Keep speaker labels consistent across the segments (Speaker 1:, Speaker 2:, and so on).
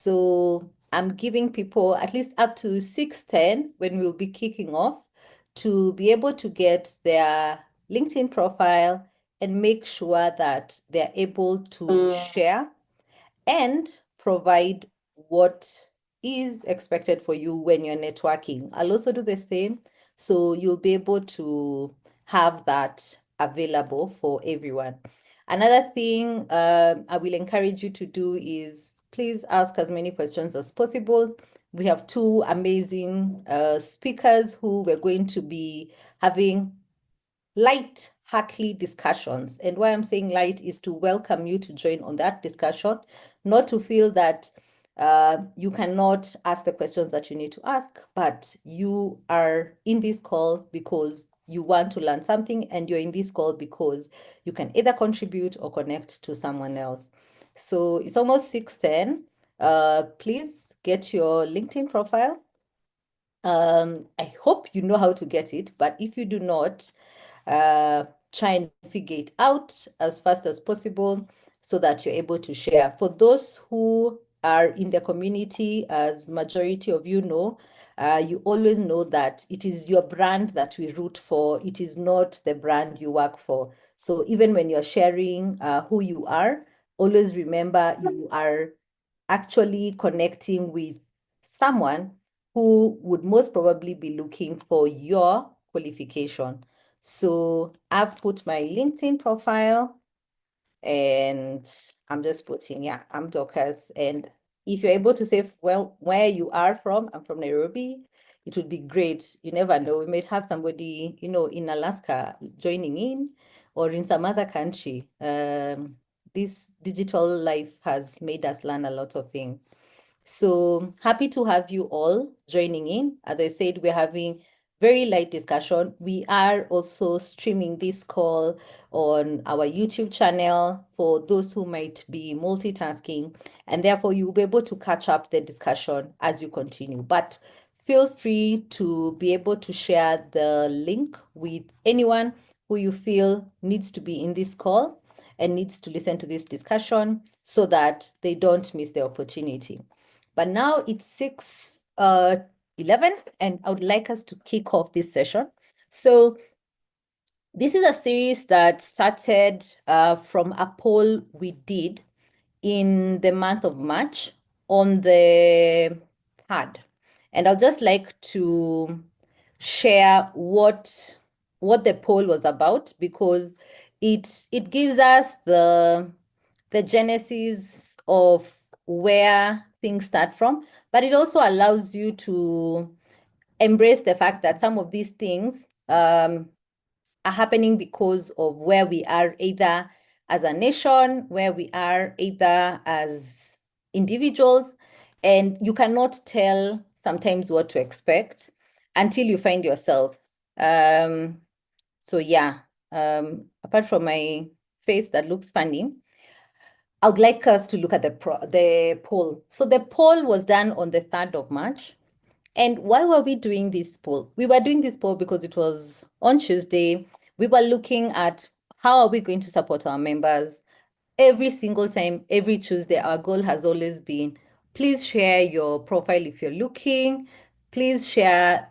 Speaker 1: So I'm giving people at least up to 6:10 when we'll be kicking off to be able to get their LinkedIn profile and make sure that they're able to share and provide what is expected for you when you're networking. I'll also do the same. So you'll be able to have that available for everyone. Another thing I will encourage you to do is please ask as many questions as possible. We have two amazing speakers who we're going to be having light, heartly discussions. And why I'm saying light is to welcome you to join on that discussion, not to feel that you cannot ask the questions that you need to ask, but you are in this call because you want to learn something, and you're in this call because you can either contribute or connect to someone else. So it's almost 6:10. Please get your LinkedIn profile. I hope you know how to get it, but if you do not, try and figure it out as fast as possible so that you're able to share. For those who are in the community, as majority of you know, you always know that it is your brand that we root for. It is not the brand you work for. So even when you're sharing who you are, always remember you are actually connecting with someone who would most probably be looking for your qualification. So I've put my LinkedIn profile and I'm just putting, yeah, I'm Dorcas. And if you're able to say, well, where you are from, I'm from Nairobi, it would be great. You never know. We might have somebody, in Alaska joining in or in some other country. This digital life has made us learn a lot of things. So happy to have you all joining in. As I said, we're having very light discussion. We are also streaming this call on our YouTube channel for those who might be multitasking, and therefore you'll be able to catch up the discussion as you continue. But feel free to be able to share the link with anyone who you feel needs to be in this call and needs to listen to this discussion so that they don't miss the opportunity. But now it's 6:11, and I would like us to kick off this session. So this is a series that started from a poll we did in the month of March on the 3rd. And I'd just like to share what the poll was about, because it gives us the genesis of where things start from, but it also allows you to embrace the fact that some of these things are happening because of where we are, either as a nation, where we are either as individuals, and you cannot tell sometimes what to expect until you find yourself. So yeah, apart from my face that looks funny, I would like us to look at the poll. So the poll was done on the 3rd of March. And why were we doing this poll? We were doing this poll because it was on Tuesday. We were looking at how are we going to support our members. Every single time, every Tuesday, our goal has always been, please share your profile if you're looking. Please share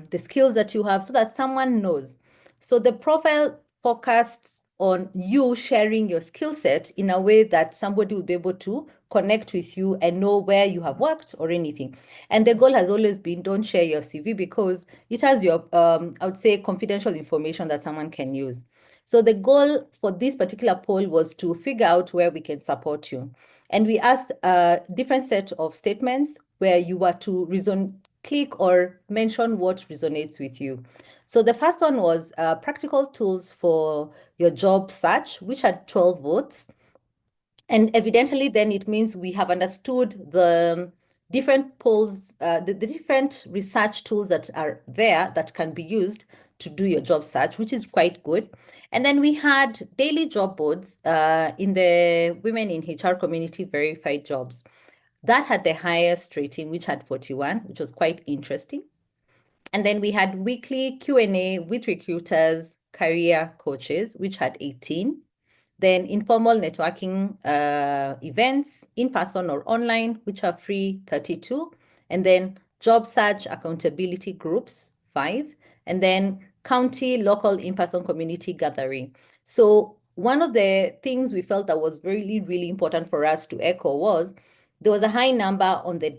Speaker 1: the skills that you have so that someone knows. So the profile focuses on you sharing your skill set in a way that somebody will be able to connect with you and know where you have worked or anything. And the goal has always been, don't share your CV because it has your, I would say, confidential information that someone can use. So the goal for this particular poll was to figure out where we can support you. And we asked a different set of statements where you were to click or mention what resonates with you. So the first one was practical tools for your job search, which had 12 votes. And evidently, then it means we have understood the different polls, the different research tools that are there that can be used to do your job search, which is quite good. And then we had daily job boards in the Women in HR community verified jobs. That had the highest rating, which had 41, which was quite interesting. And then we had weekly Q&A with recruiters, career coaches, which had 18. then informal networking events, in person or online, which are free, 32, and then job search accountability groups, 5, and then county, local, in-person community gathering. So one of the things we felt that was really, really important for us to echo was there was a high number on the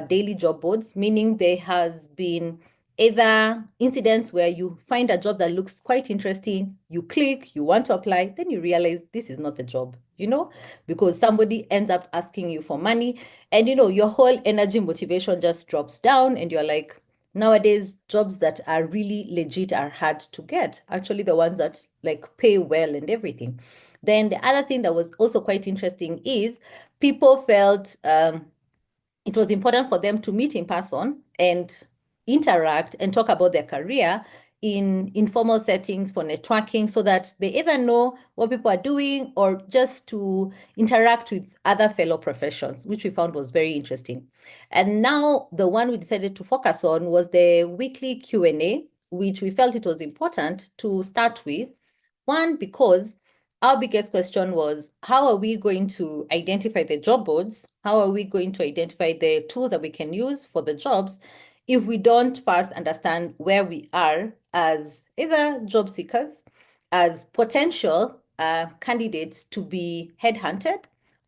Speaker 1: daily job boards, meaning there has been either incidents where you find a job that looks quite interesting, you click, you want to apply, then you realize this is not the job, because somebody ends up asking you for money and, your whole energy motivation just drops down and you're like, nowadays, jobs that are really legit are hard to get, actually the ones that like pay well and everything. Then the other thing that was also quite interesting is people felt it was important for them to meet in person and interact and talk about their career in informal settings for networking so that they either know what people are doing or just to interact with other fellow professions, which we found was very interesting. And now the one we decided to focus on was the weekly Q&A, which we felt it was important to start with. One, because our biggest question was, how are we going to identify the job boards? How are we going to identify the tools that we can use for the jobs if we don't first understand where we are as either job seekers, as potential candidates to be headhunted,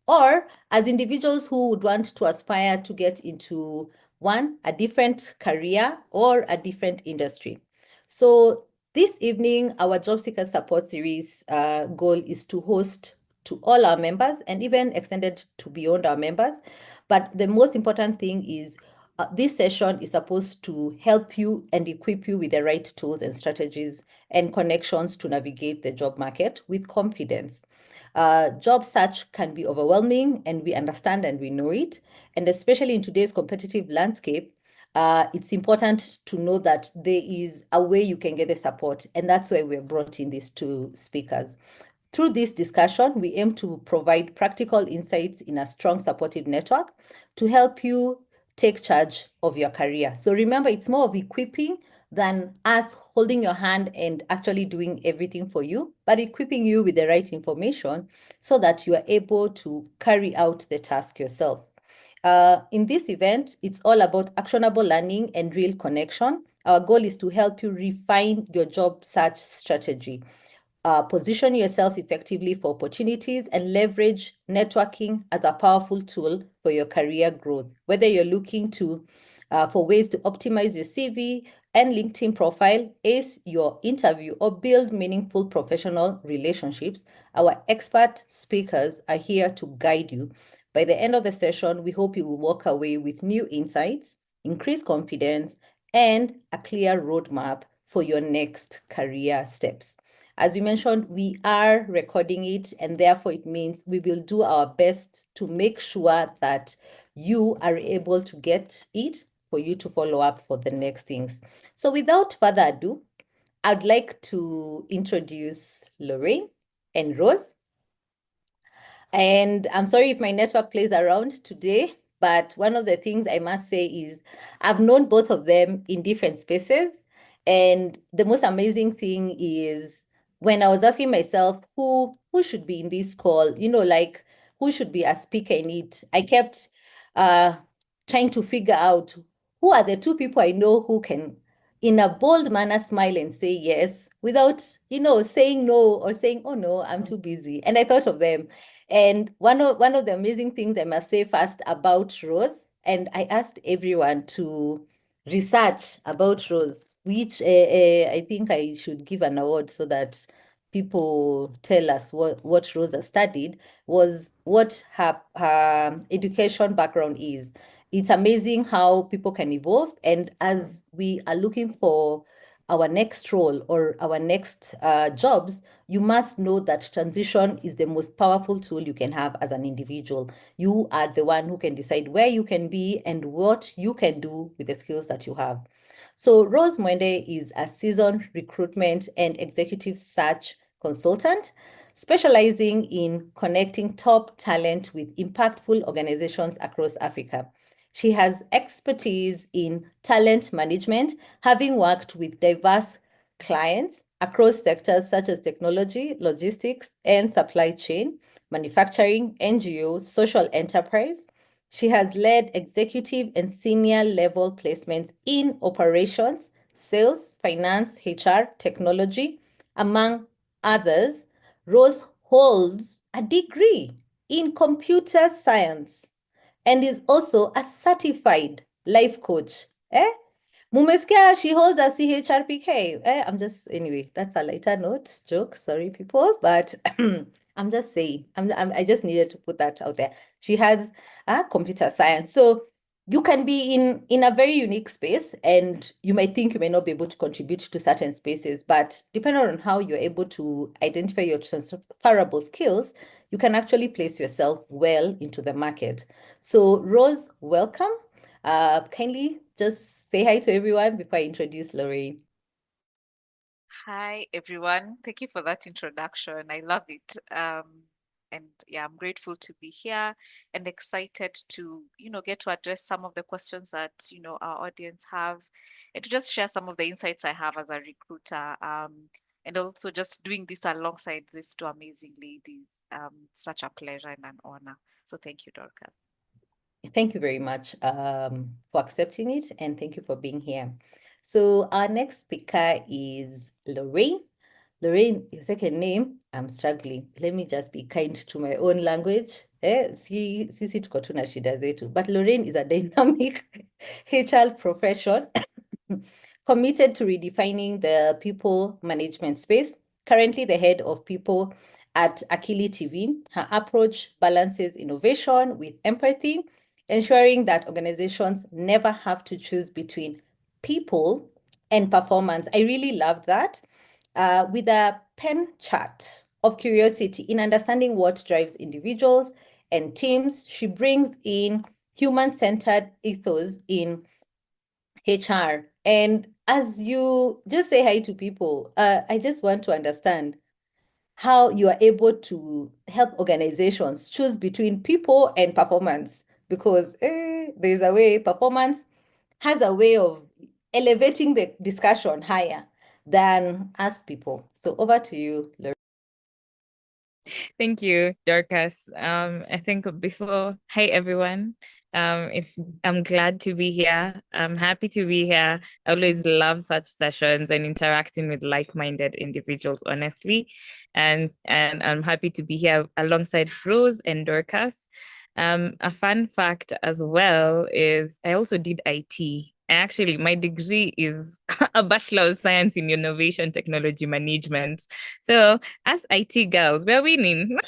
Speaker 1: or as individuals who would want to aspire to get into a different career or a different industry. So this evening, our Job Seeker Support Series goal is to host to all our members and even extended to beyond our members. But the most important thing is this session is supposed to help you and equip you with the right tools and strategies and connections to navigate the job market with confidence. Job search can be overwhelming, and we understand and we know it. And especially in today's competitive landscape, it's important to know that there is a way you can get the support, and that's why we've brought in these two speakers. Through this discussion, we aim to provide practical insights in a strong supportive network to help you take charge of your career. So remember, it's more of equipping than us holding your hand and actually doing everything for you, but equipping you with the right information so that you are able to carry out the task yourself. In this event, it's all about actionable learning and real connection. Our goal is to help you refine your job search strategy, position yourself effectively for opportunities, and leverage networking as a powerful tool for your career growth. Whether you're looking for ways to optimize your CV and LinkedIn profile, ace your interview, or build meaningful professional relationships, our expert speakers are here to guide you. By the end of the session, we hope you will walk away with new insights, increased confidence, and a clear roadmap for your next career steps. As we mentioned, we are recording it, and therefore it means we will do our best to make sure that you are able to get it for you to follow up for the next things. So without further ado, I'd like to introduce Lorraine and Rose. And I'm sorry if my network plays around today, but one of the things I must say is I've known both of them in different spaces. And the most amazing thing is when I was asking myself who should be in this call, like who should be a speaker in it, I kept trying to figure out who are the two people I know who can, in a bold manner, smile and say yes without, saying no or saying, oh no, I'm too busy. And I thought of them. And one of the amazing things I must say first about Rose, and I asked everyone to research about Rose, which I think I should give an award so that people tell us what Rose has studied, was what her education background is. It's amazing how people can evolve. And as we are looking for our next role or our next jobs, you must know that transition is the most powerful tool you can have as an individual. You are the one who can decide where you can be and what you can do with the skills that you have. So Rose Mwende is a seasoned recruitment and executive search consultant, specializing in connecting top talent with impactful organizations across Africa. She has expertise in talent management, having worked with diverse clients across sectors such as technology, logistics, and supply chain, manufacturing, NGO, social enterprise. She has led executive and senior level placements in operations, sales, finance, HR, technology, among others. Rose holds a degree in computer science and is also a certified life coach. Eh? Mumeskia, she holds a CHRPK. Anyway, that's a lighter note, joke, sorry people, but I'm just saying, I just needed to put that out there. She has computer science. So you can be in a very unique space and you might think you may not be able to contribute to certain spaces, but depending on how you're able to identify your transferable skills, you can actually place yourself well into the market. So Rose, welcome. Kindly just say hi to everyone before I introduce Lorraine.
Speaker 2: Hi, everyone. Thank you for that introduction. I love it. And yeah, I'm grateful to be here and excited to, get to address some of the questions that, our audience have and to just share some of the insights I have as a recruiter. And also just doing this alongside these two amazing ladies. Such a pleasure and an honor. So thank you, Dorcas.
Speaker 1: Thank you very much for accepting it and thank you for being here. So our next speaker is Lorraine. Lorraine, your second name, I'm struggling. Let me just be kind to my own language. Sisi tuko tu na shida zetu. But Lorraine is a dynamic HR profession committed to redefining the people management space. Currently the head of people at Akili TV. Her approach balances innovation with empathy, ensuring that organizations never have to choose between people and performance. I really love that. With a pen chart of curiosity in understanding what drives individuals and teams, she brings in human-centered ethos in HR. And as you just say hi to people, I just want to understand how you are able to help organizations choose between people and performance because there's a way performance has a way of elevating the discussion higher than us people. So over to you, Lorraine.
Speaker 3: Thank you, Dorcas. I think before, hi everyone. I'm glad to be here. I'm happy to be here. I always love such sessions and interacting with like-minded individuals, honestly. And I'm happy to be here alongside Rose and Dorcas. A fun fact as well is I also did IT. Actually, my degree is a Bachelor of Science in Innovation Technology Management. So as IT girls, we're winning.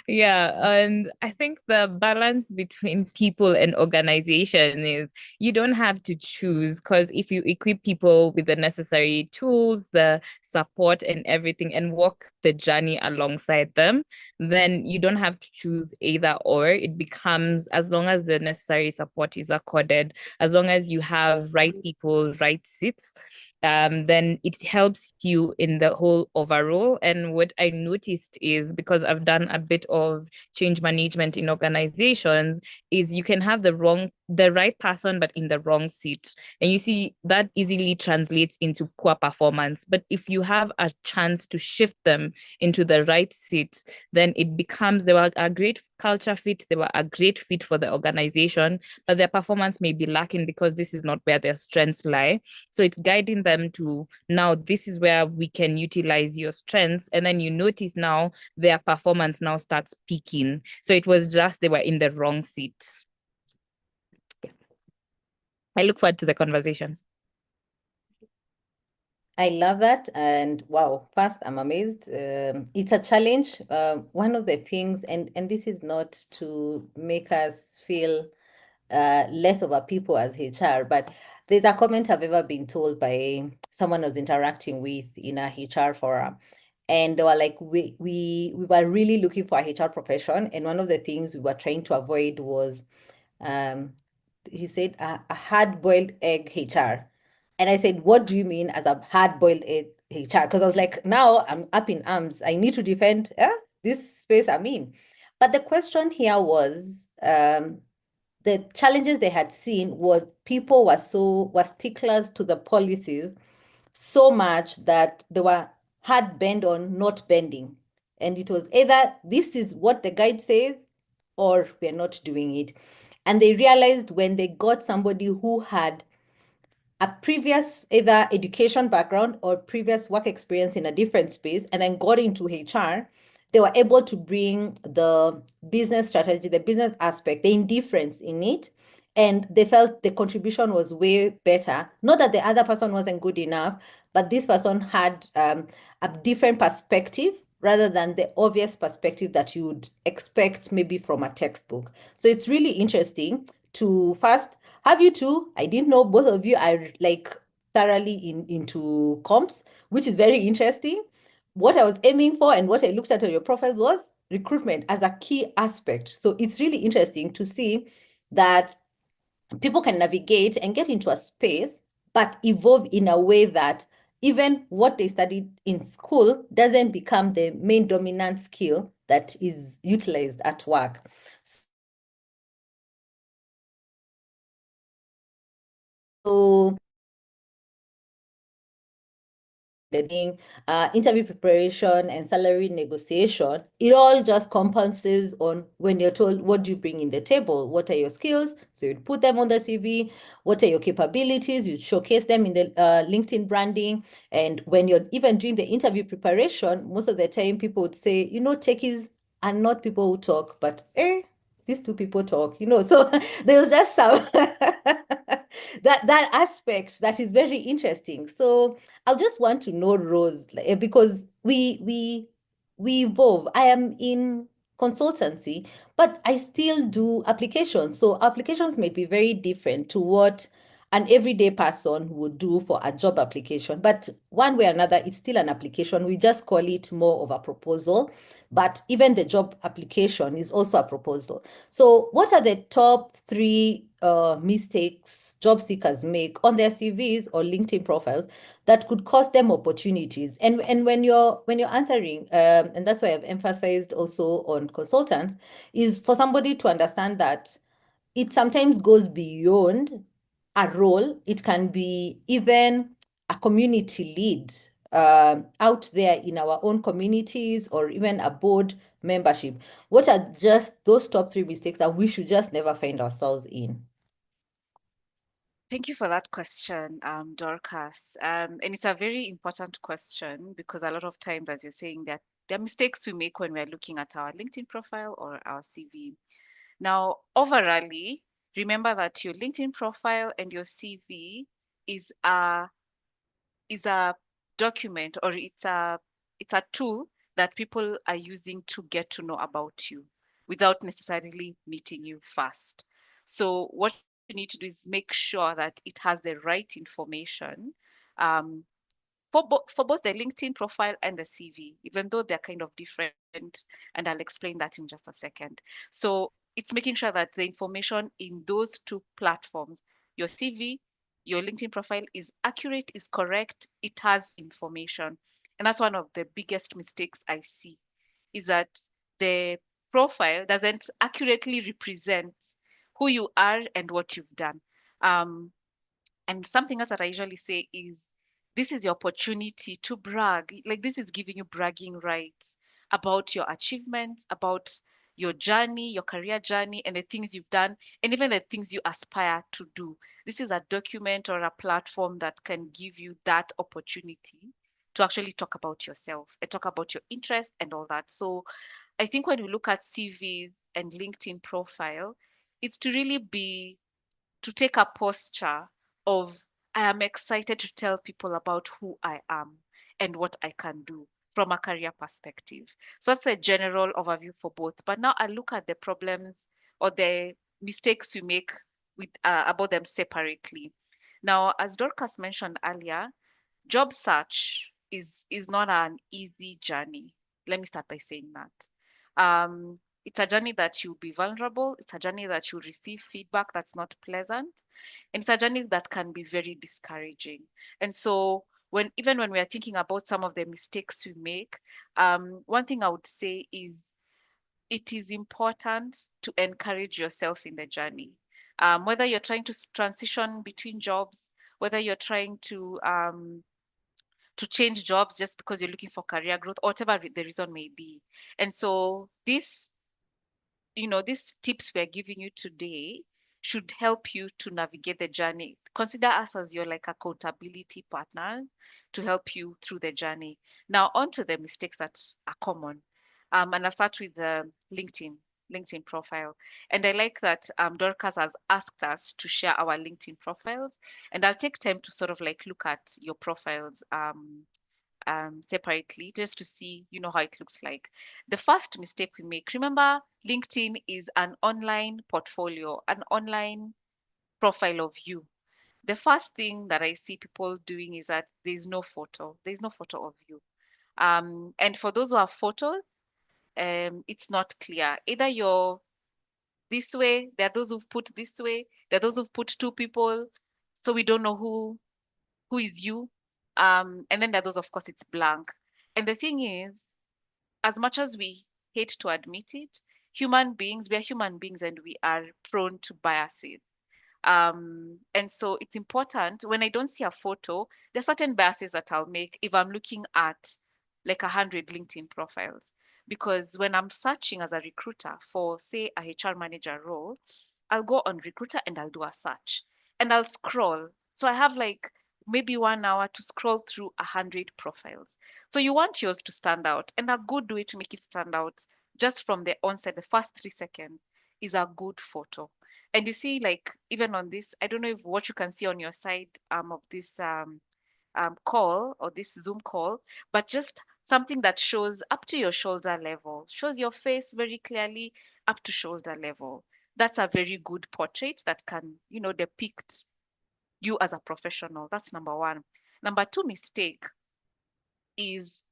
Speaker 3: Yeah, and I think the balance between people and organization is you don't have to choose because if you equip people with the necessary tools, the support and everything and walk the journey alongside them, then you don't have to choose either or. It becomes as long as the necessary support is accorded, as long as you have right people, right seats, then it helps you in the whole overall. And what I noticed is because I've done a bit of change management in organizations, is you can have the right person, but in the wrong seat. And you see that easily translates into poor performance. But if you have a chance to shift them into the right seat, then it becomes they were a great culture fit, they were a great fit for the organization, but their performance may be lacking because this is not where their strengths lie. So it's guiding them to now, this is where we can utilize your strengths. And then you notice now their performance now starts peaking. So it was just they were in the wrong seat. Yeah. I look forward to the conversations.
Speaker 1: I love that. And wow, first, I'm amazed. It's a challenge. One of the things, and this is not to make us feel less of a people as HR, but there's a comment I've ever been told by someone I was interacting with in a HR forum. And they were like, we were really looking for a HR profession. And one of the things we were trying to avoid was, um, he said, a hard-boiled egg HR. And I said, what do you mean as a hard-boiled egg HR? Because I was like, now I'm up in arms. I need to defend this space I'm in. But the question here was, the challenges they had seen were people were sticklers to the policies so much that they were hard bent on not bending. And it was either this is what the guide says or we're not doing it. And they realized when they got somebody who had a previous either education background or previous work experience in a different space and then got into HR, they were able to bring the business strategy, the business aspect, the indifference in it. And they felt the contribution was way better. Not that the other person wasn't good enough, but this person had a different perspective rather than the obvious perspective that you would expect maybe from a textbook. So it's really interesting to first have you two. I didn't know both of you are like thoroughly into comps, which is very interesting. What I was aiming for and what I looked at on your profiles was recruitment as a key aspect. So it's really interesting to see that people can navigate and get into a space, but evolve in a way that even what they studied in school doesn't become the main dominant skill that is utilized at work. So interview preparation and salary negotiation, it all just compensates on when you're told, what do you bring in the table? What are your skills? So you'd put them on the CV. What are your capabilities? You showcase them in the LinkedIn branding. And when you're even doing the interview preparation, most of the time people would say, techies are not people who talk, but these two people talk, so there was just some that aspect that is very interesting. So I just want to know, Rose, because we evolve. I am in consultancy, but I still do applications. So applications may be very different to what an everyday person would do for a job application. But one way or another, it's still an application. We just call it more of a proposal. But even the job application is also a proposal. So what are the top three mistakes job seekers make on their CVs or LinkedIn profiles that could cost them opportunities? And when you're answering, and that's why I've emphasized also on consultants, is for somebody to understand that it sometimes goes beyond a role. It can be even a community lead out there in our own communities or even a board membership. What are just those top three mistakes that we should just never find ourselves in?
Speaker 2: Thank you for that question, Dorcas. And it's a very important question because a lot of times, as you're saying, that there are mistakes we make when we're looking at our LinkedIn profile or our CV. Now, overall, remember that your LinkedIn profile and your CV is a document, or it's a tool that people are using to get to know about you without necessarily meeting you first. So what you need to do is make sure that it has the right information um, for both the LinkedIn profile and the CV, even though they're kind of different, and I'll explain that in just a second. So it's making sure that the information in those two platforms, your CV, your LinkedIn profile, is accurate, is correct, it has information. And that's one of the biggest mistakes I see, is that the profile doesn't accurately represent who you are and what you've done. And something else that I usually say is, this is your opportunity to brag. Like, this is giving you bragging rights about your achievements, about your journey, your career journey, and the things you've done, and even the things you aspire to do. This is a document or a platform that can give you that opportunity to actually talk about yourself and talk about your interests and all that. So I think when we look at CVs and LinkedIn profile, it's to really be to take a posture of, I am excited to tell people about who I am and what I can do from a career perspective. So that's a general overview for both. But now I look at the problems or the mistakes we make with about them separately. Now, as Dorcas mentioned earlier, job search is not an easy journey. Let me start by saying that. It's a journey that you'll be vulnerable. It's a journey that you'll receive feedback that's not pleasant. And it's a journey that can be very discouraging. And so even when we are thinking about some of the mistakes we make, one thing I would say is it is important to encourage yourself in the journey. Whether you're trying to transition between jobs, whether you're trying to change jobs just because you're looking for career growth, or whatever the reason may be. And so this, these tips we're giving you today should help you to navigate the journey. Consider us as your like accountability partner to help you through the journey. Now, on to the mistakes that are common. And I'll start with the LinkedIn profile. And I like that Dorcas has asked us to share our LinkedIn profiles. And I'll take time to sort of like look at your profiles separately just to see, how it looks like. The first mistake we make, remember, LinkedIn is an online portfolio, an online profile of you. The first thing that I see people doing is that there's no photo. There's no photo of you. And for those who have photos, it's not clear. Either you're this way, there are those who've put this way, there are those who've put two people, so we don't know who is you. And then there are those, of course, it's blank. And the thing is, as much as we hate to admit it, we are human beings and we are prone to biases. And so it's important when I don't see a photo, there's certain biases that I'll make if I'm looking at like 100 LinkedIn profiles. Because when I'm searching as a recruiter for, say, a HR manager role, I'll go on Recruiter and I'll do a search and I'll scroll. So I have like maybe 1 hour to scroll through 100 profiles. So you want yours to stand out, and a good way to make it stand out just from the onset, the first 3 seconds, is a good photo. And you see, like even on this, I don't know if what you can see on your side of this call or this Zoom call, but just something that shows up to your shoulder level, shows your face very clearly up to shoulder level. That's a very good portrait that can, depict you as a professional. That's number one. Number two mistake is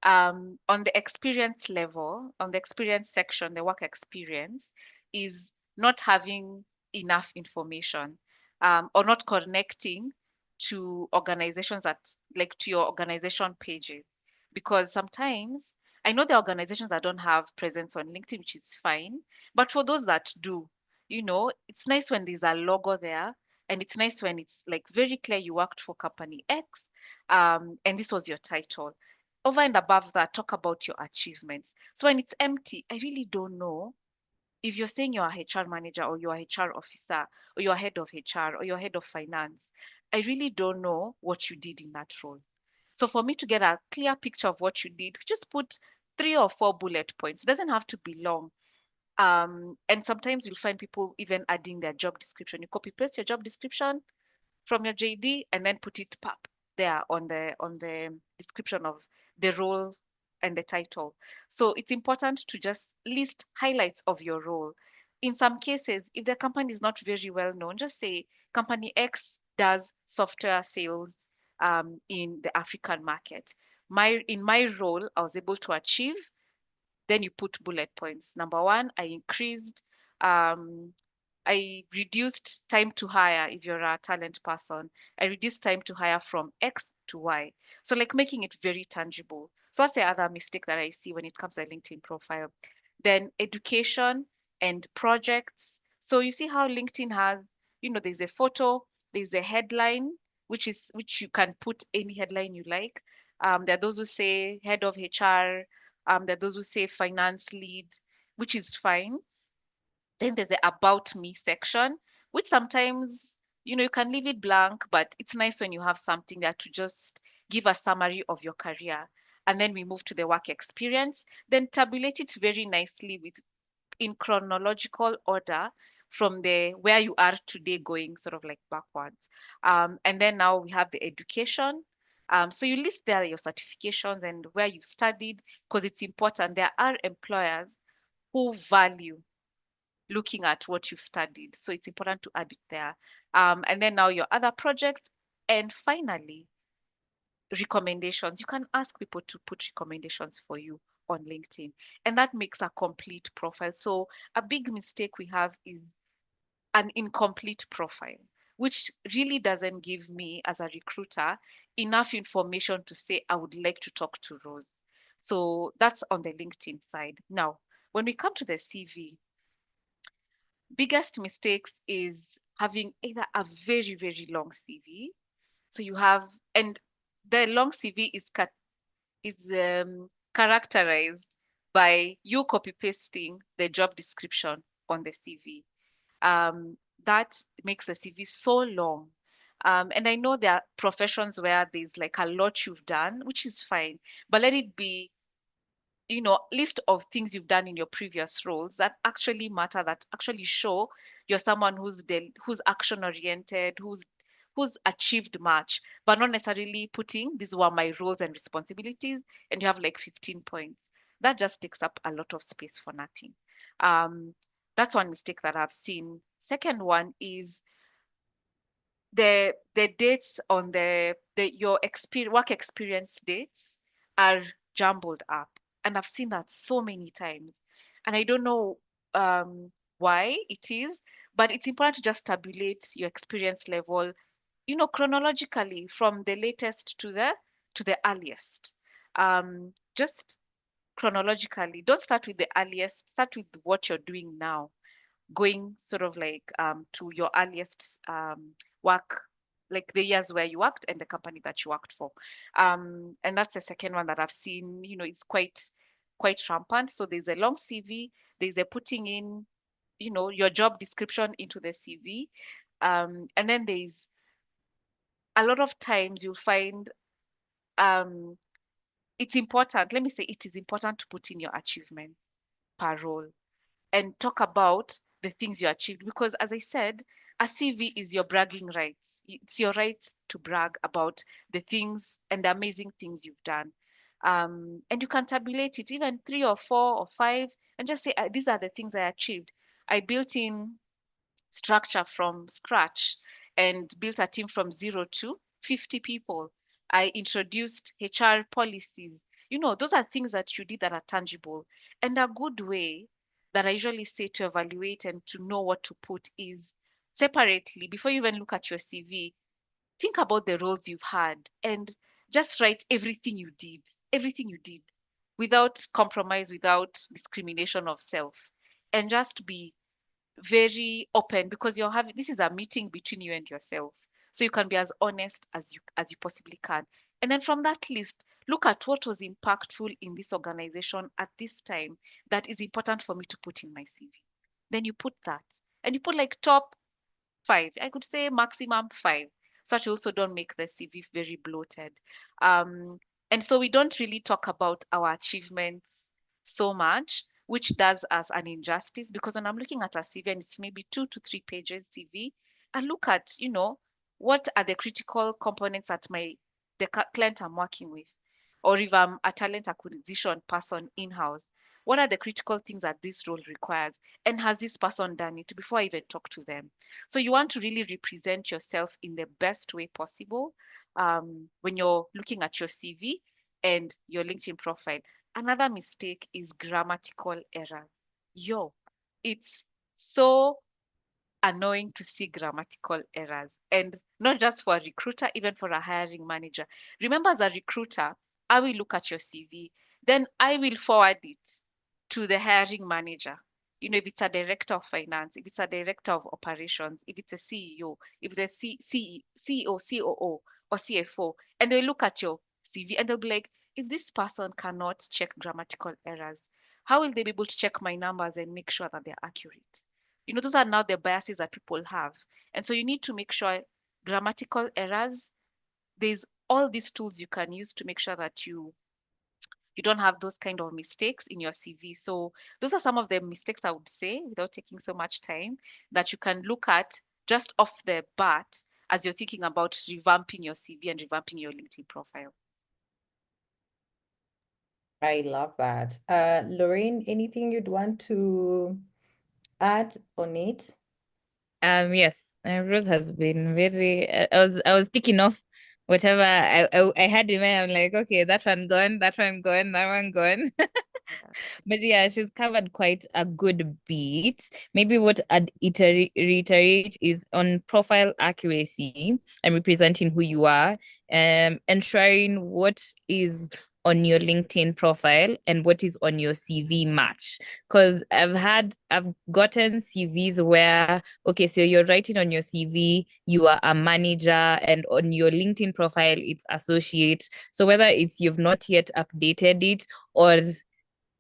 Speaker 2: on the experience level, on the experience section, the work experience, is not having enough information or not connecting to organizations that, like to your organization pages. Because sometimes I know there are organizations that don't have presence on LinkedIn, which is fine. But for those that do, it's nice when there's a logo there. And it's nice when it's like very clear you worked for company X and this was your title. Over and above that, talk about your achievements. So when it's empty, I really don't know if you're saying you're a HR manager or you're a HR officer or you're head of HR or you're head of finance. I really don't know what you did in that role. So for me to get a clear picture of what you did, just put 3 or 4 bullet points. It doesn't have to be long. And sometimes you'll find people even adding their job description. You copy paste your job description from your JD and then put it pop there on the description of the role and the title. So it's important to just list highlights of your role. In some cases, if the company is not very well known, just say company X does software sales in the African market. In my role, I was able to achieve. Then you put bullet points. Number one, um, I reduced time to hire if you're a talent person. I reduced time to hire from X to Y. So like making it very tangible. So that's the other mistake that I see when it comes to a LinkedIn profile. Then education and projects. So you see how LinkedIn has, there's a photo, there's a headline, which you can put any headline you like. There are those who say head of HR, there are those who say finance lead, which is fine. Then there's the about me section, which sometimes, you can leave it blank, but it's nice when you have something there to just give a summary of your career. And then we move to the work experience, then tabulate it very nicely in chronological order from the where you are today going sort of like backwards. And then now we have the education. So you list there your certifications and where you studied because it's important. There are employers who value looking at what you've studied. So it's important to add it there. And then now your other projects. And finally, recommendations. You can ask people to put recommendations for you on LinkedIn, and that makes a complete profile. So a big mistake we have is an incomplete profile, which really doesn't give me as a recruiter enough information to say I would like to talk to Rose. So that's on the LinkedIn side. Now, when we come to the CV, biggest mistakes is having either a very, very long CV. So you have, and the long CV is characterized by you copy pasting the job description on the CV. That makes the CV so long. And I know there are professions where there's like a lot you've done, which is fine, but let it be, list of things you've done in your previous roles that actually matter, that actually show you're someone who's action oriented, who's achieved much, but not necessarily putting these were my roles and responsibilities, and you have like 15 points. That just takes up a lot of space for nothing. That's one mistake that I've seen. Second one is the dates on your work experience dates are jumbled up, and I've seen that so many times, and I don't know why it is, but it's important to just tabulate your experience level, chronologically from the latest to the earliest. Just chronologically, don't start with the earliest, start with what you're doing now, going sort of like to your earliest work, like the years where you worked and the company that you worked for. And that's the second one that I've seen, it's quite rampant. So there's a long CV, there's a putting in, your job description into the CV. And then there's a lot of times you'll find um, it's important, let me say it is important to put in your achievement per role and talk about the things you achieved. Because as I said, a CV is your bragging rights. It's your right to brag about the things and the amazing things you've done. And you can tabulate it, even 3 or 4 or 5, and just say, these are the things I achieved. I built in structure from scratch and built a team from 0 to 50 people. I introduced HR policies. Those are things that you did that are tangible. And a good way that I usually say to evaluate and to know what to put is separately, before you even look at your CV, think about the roles you've had and just write everything you did without compromise, without discrimination of self, and just be very open, because you're having, this is a meeting between you and yourself, so you can be as honest as you possibly can. And then from that list, look at what was impactful in this organization at this time that is important for me to put in my CV. Then you put that, and you put like top 5, I could say maximum 5, so that you also don't make the CV very bloated. And so we don't really talk about our achievements so much, which does us an injustice, because when I'm looking at a CV and it's maybe 2 to 3 pages CV, I look at, what are the critical components at the client I'm working with, or if I'm a talent acquisition person in-house, what are the critical things that this role requires, and has this person done it before I even talk to them? So you want to really represent yourself in the best way possible when you're looking at your CV and your LinkedIn profile. Another mistake is grammatical errors. It's so annoying to see grammatical errors, and not just for a recruiter, even for a hiring manager. Remember, as a recruiter, I will look at your CV, then I will forward it to the hiring manager. If it's a director of finance, if it's a director of operations, if it's a CEO, if it's a CEO, COO, or CFO, and they look at your CV and they'll be like, if this person cannot check grammatical errors, how will they be able to check my numbers and make sure that they're accurate? Those are now the biases that people have. And so you need to make sure grammatical errors, there's all these tools you can use to make sure that you don't have those kind of mistakes in your CV. So those are some of the mistakes I would say, without taking so much time, that you can look at just off the bat as you're thinking about revamping your CV and revamping your LinkedIn profile.
Speaker 1: I love that. Lorraine, anything you'd want to add on it?
Speaker 3: Yes, Rose has been very. I was ticking off whatever I had in mind. I'm like, okay, that one gone, that one gone, that one gone. But yeah, she's covered quite a good bit. Maybe what I'd reiterate is on profile accuracy and representing who you are, ensuring what is on your LinkedIn profile and what is on your CV match? Because I've gotten CVs where, okay, so you're writing on your CV, you are a manager, and on your LinkedIn profile, it's associate. So whether it's you've not yet updated it, or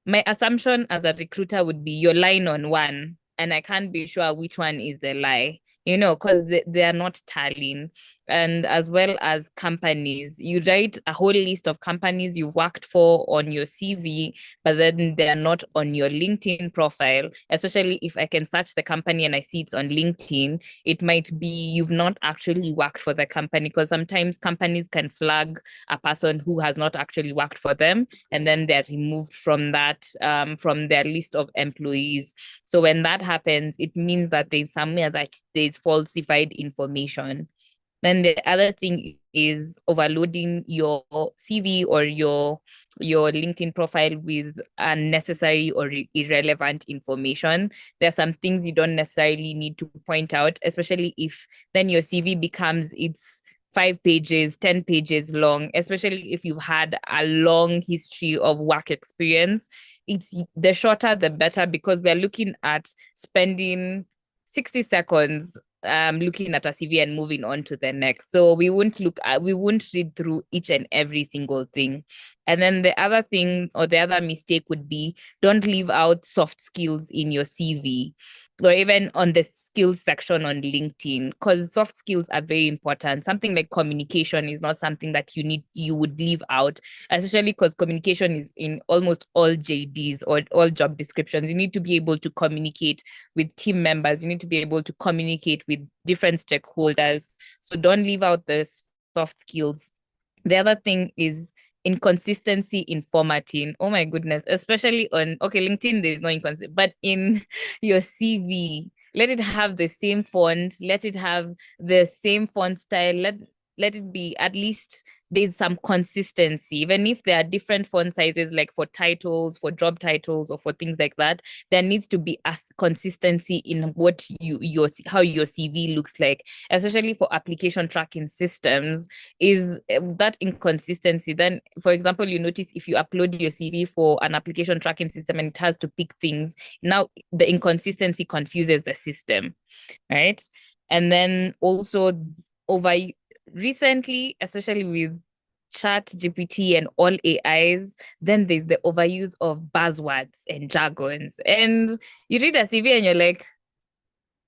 Speaker 3: my assumption as a recruiter would be you're lying on one, and I can't be sure which one is the lie, because they are not tallying. And as well as companies, you write a whole list of companies you've worked for on your CV, but then they're not on your LinkedIn profile. Especially if I can search the company and I see it's on LinkedIn, it might be you've not actually worked for the company, because sometimes companies can flag a person who has not actually worked for them, and then they're removed from that, from their list of employees. So when that happens, it means that there's somewhere that there's falsified information. Then the other thing is overloading your CV or your LinkedIn profile with unnecessary or irrelevant information. There are some things you don't necessarily need to point out, especially if then your CV becomes it's 5 pages, 10 pages long, especially if you've had a long history of work experience. It's the shorter, the better, because we're looking at spending 60 seconds looking at a CV and moving on to the next. So we won't read through each and every single thing. And then the other thing, or the other mistake, would be don't leave out soft skills in your CV, or even on the skills section on LinkedIn, because soft skills are very important. Something like communication is not something that you would leave out, especially because communication is in almost all JDs or all job descriptions. You need to be able to communicate with team members. You need to be able to communicate with different stakeholders. So don't leave out the soft skills. The other thing is inconsistency in formatting. Oh my goodness, especially on, okay, LinkedIn, there's no inconsistency, but in your CV, let it have the same font, let it have the same font style, let it be at least there's some consistency. Even if there are different font sizes, like for titles, for job titles, or for things like that, there needs to be a consistency in what how your CV looks like, especially for application tracking systems. Is that inconsistency, then for example, you notice if you upload your CV for an application tracking system and it has to pick things, now the inconsistency confuses the system, right? And then also over recently, especially with ChatGPT and all AIs, then there's the overuse of buzzwords and jargons. And you read a CV and you're like,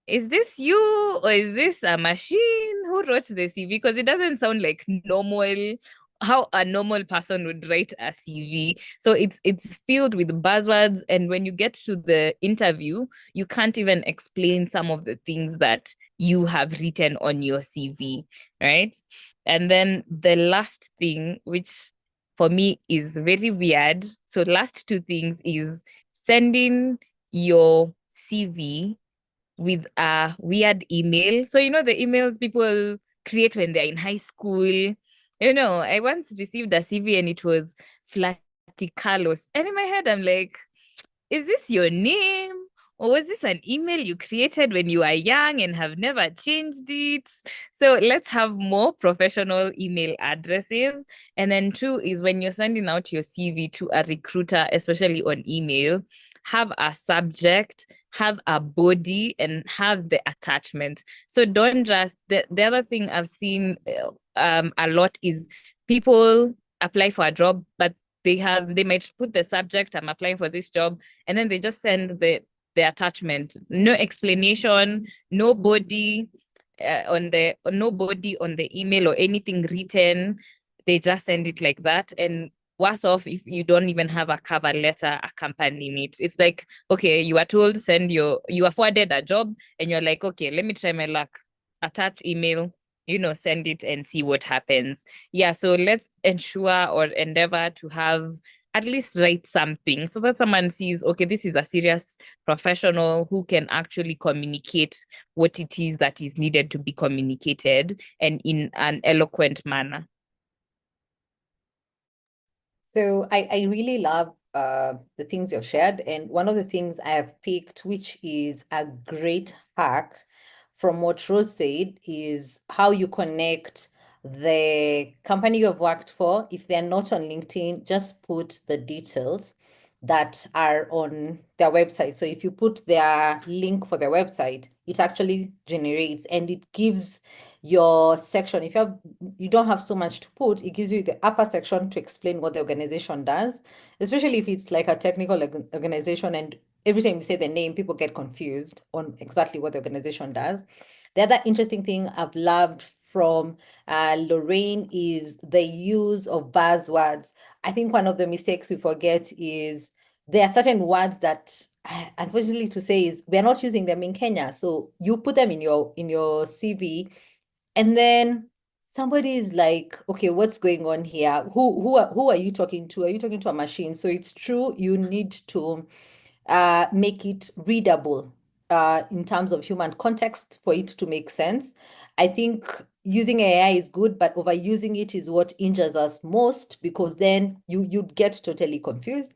Speaker 3: is this you, or is this a machine? Who wrote the CV? Because it doesn't sound like normal, how a normal person would write a CV. So it's filled with buzzwords, and when you get to the interview, you can't even explain some of the things that you have written on your CV, right? And then the last thing, which for me is very weird. So last two things is sending your CV with a weird email. So, the emails people create when they're in high school. I once received a CV and it was Flaticalos. And in my head, I'm like, is this your name? Or was this an email you created when you were young and have never changed it? So let's have more professional email addresses. And then two is when you're sending out your CV to a recruiter, especially on email, have a subject, have a body, and have the attachment. So don't just, the other thing I've seen a lot is people apply for a job, but they might put the subject, I'm applying for this job, and then they just send the attachment, no explanation, no body on the email or anything written. They just send it like that. And worse off if you don't even have a cover letter accompanying it. It's like, okay, you are told you are forwarded a job and you're like, okay, let me try my luck, attach email, send it and see what happens. Yeah, so let's ensure or endeavor to have at least write something so that someone sees, okay, this is a serious professional who can actually communicate what it is that is needed to be communicated, and in an eloquent manner.
Speaker 1: So I really love the things you've shared. And one of the things I have picked, which is a great hack from what Rose said, is how you connect the company you have worked for. If they're not on LinkedIn, just put the details that are on their website. So if you put their link for their website, it actually generates and it gives your section. If you don't have so much to put, it gives you the upper section to explain what the organization does, especially if it's like a technical organization and every time you say the name, people get confused on exactly what the organization does. The other interesting thing I've loved from Lorraine is the use of buzzwords. I think one of the mistakes we forget is there are certain words that, unfortunately to say, is we're not using them in Kenya. So you put them in your CV, and then somebody is like, okay, what's going on here? Who are you talking to? Are you talking to a machine? So it's true, you need to make it readable in terms of human context for it to make sense. I think using AI is good, but overusing it is what injures us most, because then you'd get totally confused.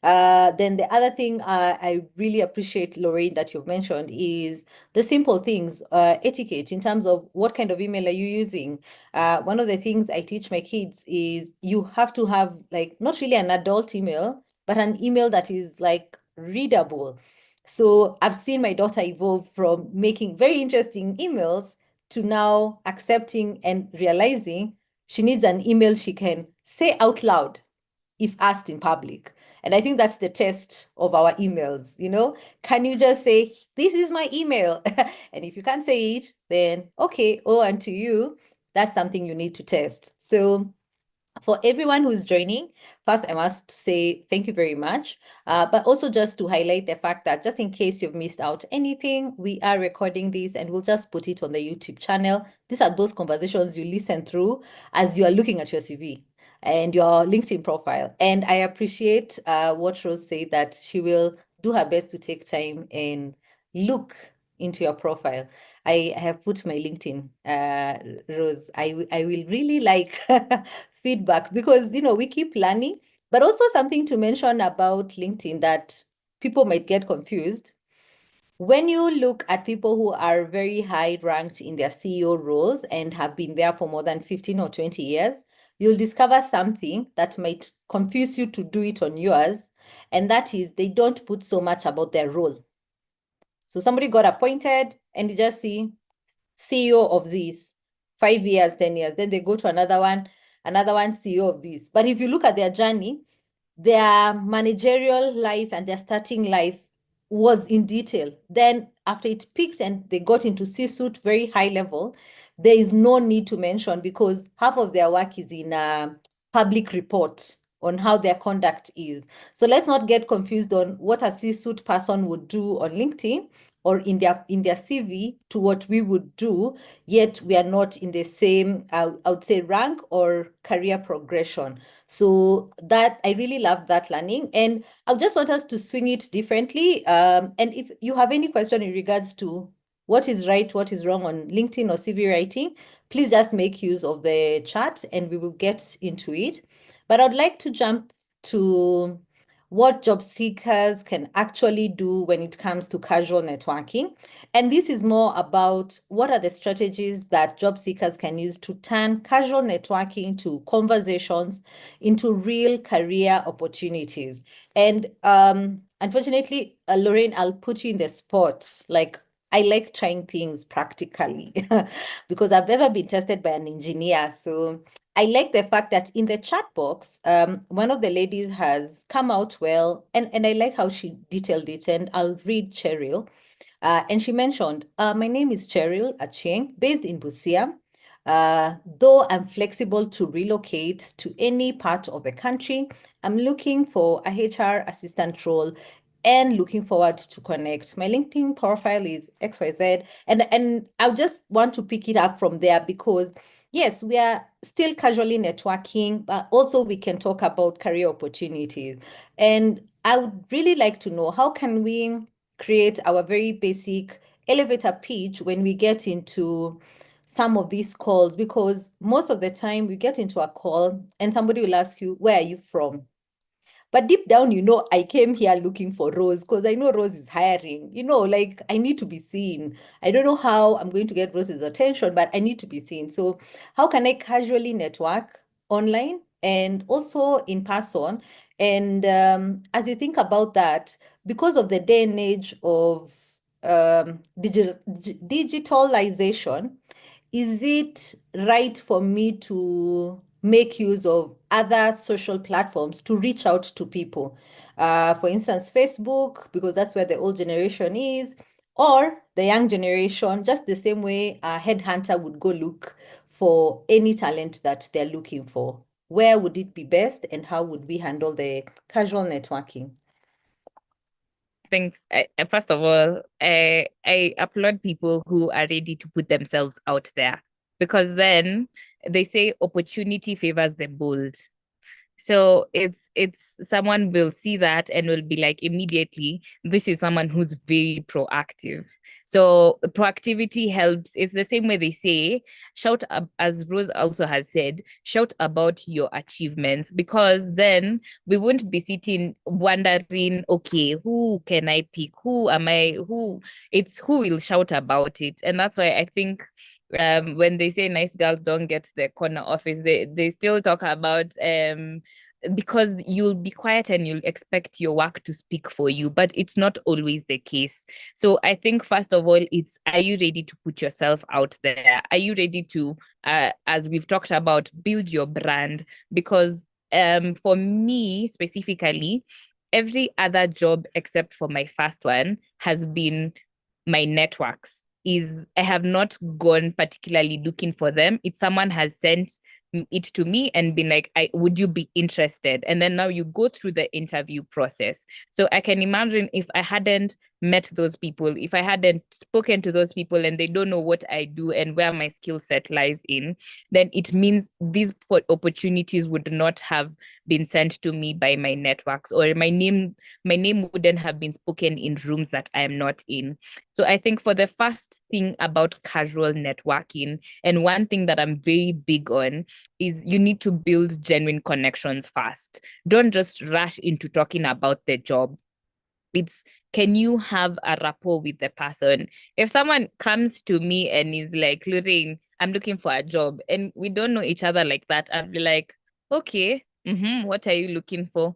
Speaker 1: Then the other thing I really appreciate, Lorraine, that you've mentioned is the simple things, etiquette in terms of what kind of email are you using. One of the things I teach my kids is you have to have, like, not really an adult email, but an email that is like readable. So I've seen my daughter evolve from making very interesting emails to now accepting and realizing she needs an email she can say out loud if asked in public. And I think that's the test of our emails. Can you just say, this is my email? And if you can't say it, then okay, and to you, that's something you need to test. So for everyone who's joining, first, I must say thank you very much. But also just to highlight the fact that just in case you've missed out anything, we are recording this and we'll just put it on the YouTube channel. These are those conversations you listen through as you are looking at your CV and your LinkedIn profile. And I appreciate what Rose said, that she will do her best to take time and look into your profile. I have put my LinkedIn, Rose. I will really like feedback, because we keep learning. But also something to mention about LinkedIn that people might get confused. When you look at people who are very high ranked in their CEO roles and have been there for more than 15 or 20 years, you'll discover something that might confuse you to do it on yours. And that is, they don't put so much about their role. So somebody got appointed and you just see CEO of this, 5 years, 10 years, then they go to another one, CEO of this. But if you look at their journey, their managerial life and their starting life was in detail. Then after it peaked and they got into C-suite, very high level, there is no need to mention, because half of their work is in a public report on how their conduct is. So let's not get confused on what a C-suite person would do on LinkedIn or in their CV to what we would do, yet we are not in the same, I would say, rank or career progression. So that, I really love that learning. And I just want us to swing it differently. And if you have any question in regards to what is right, what is wrong on LinkedIn or CV writing, please just make use of the chat and we will get into it. But I'd like to jump to what job seekers can actually do when it comes to casual networking. And this is more about what are the strategies that job seekers can use to turn casual networking to conversations into real career opportunities. And unfortunately, Lorraine, I'll put you in the spot. Like, I like trying things practically because I've ever been tested by an engineer. So I like the fact that in the chat box, one of the ladies has come out well, and I like how she detailed it, and I'll read Cheryl. And she mentioned, my name is Cheryl Achieng, based in Busia. Though I'm flexible to relocate to any part of the country, I'm looking for a HR assistant role and looking forward to connect. My LinkedIn profile is XYZ. And I just want to pick it up from there, because yes, we are still casually networking, but also we can talk about career opportunities. And I would really like to know, how can we create our very basic elevator pitch when we get into some of these calls? Because most of the time we get into a call and somebody will ask you, where are you from? But deep down, I came here looking for Rose because I know Rose is hiring. Like I need to be seen. I don't know how I'm going to get Rose's attention, but I need to be seen. So how can I casually network online and also in person? And as you think about that, because of the day and age of digitalization, is it right for me to make use of other social platforms to reach out to people? For instance, Facebook, because that's where the old generation is, or the young generation, just the same way a headhunter would go look for any talent that they're looking for. Where would it be best, and how would we handle the casual networking?
Speaker 3: Thanks. First of all, I applaud people who are ready to put themselves out there, because then they say opportunity favors the bold. So it's someone will see that and will be like, immediately, this is someone who's very proactive. So proactivity helps. It's the same way they say, shout up, as Rose also has said, shout about your achievements, because then we won't be sitting wondering, okay, who can I pick? Who am I? It's who will shout about it. And that's why I think when they say nice girls don't get the corner office, they still talk about because you'll be quiet and you'll expect your work to speak for you, but it's not always the case. So I think first of all, it's, are you ready to put yourself out there? Are you ready to, as we've talked about, build your brand? Because for me specifically, every other job except for my first one has been my networks. Is I have not gone particularly looking for them. It's someone has sent it to me and been like, would you be interested? And then now you go through the interview process. So I can imagine if I hadn't met those people, if I hadn't spoken to those people and they don't know what I do and where my skill set lies in, then it means these opportunities would not have been sent to me by my networks, or my name wouldn't have been spoken in rooms that I am not in. So I think for the first thing about casual networking, and one thing that I'm very big on, is you need to build genuine connections first. Don't just rush into talking about the job. It's, can you have a rapport with the person? If someone comes to me and is like, Lorraine, I'm looking for a job, and we don't know each other like that, I'd be like, okay, what are you looking for?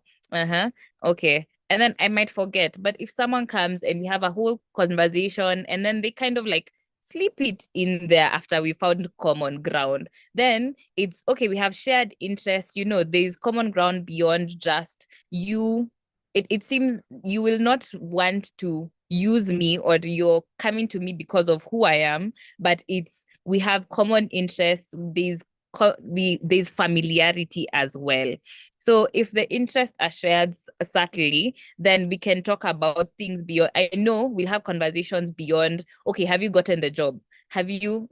Speaker 3: Okay. And then I might forget. But if someone comes and we have a whole conversation and then they kind of like slip it in there after we found common ground, then it's okay, we have shared interests, there's common ground beyond just you. It seems you will not want to use me, or you're coming to me because of who I am, but it's, we have common interests, there's familiarity as well. So if the interests are shared subtly, then we can talk about things beyond. I know we'll have conversations beyond, okay, have you gotten the job? Have you,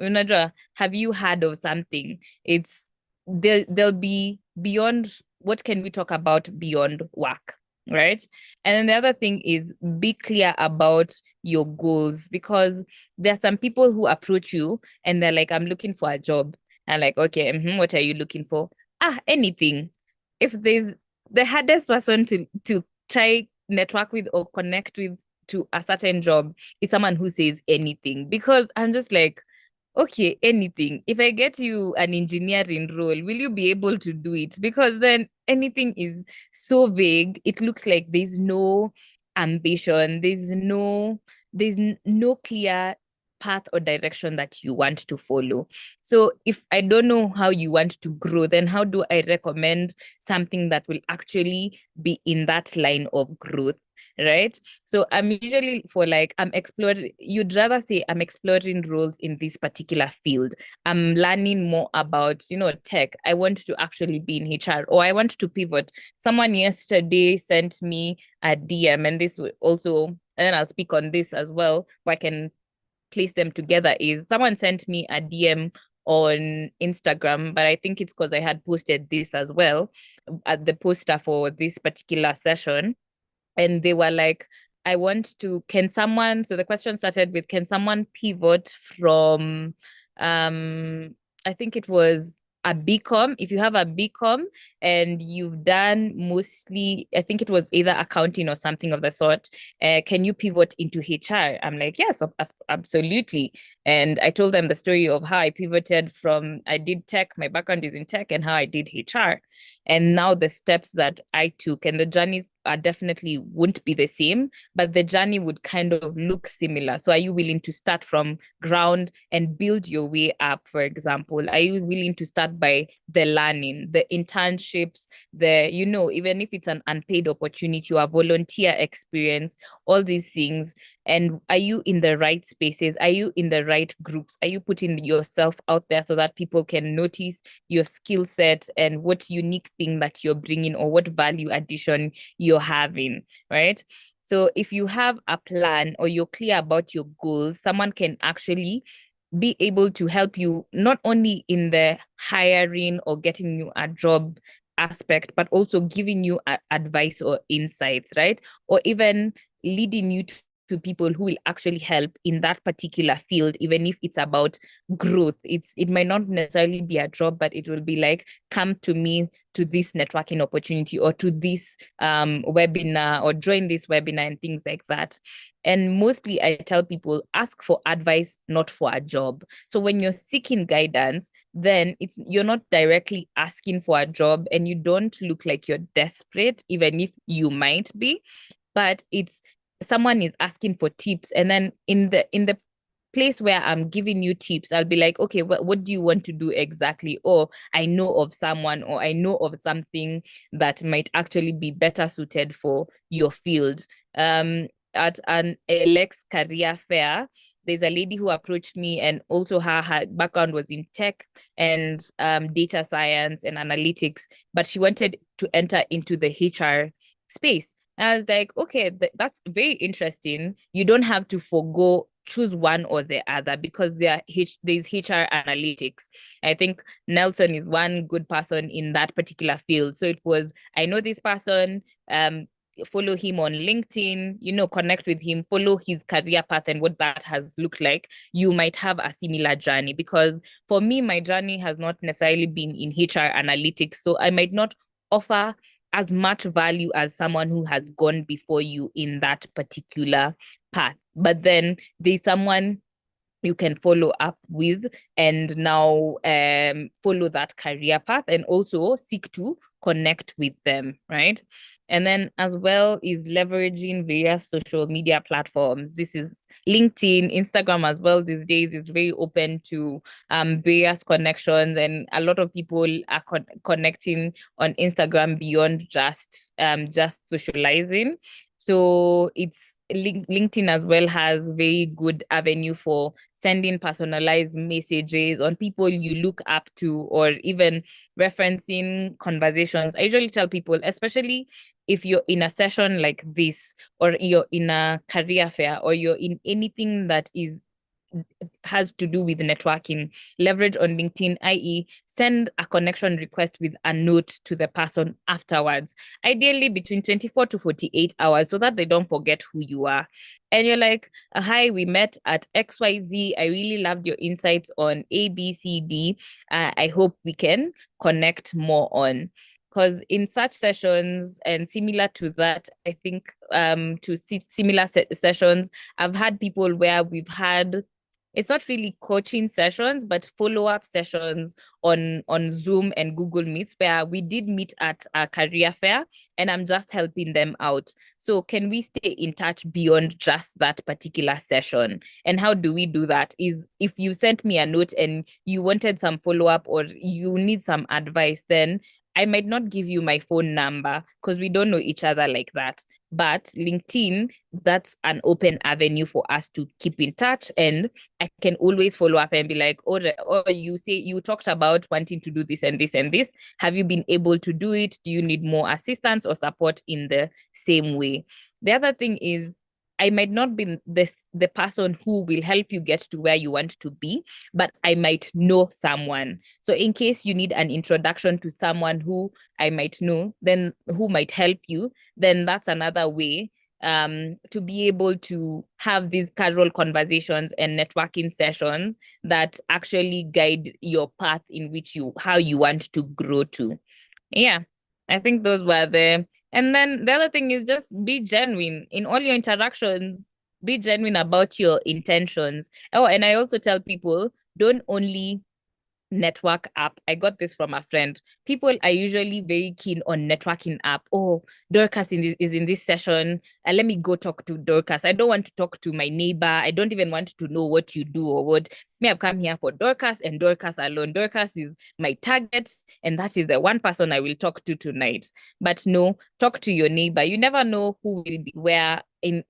Speaker 3: have you heard of something? It's, there'll be beyond, what can we talk about beyond work? Right. And then the other thing is, be clear about your goals, because there are some people who approach you and they're like, I'm looking for a job. And like, okay, what are you looking for? Anything. If there's the hardest person to try network with or connect with to a certain job is someone who says anything, because I'm just like, okay, anything. If I get you an engineering role, will you be able to do it? Because then anything is so vague. It looks like there's no ambition. There's no clear path or direction that you want to follow. So if I don't know how you want to grow, then how do I recommend something that will actually be in that line of growth? Right. So I'm usually for like, I'm exploring, you'd rather say I'm exploring roles in this particular field. I'm learning more about, tech. I want to actually be in HR, or I want to pivot. Someone yesterday sent me a DM, and this will also, and then I'll speak on this as well, where I can place them together, is someone sent me a DM on Instagram, but I think it's because I had posted this as well at the poster for this particular session. And they were like, I want to, can someone, so the question started with, can someone pivot from, I think it was a BCom, if you have a BCom and you've done mostly, I think it was either accounting or something of the sort, can you pivot into HR? I'm like, yes, absolutely. And I told them the story of how I pivoted from, I did tech, my background is in tech, and how I did HR. And now the steps that I took, and the journeys are definitely wouldn't be the same, but the journey would kind of look similar. So are you willing to start from ground and build your way up? For example, are you willing to start by the learning, the internships, the, even if it's an unpaid opportunity or a volunteer experience, all these things? And are you in the right spaces? Are you in the right groups? Are you putting yourself out there so that people can notice your skill set and what unique thing that you're bringing or what value addition you're having, right? So if you have a plan or you're clear about your goals, someone can actually be able to help you not only in the hiring or getting you a job aspect, but also giving you advice or insights, right? Or even leading you to people who will actually help in that particular field, even if it's about growth. It might not necessarily be a job, but it will be like, come to me to this networking opportunity or to this webinar or join this webinar and things like that. And mostly I tell people, ask for advice, not for a job. So when you're seeking guidance, then you're not directly asking for a job and you don't look like you're desperate, even if you might be, but it's someone is asking for tips. And then in the place where I'm giving you tips, I'll be like, okay, what do you want to do exactly? Or I know of someone, or I know of something that might actually be better suited for your field. At an Alex career fair, there's a lady who approached me, and also her background was in tech and data science and analytics, but she wanted to enter into the HR space. I was like, okay, that's very interesting. You don't have to choose one or the other, because there's HR analytics. I think Nelson is one good person in that particular field. So it was, I know this person, follow him on LinkedIn, connect with him, follow his career path and what that has looked like. You might have a similar journey, because for me, my journey has not necessarily been in HR analytics. So I might not offer as much value as someone who has gone before you in that particular path. But then there's someone you can follow up with and now follow that career path and also seek to connect with them, right? And then as well is leveraging various social media platforms. This is LinkedIn, Instagram as well these days is very open to various connections, and a lot of people are connecting on Instagram beyond just socializing. So it's LinkedIn as well has very good avenue for sending personalized messages on people you look up to, or even referencing conversations. I usually tell people, especially if you're in a session like this, or you're in a career fair, or you're in anything that has to do with networking, leverage on LinkedIn, i.e., send a connection request with a note to the person afterwards, ideally between 24 to 48 hours, so that they don't forget who you are. And you're like, hi, we met at XYZ. I really loved your insights on ABCD. I hope we can connect more on. Because in such sessions, and similar to that, I think to similar sessions, I've had people where we've had, it's not really coaching sessions, but follow-up sessions on Zoom and Google Meets, where we did meet at a career fair and I'm just helping them out. So can we stay in touch beyond just that particular session? And how do we do that? Is if you sent me a note and you wanted some follow-up or you need some advice, then I might not give you my phone number because we don't know each other like that. But LinkedIn, that's an open avenue for us to keep in touch. And I can always follow up and be like, oh, you say you talked about wanting to do this and this and this. Have you been able to do it? Do you need more assistance or support in the same way? The other thing is, I might not be the person who will help you get to where you want to be, but I might know someone. So in case you need an introduction to someone who I might know, then who might help you, then that's another way to be able to have these casual conversations and networking sessions that actually guide your path in which how you want to grow to. Yeah, I think those were the. And then the other thing is just be genuine in all your interactions. Be genuine about your intentions. Oh, and I also tell people, don't only network app. I got this from a friend. People are usually very keen on networking app. Oh, Dorcas is in this session. Let me go talk to Dorcas. I don't want to talk to my neighbor. I don't even want to know what you do or what. Me, I've come here for Dorcas and Dorcas alone. Dorcas is my target, and that is the one person I will talk to tonight. But no, talk to your neighbor. You never know who will be where in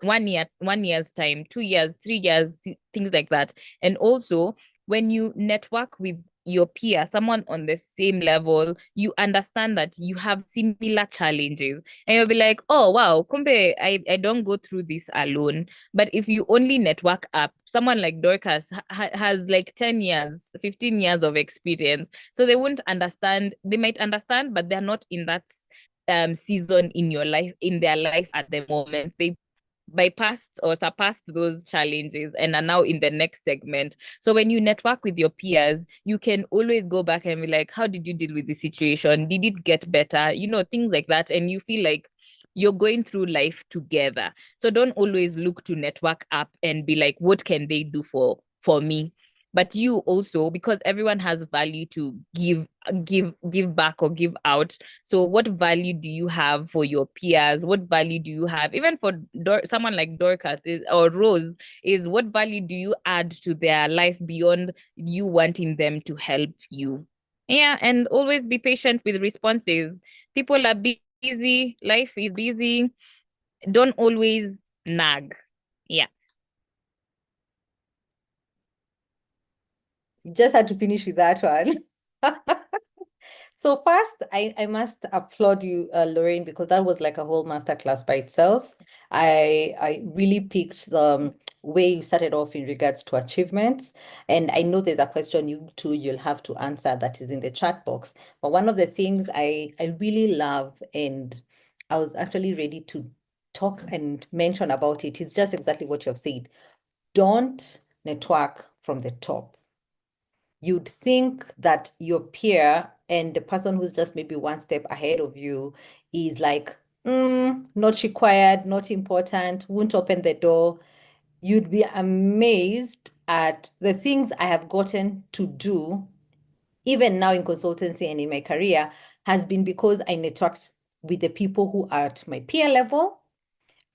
Speaker 3: 1 year, 1 year's time, 2 years, 3 years, things like that. And also, when you network with your peer, someone on the same level, you understand that you have similar challenges. And you'll be like, oh, wow, kumbe, I don't go through this alone. But if you only network up, someone like Dorcas has like 10 years, 15 years of experience. So they won't understand. They might understand, but they're not in that season in your life, in their life at the moment. They bypassed or surpassed those challenges and are now in the next segment. So when you network with your peers, you can always go back and be like, how did you deal with the situation? Did it get better? You know, things like that. And you feel like you're going through life together. So don't always look to network up and be like, what can they do for me? But you also, because everyone has value to give back or give out. So what value do you have for your peers? What value do you have even for someone like Dorcas or Rose? Is what value do you add to their life beyond you wanting them to help you? Yeah, and always be patient with responses. People are busy, life is busy. Don't always nag. Yeah.
Speaker 1: Just had to finish with that one. So first, I must applaud you, Lorraine, because that was like a whole masterclass by itself. I really picked the way you started off in regards to achievements. And I know there's a question you'll have to answer that is in the chat box. But one of the things I really love, and I was actually ready to talk and mention about it, is just exactly what you have said. Don't network from the top. You'd think that your peer and the person who's just maybe one step ahead of you is like, not required, not important, won't open the door. You'd be amazed at the things I have gotten to do, even now in consultancy and in my career, has been because I networked with the people who are at my peer level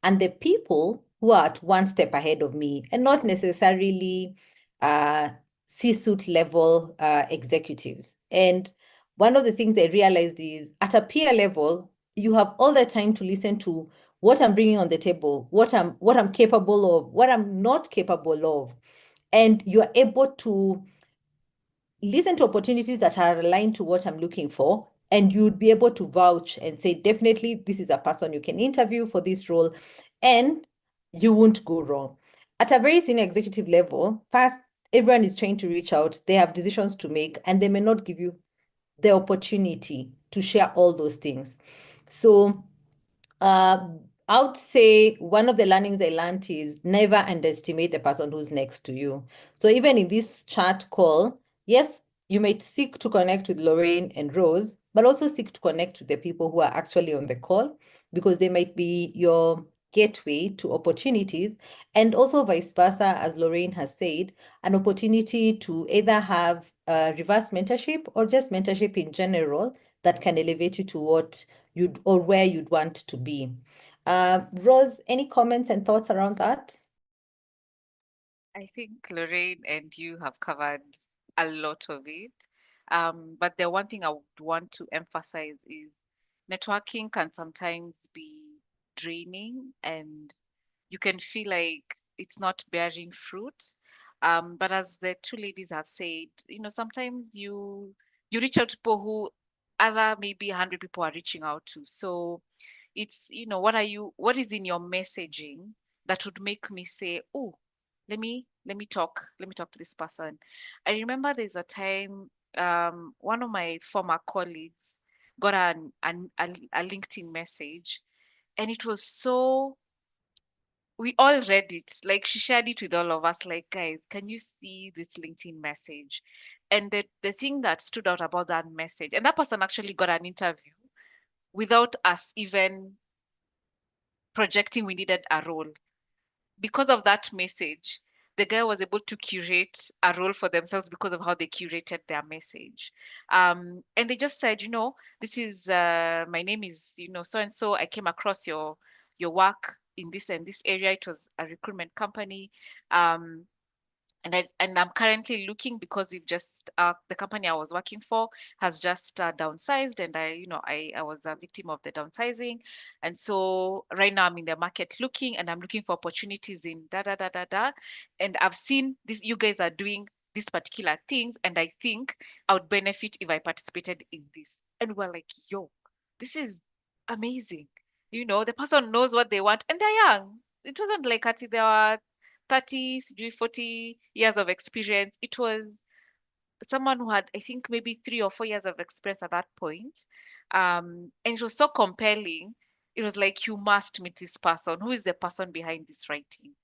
Speaker 1: and the people who are at one step ahead of me, and not necessarily C-suite level executives. And one of the things I realized is at a peer level, you have all the time to listen to what I'm bringing on the table, what I'm capable of, what I'm not capable of. And you're able to listen to opportunities that are aligned to what I'm looking for, and you'd be able to vouch and say, definitely, this is a person you can interview for this role, and you won't go wrong. At a very senior executive level, first, everyone is trying to reach out. They have decisions to make, and they may not give you the opportunity to share all those things. So I would say one of the learnings I learned is never underestimate the person who's next to you. So even in this chat call, yes, you might seek to connect with Lorraine and Rose, but also seek to connect with the people who are actually on the call, because they might be your gateway to opportunities, and also vice versa, as Lorraine has said, an opportunity to either have reverse mentorship or just mentorship in general that can elevate you to what you'd or where you'd want to be. Rose, any comments and thoughts around that?
Speaker 2: I think Lorraine and you have covered a lot of it. But the one thing I would want to emphasize is networking can sometimes be draining and you can feel like it's not bearing fruit. But as the two ladies have said, sometimes you reach out to people who other maybe 100 people are reaching out to. So it's, what is in your messaging that would make me say, oh, let me talk to this person. I remember there's a time one of my former colleagues got a LinkedIn message, And it was so, we all read it. Like she shared it with all of us, like, guys, can you see this LinkedIn message? And the thing that stood out about that message, and that person actually got an interview without us even projecting we needed a role. Because of that message, the guy was able to curate a role for themselves because of how they curated their message. And they just said, this is my name is, so and so. I came across your work in this and this area. It was a recruitment company. Um, and I'm currently looking because we've just the company I was working for has just downsized, and I was a victim of the downsizing, and so right now I'm in the market looking, and I'm looking for opportunities in da da da da da, and I've seen this, you guys are doing these particular things, and I think I would benefit if I participated in this. And we're like, yo, this is amazing. The person knows what they want, and they're young. It wasn't like they were 30, 40 years of experience. It was someone who had, I think, maybe 3 or 4 years of experience at that point. And it was so compelling. It was like, you must meet this person. Who is the person behind this writing?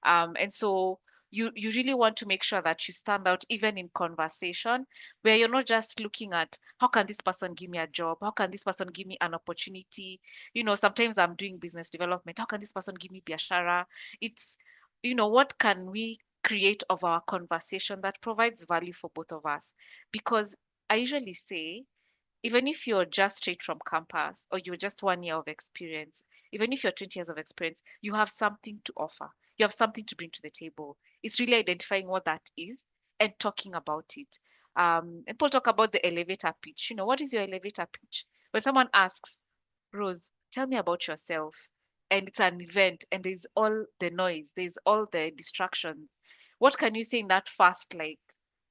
Speaker 2: And so you really want to make sure that you stand out even in conversation, where you're not just looking at how can this person give me a job? How can this person give me an opportunity? Sometimes I'm doing business development. How can this person give me biashara? It's, what can we create of our conversation that provides value for both of us? Because I usually say, even if you're just straight from campus or you're just 1 year of experience, even if you're 20 years of experience, you have something to offer. You have something to bring to the table. It's really identifying what that is and talking about it. And people talk about the elevator pitch. What is your elevator pitch? When someone asks, Rose, tell me about yourself, and it's an event, and there's all the noise, there's all the distractions. What can you say in that first, like,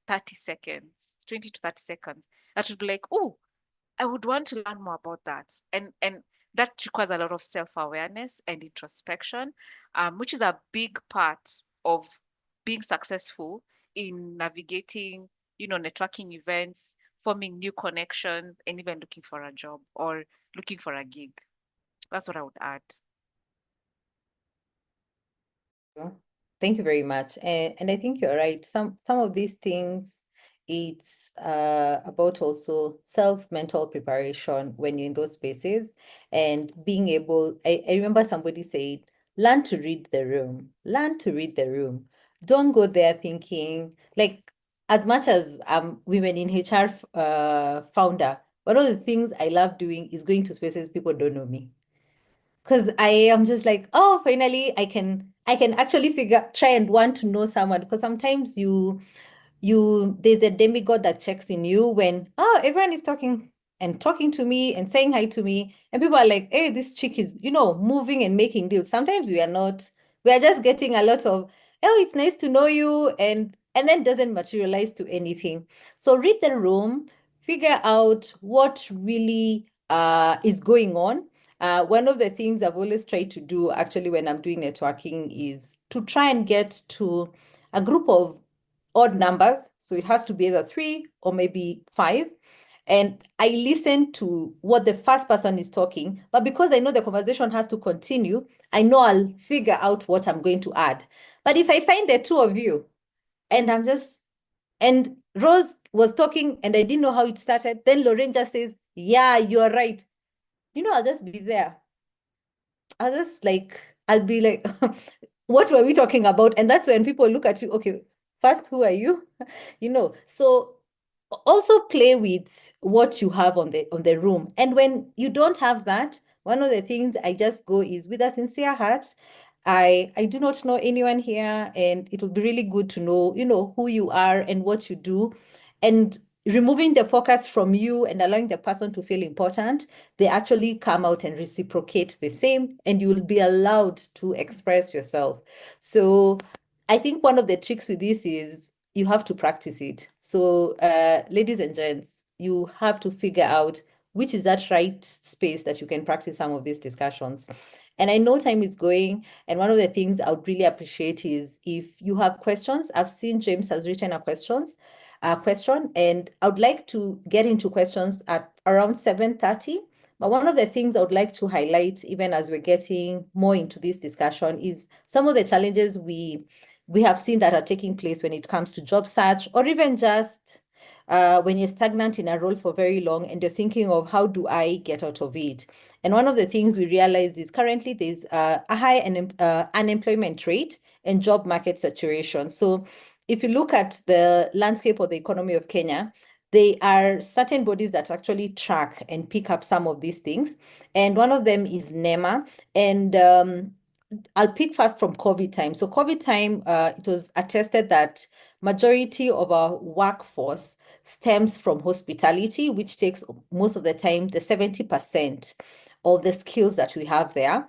Speaker 2: 30 seconds, 20 to 30 seconds? That would be like, oh, I would want to learn more about that. And that requires a lot of self-awareness and introspection, which is a big part of being successful in navigating, networking events, forming new connections, and even looking for a job or looking for a gig. That's what I would add.
Speaker 1: Thank you very much. And I think you're right. Some of these things, it's about also self-mental preparation when you're in those spaces and being able, I remember somebody said, learn to read the room. Learn to read the room. Don't go there thinking, like, as much as women in HR founder, one of the things I love doing is going to spaces people don't know me. Because I am just like, oh, finally I can actually try and want to know someone. Because sometimes there's a demigod that checks in you when, oh, everyone is talking and talking to me and saying hi to me, and people are like, hey, this chick is, moving and making deals. Sometimes we are not, we are just getting a lot of, oh, it's nice to know you, and then doesn't materialize to anything. So read the room, figure out what really is going on. One of the things I've always tried to do actually when I'm doing networking is to try and get to a group of odd numbers. So it has to be either 3 or maybe 5. And I listen to what the first person is talking, but because I know the conversation has to continue, I know I'll figure out what I'm going to add. But if I find the two of you and and Rose was talking and I didn't know how it started, then Lorraine just says, yeah, you're right. I'll just be there. I'll be like, what were we talking about? And that's when people look at you, okay, first, who are you? So also play with what you have on the room. And when you don't have that, one of the things I just go is with a sincere heart. I do not know anyone here, and it would be really good to know, who you are and what you do. And removing the focus from you and allowing the person to feel important, they actually come out and reciprocate the same, and you will be allowed to express yourself. So I think one of the tricks with this is you have to practice it. So ladies and gents, you have to figure out which is that right space that you can practice some of these discussions. And I know time is going, and one of the things I would really appreciate is if you have questions. I've seen James has written a question, and I would like to get into questions at around 7:30. But one of the things I would like to highlight, even as we're getting more into this discussion, is some of the challenges we have seen that are taking place when it comes to job search, or even just when you're stagnant in a role for very long and you're thinking of how do I get out of it. And one of the things we realize is currently there's a high unemployment rate and job market saturation. So if you look at the landscape of the economy of Kenya, there are certain bodies that actually track and pick up some of these things. And one of them is NEMA. And I'll pick first from COVID time. So COVID time, it was attested that majority of our workforce stems from hospitality, which takes most of the time, the 70% of the skills that we have there.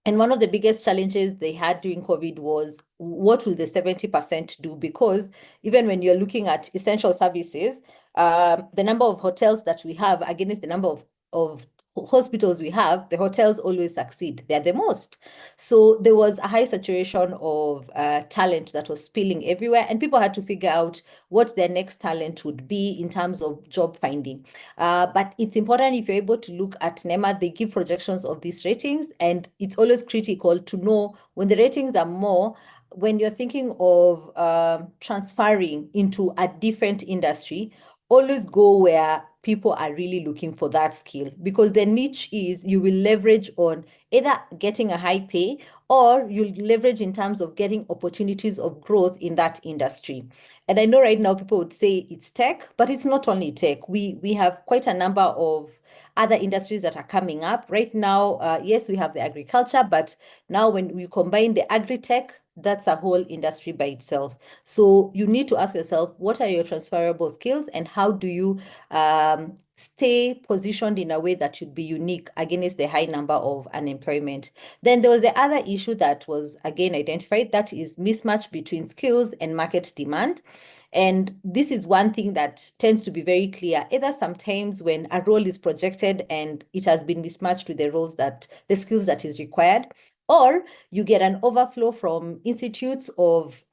Speaker 1: And one of the biggest challenges they had during COVID was what will the 70% do? Because even when you're looking at essential services, the number of hotels that we have against the number of hospitals we have, the hotels always succeed. They're the most. So there was a high saturation of talent that was spilling everywhere, and people had to figure out what their next talent would be in terms of job finding. But it's important if you're able to look at NEMA, they give projections of these ratings, and it's always critical to know when the ratings are more, when you're thinking of transferring into a different industry, always go where people are really looking for that skill, because the niche is you will leverage on either getting a high pay or you'll leverage in terms of getting opportunities of growth in that industry. And I know right now people would say it's tech, but it's not only tech. We have quite a number of other industries that are coming up right now. Yes, we have the agriculture, but now when we combine the agri-tech, that's a whole industry by itself. So you need to ask yourself, what are your transferable skills and how do you stay positioned in a way that should be unique against the high number of unemployment? Then there was the other issue that was again identified, that is mismatch between skills and market demand. And this is one thing that tends to be very clear, either sometimes when a role is projected and it has been mismatched with the skills that is required, or you get an overflow from institutes of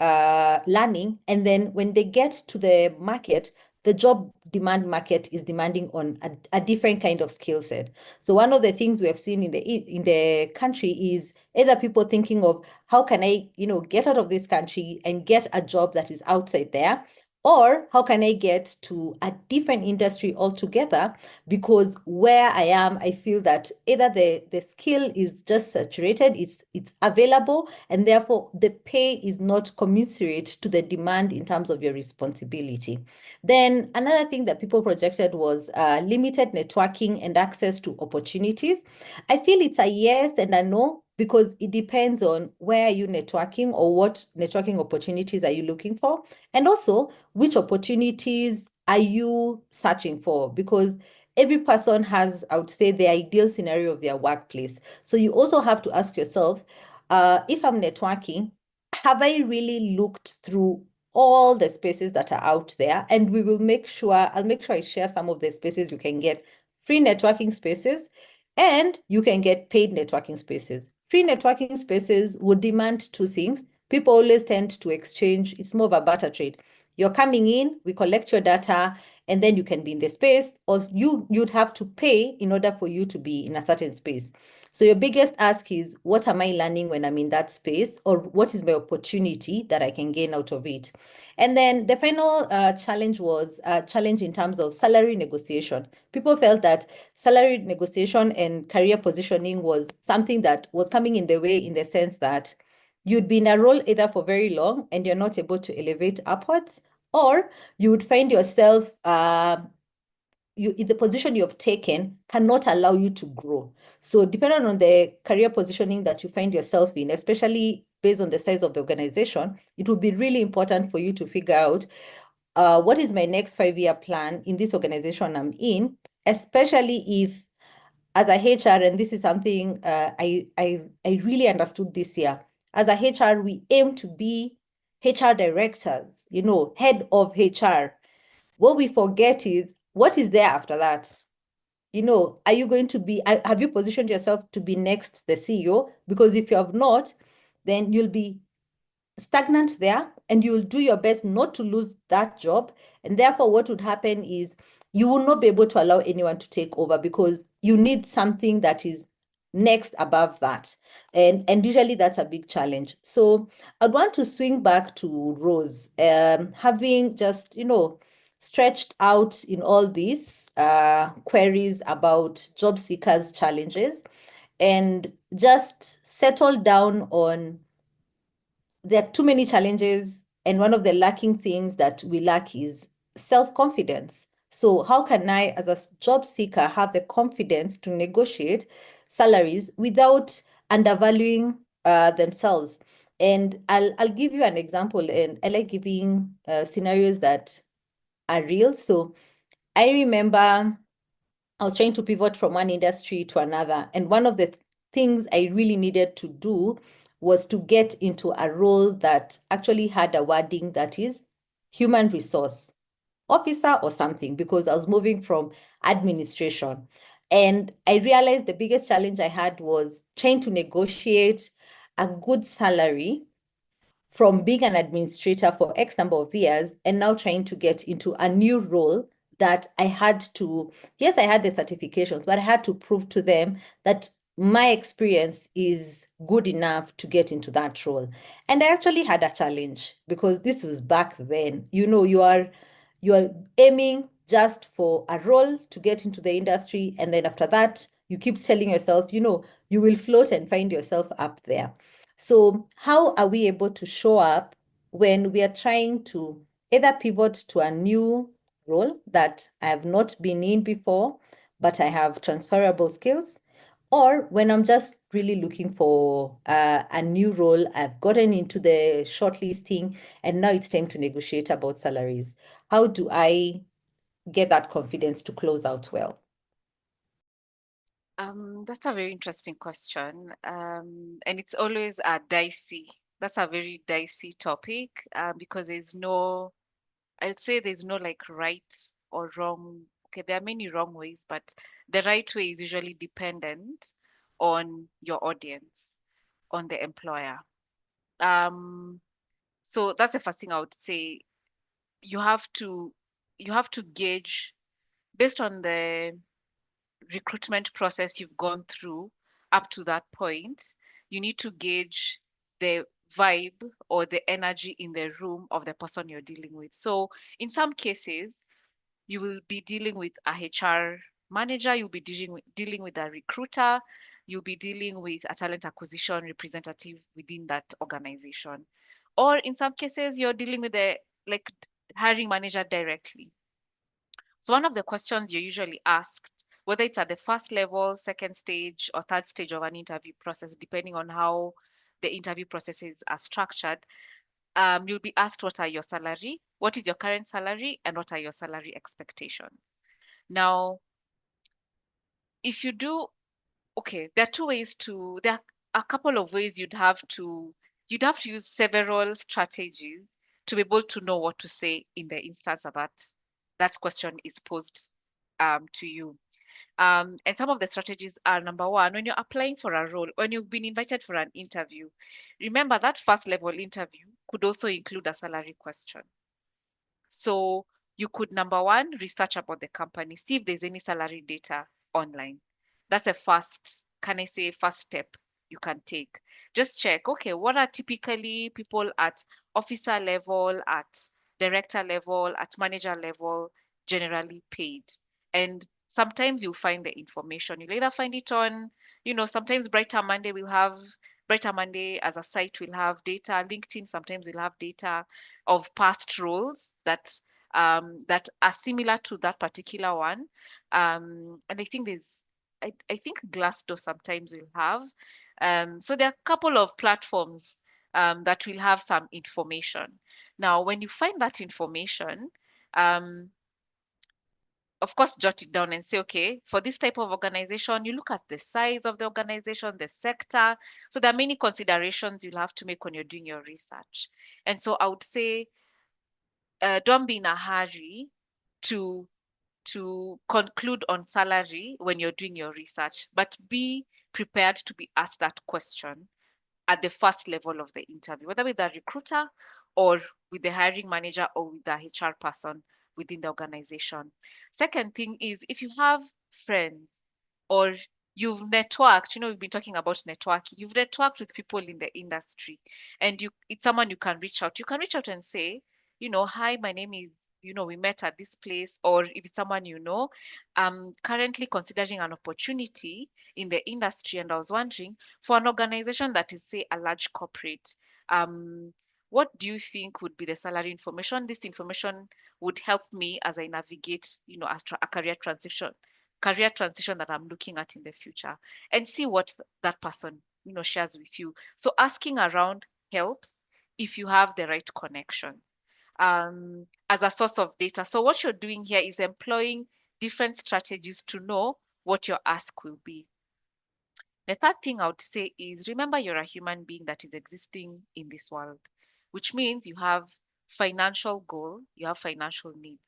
Speaker 1: learning, and then when they get to the market, the job demand market is demanding on a different kind of skill set. So one of the things we have seen in the country is either people thinking of how can I, get out of this country and get a job that is outside there, or how can I get to a different industry altogether? Because where I am, I feel that either the skill is just saturated, it's available, and therefore the pay is not commensurate to the demand in terms of your responsibility. Then another thing that people projected was limited networking and access to opportunities. I feel it's a yes and a no, because it depends on where are you networking or what networking opportunities are you looking for, and also which opportunities are you searching for, because every person has, I would say, the ideal scenario of their workplace. So you also have to ask yourself, if I'm networking, have I really looked through all the spaces that are out there? And I'll make sure I share some of the spaces you can get free networking spaces, and you can get paid networking spaces. Free networking spaces would demand two things. People always tend to exchange. It's more of a barter trade. You're coming in, we collect your data, and then you can be in the space, or you'd have to pay in order for you to be in a certain space. So your biggest ask is, what am I learning when I'm in that space, or what is my opportunity that I can gain out of it? And then the final challenge was a challenge in terms of salary negotiation. People felt that salary negotiation and career positioning was something that was coming in the way, in the sense that you'd be in a role either for very long and you're not able to elevate upwards, or you would find yourself in the position you have taken cannot allow you to grow. So depending on the career positioning that you find yourself in, especially based on the size of the organization, it will be really important for you to figure out what is my next 5-year plan in this organization I'm in, especially if as a HR, and this is something I really understood this year, as a HR, we aim to be HR directors, head of HR. What we forget is, what is there after that? Are you going to be, have you positioned yourself to be next the CEO? Because if you have not, then you'll be stagnant there, and you'll do your best not to lose that job. And therefore, what would happen is you will not be able to allow anyone to take over because you need something that is next above that. And usually that's a big challenge. So I'd want to swing back to Rose, having just, stretched out in all these queries about job seekers' challenges and just settled down on there are too many challenges, and one of the lacking things that we lack is self-confidence. So how can I, as a job seeker, have the confidence to negotiate salaries without undervaluing themselves? And I'll give you an example, and I like giving scenarios that are real. So I remember I was trying to pivot from one industry to another. And one of the things I really needed to do was to get into a role that actually had a wording that is human resource officer or something, because I was moving from administration. And I realized the biggest challenge I had was trying to negotiate a good salary from being an administrator for X number of years and now trying to get into a new role that I had to, yes, I had the certifications, but I had to prove to them that my experience is good enough to get into that role. And I actually had a challenge because this was back then. You are aiming just for a role to get into the industry, and then after that, you keep telling yourself, you will float and find yourself up there. So how are we able to show up when we are trying to either pivot to a new role that I have not been in before, but I have transferable skills, or when I'm just really looking for a new role, I've gotten into the shortlisting, and now it's time to negotiate about salaries. How do I get that confidence to close out well?
Speaker 2: That's a very interesting question. And it's always a dicey, that's a very dicey topic, because I'd say there's no like right or wrong. Okay, there are many wrong ways, but the right way is usually dependent on your audience, on the employer. Um, so that's the first thing I would say. You have to you have to gauge based on the recruitment process you've gone through up to that point. You need to gauge the vibe or the energy in the room of the person you're dealing with. So in some cases, you will be dealing with a HR manager, you'll be dealing with a recruiter, you'll be dealing with a talent acquisition representative within that organization. Or in some cases, you're dealing with the like hiring manager directly. So one of the questions you're usually asked, whether it's at the first level, second stage, or third stage of an interview process, depending on how the interview processes are structured, you'll be asked what are your salary, what is your current salary, and what are your salary expectations. Now, if you do, okay, there are a couple of ways you'd have to use several strategies to be able to know what to say in the instance of that question is posed to you. And some of the strategies are number one, when you're applying for a role, when you've been invited for an interview, remember that first level interview could also include a salary question. So you could, number one, research about the company, see if there's any salary data online. That's a first step you can take. Just check, okay, what are typically people at officer level, at director level, at manager level generally paid? And sometimes you'll find the information. You'll either find it on, sometimes Brighter Monday as a site will have data. LinkedIn sometimes will have data of past roles that are similar to that particular one. And I think Glassdoor sometimes will have. So there are a couple of platforms that will have some information. Now, when you find that information, um, of course, jot it down and say, okay, for this type of organization, you look at the size of the organization, the sector. So there are many considerations you'll have to make when you're doing your research. And so I would say, don't be in a hurry to conclude on salary when you're doing your research, but be prepared to be asked that question at the first level of the interview, whether with a recruiter or with the hiring manager or with the HR person within the organization. Second thing is if you have friends or you've networked, we've been talking about networking, you've networked with people in the industry and it's someone you can reach out. You can reach out and say, hi, my name is, we met at this place, or if it's someone I'm currently considering an opportunity in the industry and I was wondering for an organization that is, say, a large corporate, what do you think would be the salary information? This information would help me as I navigate, a career transition that I'm looking at in the future, and see what that person, shares with you. So asking around helps if you have the right connection as a source of data. So what you're doing here is employing different strategies to know what your ask will be. The third thing I would say is remember you're a human being that is existing in this world, which means you have financial goal, you have financial need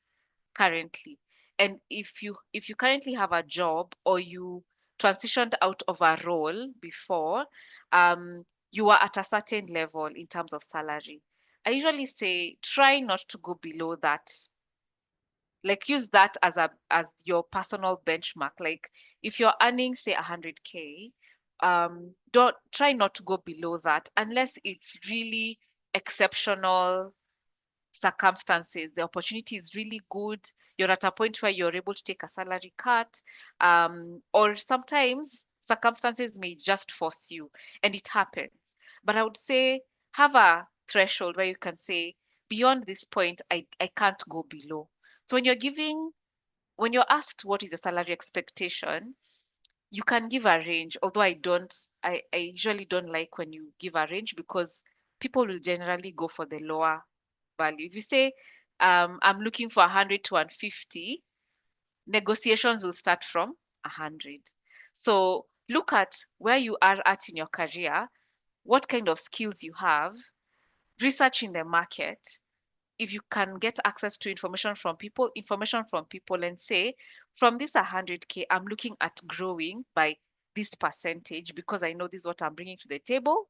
Speaker 2: currently. And if you currently have a job or you transitioned out of a role before, you are at a certain level in terms of salary. I usually say try not to go below that. Like use that as your personal benchmark. Like if you're earning say 100K, don't try not to go below that unless it's really exceptional circumstances. The opportunity is really good. You're at a point where you're able to take a salary cut, or sometimes circumstances may just force you, and it happens. But I would say have a threshold where you can say, beyond this point, I can't go below. So when you're asked what is your salary expectation, you can give a range, although I usually don't like when you give a range because people will generally go for the lower value. If you say, I'm looking for 100 to 150, negotiations will start from 100. So look at where you are at in your career, what kind of skills you have, research in the market. If you can get access to information from people and say, from this 100K, I'm looking at growing by this percentage because I know this is what I'm bringing to the table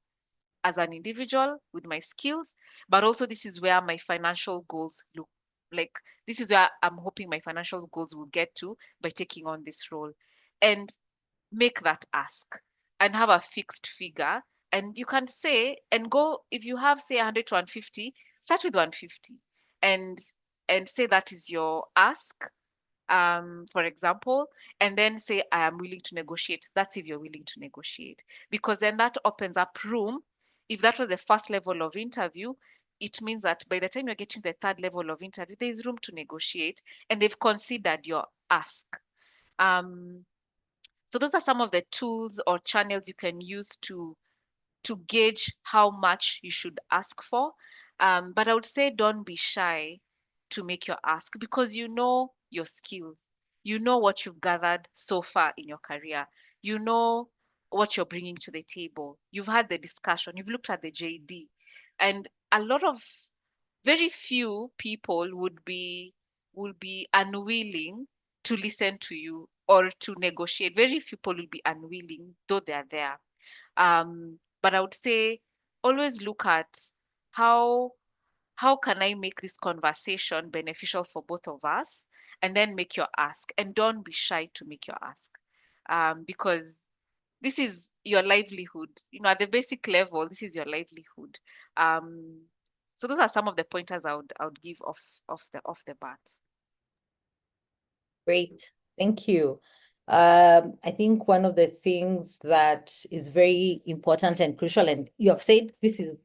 Speaker 2: as an individual with my skills, but also this is where my financial goals look like. This is where I'm hoping my financial goals will get to by taking on this role. And make that ask and have a fixed figure. And you can say and go, if you have say 100 to 150, start with 150 and say that is your ask, for example, and then say I am willing to negotiate. That's if you're willing to negotiate, because then that opens up room. If that was the first level of interview, it means that by the time you're getting the third level of interview, there's room to negotiate and they've considered your ask. So those are some of the tools or channels you can use to gauge how much you should ask for. But I would say don't be shy to make your ask because you know your skills. You know what you've gathered so far in your career. You know what you're bringing to the table. You've had the discussion. You've looked at the JD. And very few people will be unwilling to listen to you or to negotiate. Very few people will be unwilling, though they are there. But I would say always look at how can I make this conversation beneficial for both of us, and then make your ask. And don't be shy to make your ask, because this is your livelihood. At the basic level, this is your livelihood. So those are some of the pointers I would give off the bat.
Speaker 1: Great. Thank you. I think one of the things that is very important and crucial, and you have said this is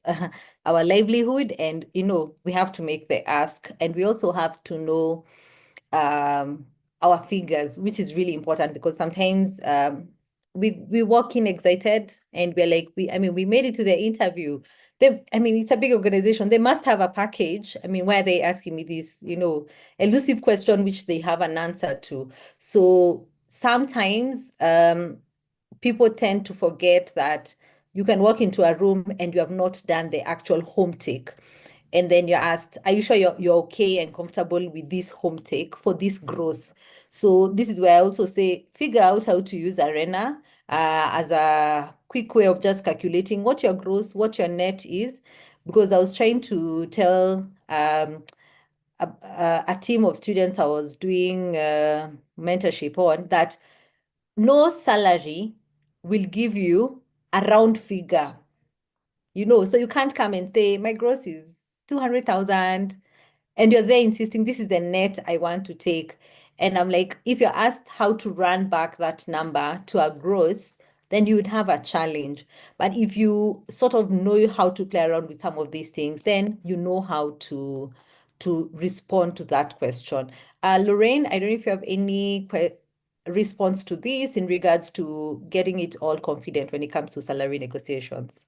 Speaker 1: our livelihood, and we have to make the ask, and we also have to know our figures, which is really important because sometimes we walk in excited and we're like, we made it to the interview. It's a big organization. They must have a package. Why are they asking me this, elusive question, which they have an answer to? So sometimes people tend to forget that you can walk into a room and you have not done the actual home take. And then you're asked, are you sure you're okay and comfortable with this home take for this gross? So this is where I also say, figure out how to use Arena as a quick way of just calculating what your gross, what your net is. Because I was trying to tell a team of students I was doing mentorship on, that no salary will give you a round figure, so you can't come and say my gross is 200,000 and you're there insisting this is the net I want to take. And I'm like, if you're asked how to run back that number to a gross, then you would have a challenge. But if you sort of know how to play around with some of these things, then you know how to respond to that question. Lorraine, I don't know if you have any response to this in regards to getting it all confident when it comes to salary negotiations.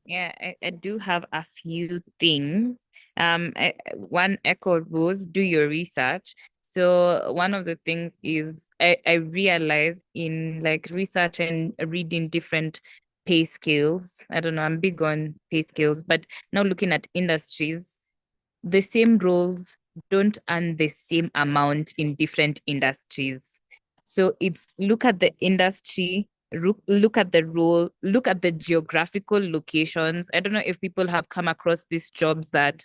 Speaker 3: Yeah, I do have a few things. One, echo Rose, do your research. So one of the things is I realized in like research and reading different pay scales. I don't know, I'm big on pay scales, but now looking at industries, the same roles don't earn the same amount in different industries. So it's look at the industry, look at the role, look at the geographical locations. I don't know if people have come across these jobs that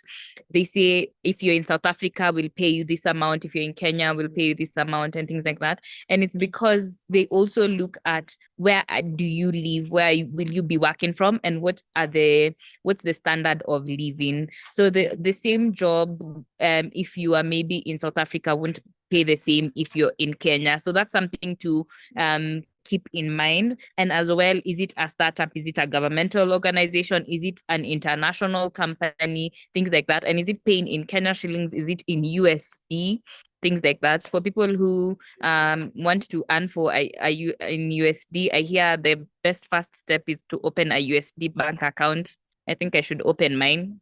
Speaker 3: they say if you're in South Africa, we'll pay you this amount. If you're in Kenya, we'll pay you this amount and things like that. And it's because they also look at where do you live, where will you be working from, and what's the standard of living. So the same job, if you are maybe in South Africa, won't pay the same if you're in Kenya. So that's something to keep in mind. And as well, is it a startup? Is it a governmental organization? Is it an international company? Things like that. And is it paying in Kenya shillings? Is it in USD? Things like that. For people who want to earn in USD, I hear the best first step is to open a USD bank account. I think I should open mine.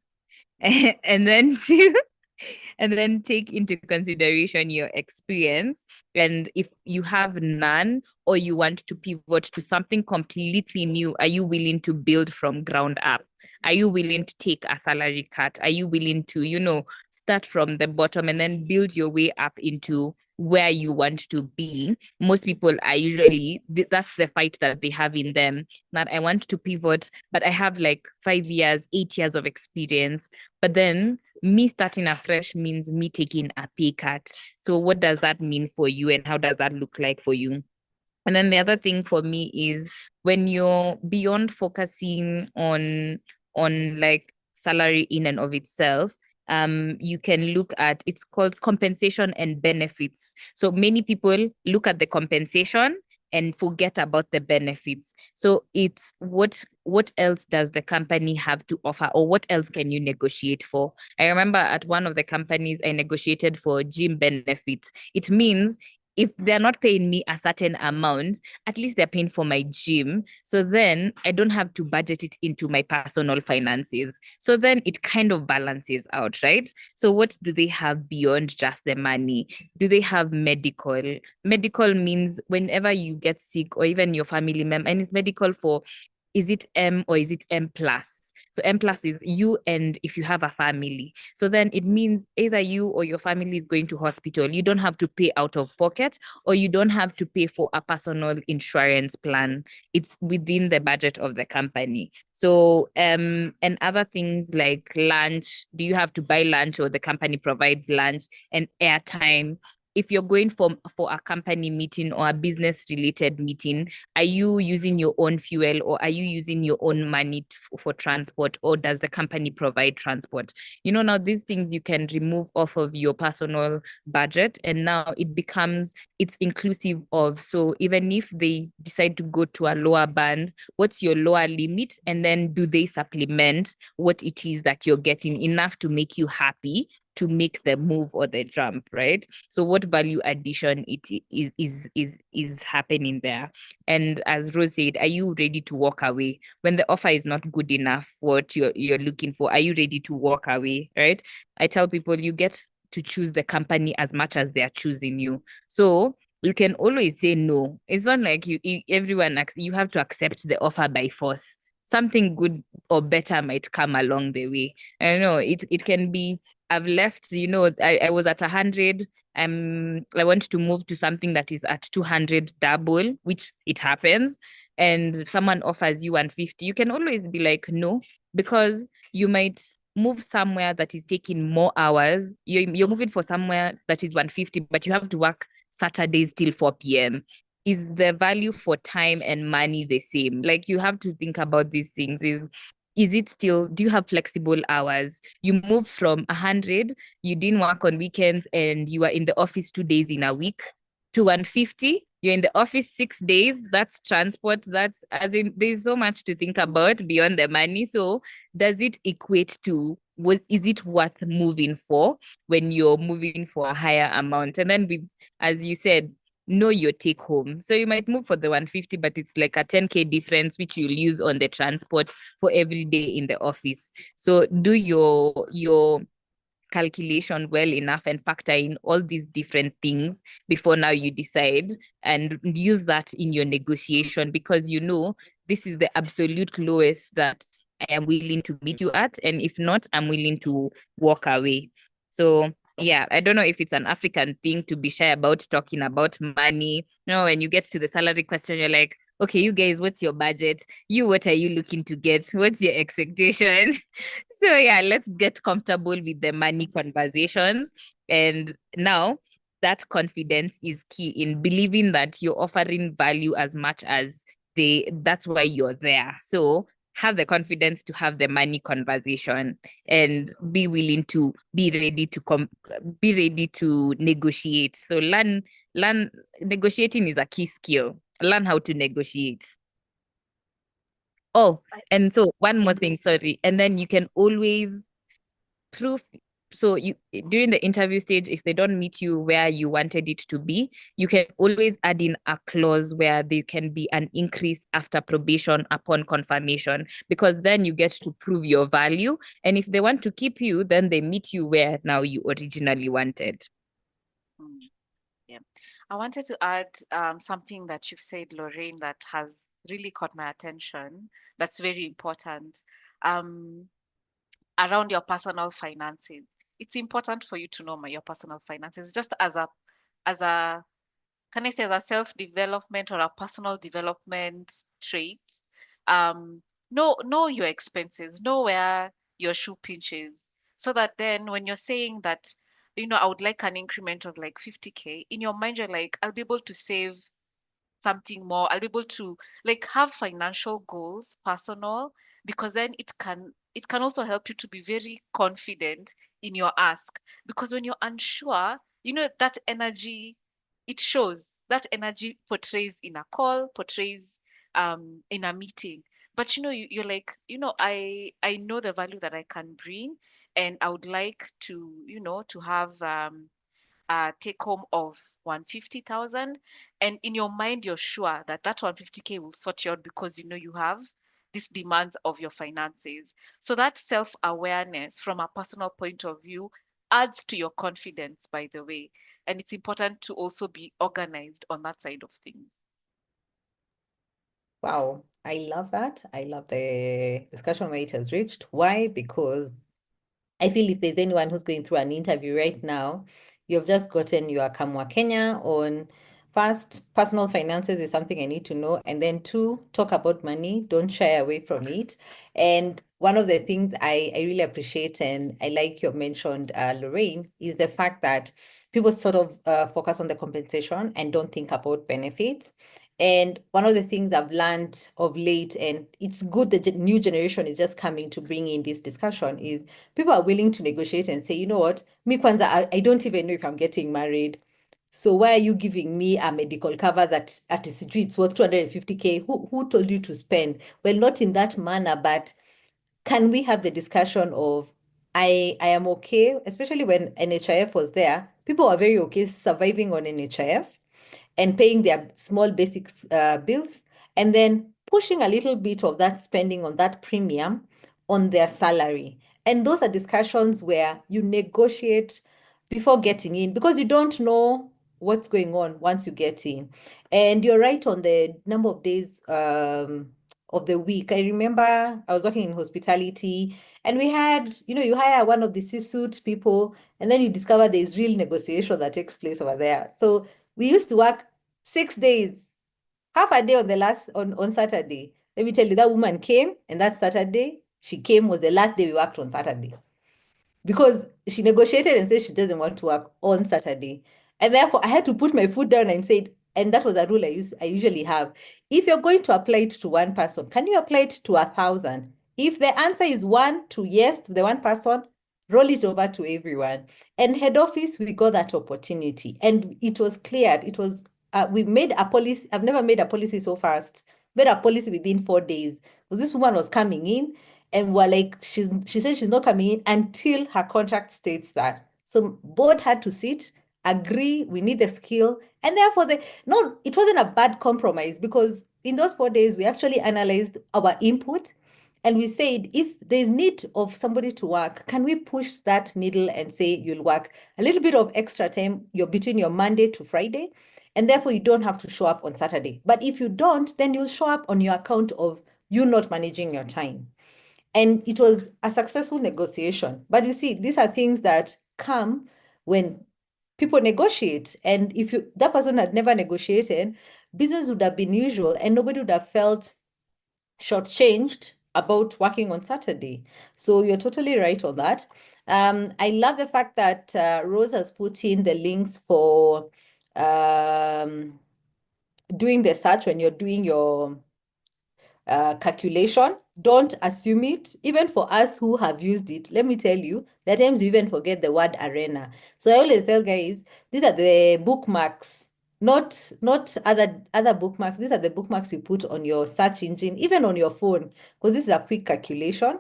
Speaker 3: and then take into consideration your experience. And if you have none, or you want to pivot to something completely new, are you willing to build from ground up? Are you willing to take a salary cut? Are you willing to, start from the bottom and then build your way up into where you want to be? Most people are usually, that's the fight that they have in them, that I want to pivot, but I have like 5 years, 8 years of experience. But then me starting afresh means me taking a pay cut. So what does that mean for you, and how does that look like for you? And then the other thing for me is when you're beyond focusing on like salary in and of itself, you can look at, it's called compensation and benefits. So many people look at the compensation and forget about the benefits. So it's what else does the company have to offer, or what else can you negotiate for? I remember at one of the companies I negotiated for gym benefits. It means if they're not paying me a certain amount, at least they're paying for my gym. So then I don't have to budget it into my personal finances. So then it kind of balances out, right? So what do they have beyond just the money? Do they have medical? Medical means whenever you get sick, or even your family member, and it's medical for, is it M or is it M plus? So M plus is you and if you have a family. So then it means either you or your family is going to hospital. You don't have to pay out of pocket, or you don't have to pay for a personal insurance plan. It's within the budget of the company. So and other things like lunch, do you have to buy lunch, or the company provides lunch and airtime? If you're going for a company meeting or a business related meeting, are you using your own fuel, or are you using your own money for transport, or does the company provide transport? Now these things you can remove off of your personal budget, and now it's inclusive of. So even if they decide to go to a lower band, what's your lower limit? And then do they supplement what it is that you're getting enough to make you happy to make the move or the jump, right? So what value addition is happening there? And as Rose said, are you ready to walk away when the offer is not good enough for what you're looking for? Are you ready to walk away, right? I tell people you get to choose the company as much as they are choosing you. So you can always say no. It's not like you have to accept the offer by force. Something good or better might come along the way. I know it can be, I've left, I was at 100. I want to move to something that is at 200 double, which it happens, and someone offers you 150. You can always be like, no, because you might move somewhere that is taking more hours. You're moving for somewhere that is 150, but you have to work Saturdays till 4 p.m. Is the value for time and money the same? Like, you have to think about these things. Is it still, do you have flexible hours? You move from 100, you didn't work on weekends, and you are in the office 2 days in a week, to 150, you're in the office 6 days. That's transport. That's, I think there's so much to think about beyond the money. So does it equate to, what is it worth moving for when you're moving for a higher amount? And then as you said, know your take home. So you might move for the 150, but it's like a 10K difference, which you'll use on the transport for every day in the office. So do your calculation well enough and factor in all these different things before now you decide, and use that in your negotiation, because this is the absolute lowest that I am willing to meet you at, and if not, I'm willing to walk away. So yeah, I don't know if it's an African thing to be shy about talking about money. When you get to the salary question, you're like, okay, you guys, what's your budget? What are you looking to get? What's your expectation? So yeah, let's get comfortable with the money conversations. And now that confidence is key in believing that you're offering value as much as that's why you're there. So have the confidence to have the money conversation, and be willing to be ready to negotiate. So learn negotiating is a key skill. Learn how to negotiate. Oh, and so one more thing, sorry. And then you can always prove. So during the interview stage, if they don't meet you where you wanted it to be, you can always add in a clause where there can be an increase after probation upon confirmation, because then you get to prove your value. And if they want to keep you, then they meet you where now you originally wanted.
Speaker 2: Yeah. I wanted to add something that you've said, Lorraine, that has really caught my attention. That's very important. Around your personal finances. It's important for you to know your personal finances, just as a can I say, as a self-development or a personal development trait. Know your expenses, know where your shoe pinches, so that then when you're saying that, I would like an increment of like 50K, in your mind you're like, I'll be able to save something more. I'll be able to like have financial goals, personal, because then it can also help you to be very confident in your ask. Because when you're unsure, that energy, it shows. That energy portrays in a call, portrays in a meeting. But you're like, I know the value that I can bring, and I would like to have take home of 150,000, and in your mind you're sure that 150K will sort you out, because you have these demands of your finances. So that self-awareness from a personal point of view adds to your confidence, by the way, and it's important to also be organized on that side of things.
Speaker 1: Wow, I love that. I love the discussion where it has reached. Why? Because I feel if there's anyone who's going through an interview right now, you've just gotten your Kamwa Kenya on, first, personal finances is something I need to know. And then two, talk about money. Don't shy away from it. And one of the things I really appreciate, and I like you mentioned, Lorraine, is the fact that people sort of focus on the compensation and don't think about benefits. And one of the things I've learned of late, and it's good the new generation is just coming to bring in this discussion, is people are willing to negotiate and say, you know what, me kwanza, I don't even know if I'm getting married. So why are you giving me a medical cover that at sijui it's worth 250K? Who told you to spend? Well, not in that manner, but can we have the discussion of I am okay, especially when NHIF was there, people were very okay surviving on NHIF and paying their small basic bills, and then pushing a little bit of that spending on that premium on their salary. And those are discussions where you negotiate before getting in, because you don't know what's going on once you get in. And you're right on the number of days of the week. I remember I was working in hospitality, and we had, you hire one of the C-suite people, and then you discover there's real negotiation that takes place over there. So we used to work 6 days, half a day on Saturday. Let me tell you, that woman came, and that Saturday, she came was the last day we worked on Saturday. because she negotiated and said she doesn't want to work on Saturday. And therefore, I had to put my foot down and said, and that was a rule I usually have. If you're going to apply it to one person, can you apply it to 1,000? If the answer is one to yes to the one person, roll it over to everyone. And head office, we got that opportunity. And it was cleared. It was, we made a policy. I've never made a policy so fast. Made a policy within 4 days. Because this woman was coming in and we're like, she said she's not coming in until her contract states that. So board had to sit, agree, we need the skill. And therefore, no, it wasn't a bad compromise because in those 4 days, we actually analyzed our input and we said, if there's need of somebody to work, can we push that needle and say you'll work a little bit of extra time between your Monday to Friday, and therefore you don't have to show up on Saturday. But if you don't, then you'll show up on your account of you not managing your time. And it was a successful negotiation. But you see, these are things that come when people negotiate. And if that person had never negotiated, business would have been usual and nobody would have felt shortchanged about working on Saturday. So you're totally right on that. I love the fact that Rose has put in the links for doing the search when you're doing your calculation. Don't assume it. Even for us who have used it, let me tell you, there are times you even forget the word arena. So I always tell guys, these are the bookmarks, not other bookmarks. These are the bookmarks you put on your search engine, even on your phone, because this is a quick calculation.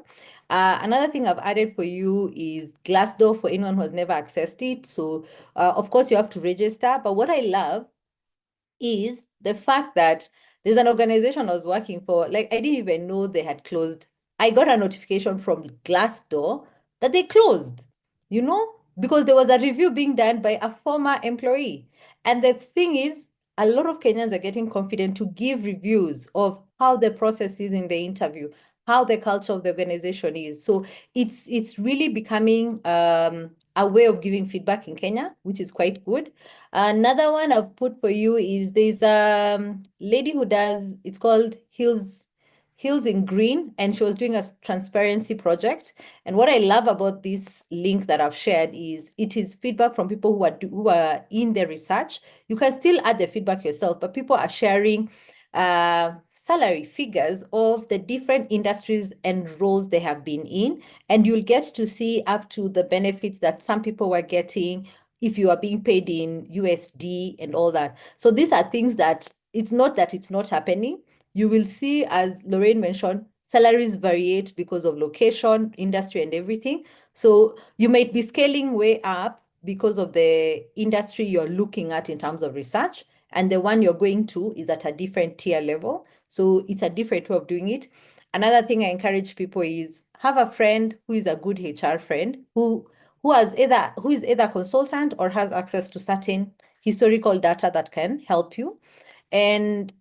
Speaker 1: Another thing I've added for you is Glassdoor for anyone who has never accessed it. So of course you have to register, but what I love is the fact that there's an organization I was working for, like I didn't even know they had closed. I got a notification from Glassdoor that they closed, because there was a review being done by a former employee. And the thing is, a lot of Kenyans are getting confident to give reviews of how the process is in the interview, how the culture of the organization is. So it's really becoming a way of giving feedback in Kenya, which is quite good. Another one I've put for you is there's a lady who does, it's called Hills in Green, and she was doing a transparency project. And what I love about this link that I've shared is it is feedback from people who are in the research. You can still add the feedback yourself, but people are sharing salary figures of the different industries and roles they have been in. And you'll get to see up to the benefits that some people were getting if you are being paid in USD and all that. So these are things that it's not that it's not happening. You will see, as Lorraine mentioned, salaries variate because of location, industry, and everything. So you might be scaling way up because of the industry you're looking at in terms of research, and the one you're going to is at a different tier level. So it's a different way of doing it. Another thing I encourage people is have a friend who is a good HR friend who is either consultant or has access to certain historical data that can help you, and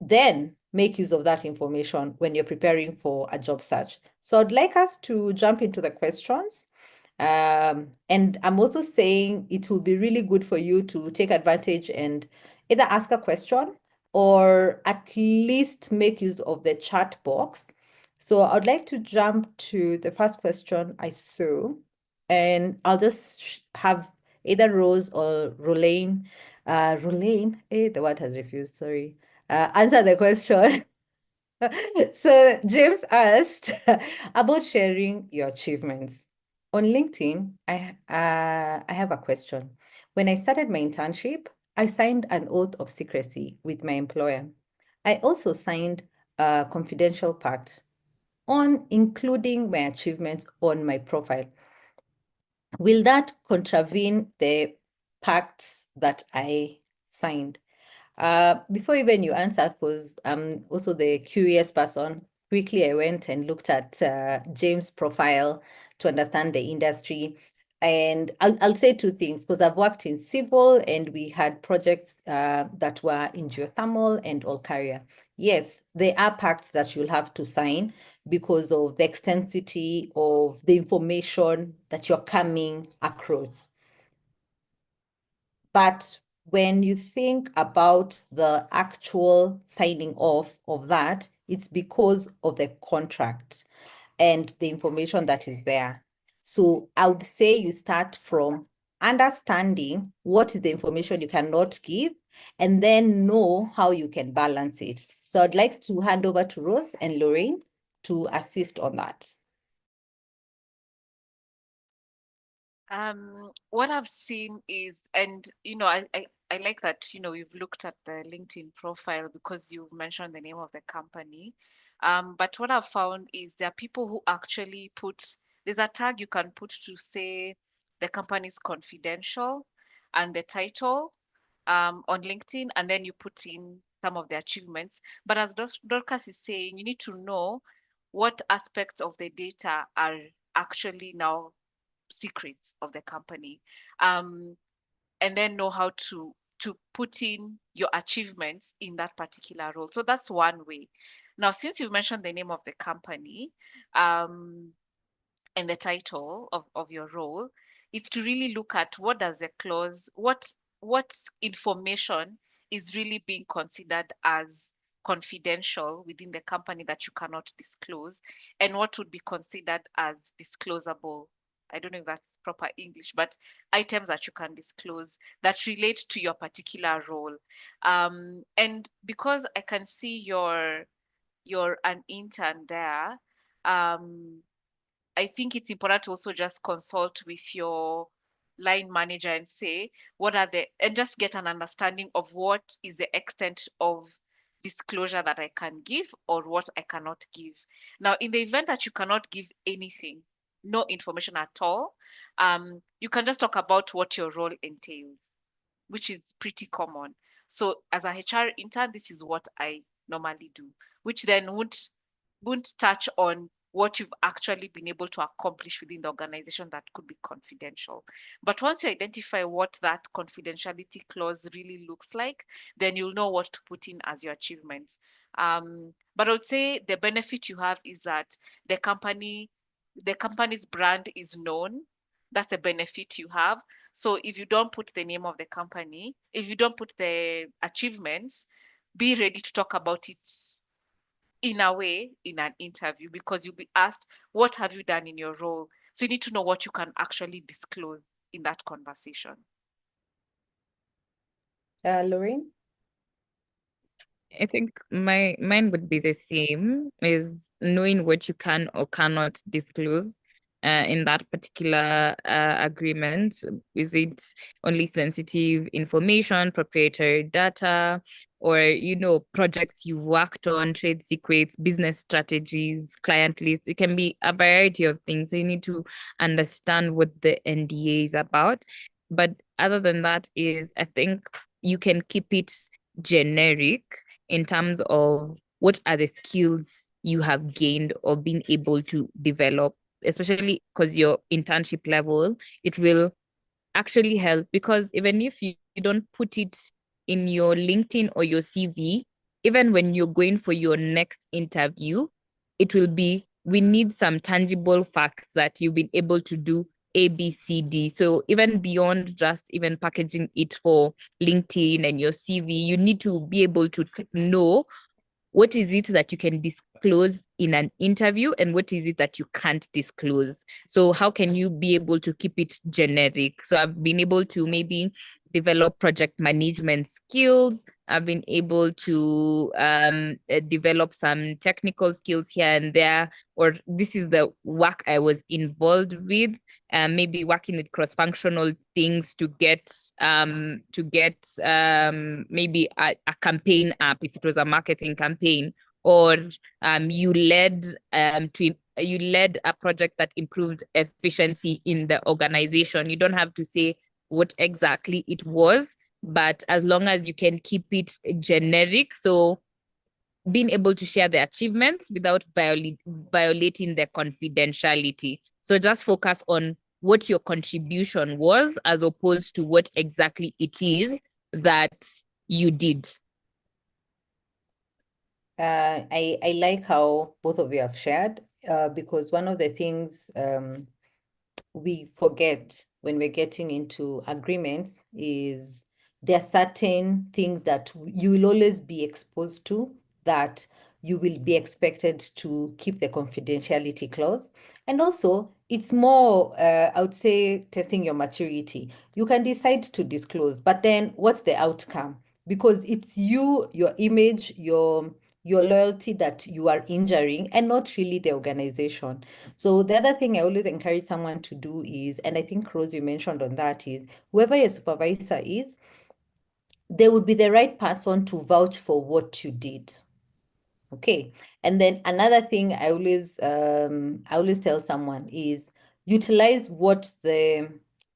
Speaker 1: then make use of that information when you're preparing for a job search. So I'd like us to jump into the questions. And I'm also saying it will be really good for you to take advantage and either ask a question or at least make use of the chat box. So I'd like to jump to the first question I saw, and I'll just have either Rose or Rolane. The word has refused, sorry. Answer the question. So James asked about sharing your achievements. On LinkedIn, I have a question. When I started my internship, I signed an oath of secrecy with my employer. I also signed a confidential pact on including my achievements on my profile. Will that contravene the pacts that I signed? Before even you answer, because I'm also the curious person, quickly I went and looked at James' profile to understand the industry. And I'll say two things, because I've worked in civil and we had projects that were in geothermal and Olkaria. Yes, there are pacts that you'll have to sign because of the extensity of the information that you're coming across. But when you think about the actual signing off of that, it's because of the contract and the information that is there. So I would say you start from understanding what is the information you cannot give, and then know how you can balance it. So I'd like to hand over to Rose and Lorraine to assist on that.
Speaker 2: What I've seen is, and I like that, you've looked at the LinkedIn profile because you mentioned the name of the company. But what I've found is there are people who actually there's a tag you can put to say the company is confidential and the title on LinkedIn, and then you put in some of the achievements. But as Dorcas is saying, you need to know what aspects of the data are actually now secrets of the company, um, and then know how to put in your achievements in that particular role. So that's one way. Now, since you mentioned the name of the company, and the title of your role, is to really look at what does the clause, what information is really being considered as confidential within the company that you cannot disclose, and what would be considered as disclosable. I don't know if that's proper English, but items that you can disclose that relate to your particular role. And because I can see you're an intern there, um, I think it's important to also just consult with your line manager and say and just get an understanding of what is the extent of disclosure that I can give or what I cannot give. Now, in the event that you cannot give anything, no information at all, you can just talk about what your role entails, which is pretty common. So as a HR intern, this is what I normally do, which then won't touch on what you've actually been able to accomplish within the organization that could be confidential. But once you identify what that confidentiality clause really looks like, then you'll know what to put in as your achievements. But I would say the benefit you have is that the company's brand is known. That's the benefit you have. So if you don't put the name of the company, if you don't put the achievements, be ready to talk about it in a way in an interview, because you'll be asked, what have you done in your role? So you need to know what you can actually disclose in that conversation.
Speaker 1: Lorraine?
Speaker 3: I think mine would be the same, is knowing what you can or cannot disclose in that particular agreement. Is it only sensitive information, proprietary data, or projects you've worked on, trade secrets, business strategies, client lists? It can be a variety of things. So you need to understand what the NDA is about. But other than that, I think you can keep it generic in terms of what are the skills you have gained or been able to develop, especially because your internship level, it will actually help, because even if you don't put it in your LinkedIn or your CV, even when you're going for your next interview, it will be, we need some tangible facts that you've been able to do A, B, C, D. So even beyond just even packaging it for LinkedIn and your CV, you need to be able to know what is it that you can disclose in an interview and what is it that you can't disclose. So how can you be able to keep it generic? So I've been able to maybe develop project management skills. I've been able to develop some technical skills here and there, or this is the work I was involved with, maybe working with cross-functional things to get maybe a campaign up if it was a marketing campaign, or you led a project that improved efficiency in the organization. You don't have to say what exactly it was, but as long as you can keep it generic, so being able to share the achievements without violating the confidentiality. So just focus on what your contribution was as opposed to what exactly it is that you did.
Speaker 1: I like how both of you have shared, because one of the things we forget when we're getting into agreements is there are certain things that you will always be exposed to that you will be expected to keep the confidentiality clause. And also, it's more, I would say, testing your maturity. You can decide to disclose, but then what's the outcome? Because it's you, your image, your loyalty that you are injuring, and not really the organization. So the other thing I always encourage someone to do is, and I think Rose, you mentioned on that, is whoever your supervisor is, they would be the right person to vouch for what you did. Okay. And then another thing I always tell someone is utilize what the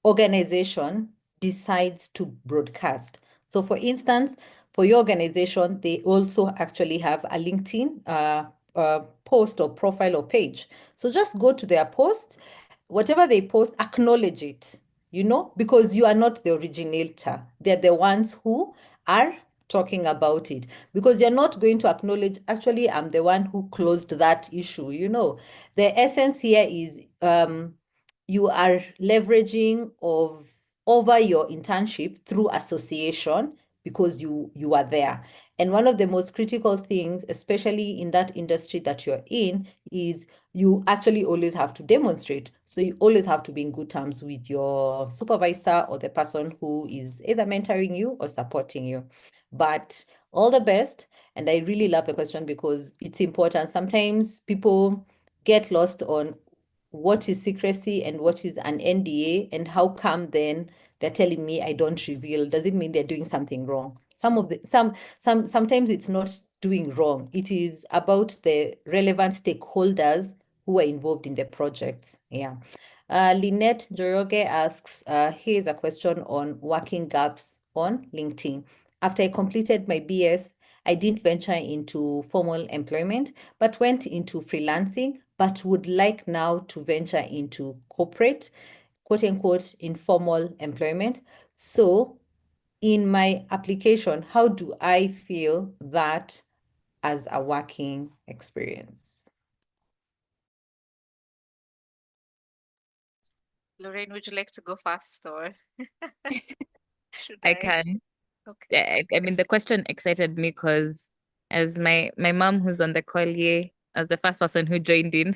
Speaker 1: organization decides to broadcast. So for instance, for your organization, they also actually have a LinkedIn post or profile or page. So just go to their post, whatever they post, acknowledge it, because you are not the originator. They're the ones who are talking about it, because you're not going to acknowledge, actually, I'm the one who closed that issue. The essence here is you are leveraging over your internship through association, because you are there. And one of the most critical things, especially in that industry that you're in, is you actually always have to demonstrate. So you always have to be in good terms with your supervisor or the person who is either mentoring you or supporting you. But all the best. And I really love the question because it's important. Sometimes people get lost on what is secrecy and what is an NDA, and how come then they're telling me I don't reveal. Does it mean they're doing something wrong? Sometimes it's not doing wrong. It is about the relevant stakeholders who are involved in the projects. Yeah. Lynette Joroge asks, here's a question on working gaps on LinkedIn. After I completed my BS, I didn't venture into formal employment, but went into freelancing, but would like now to venture into corporate, quote unquote, informal employment. So in my application, how do I feel that as a working experience?
Speaker 2: Lorraine, would you like to go first, or should
Speaker 3: I
Speaker 2: I?
Speaker 3: can.
Speaker 2: Okay.
Speaker 3: I mean, the question excited me because as my mom, who's on the call here, as the first person who joined in,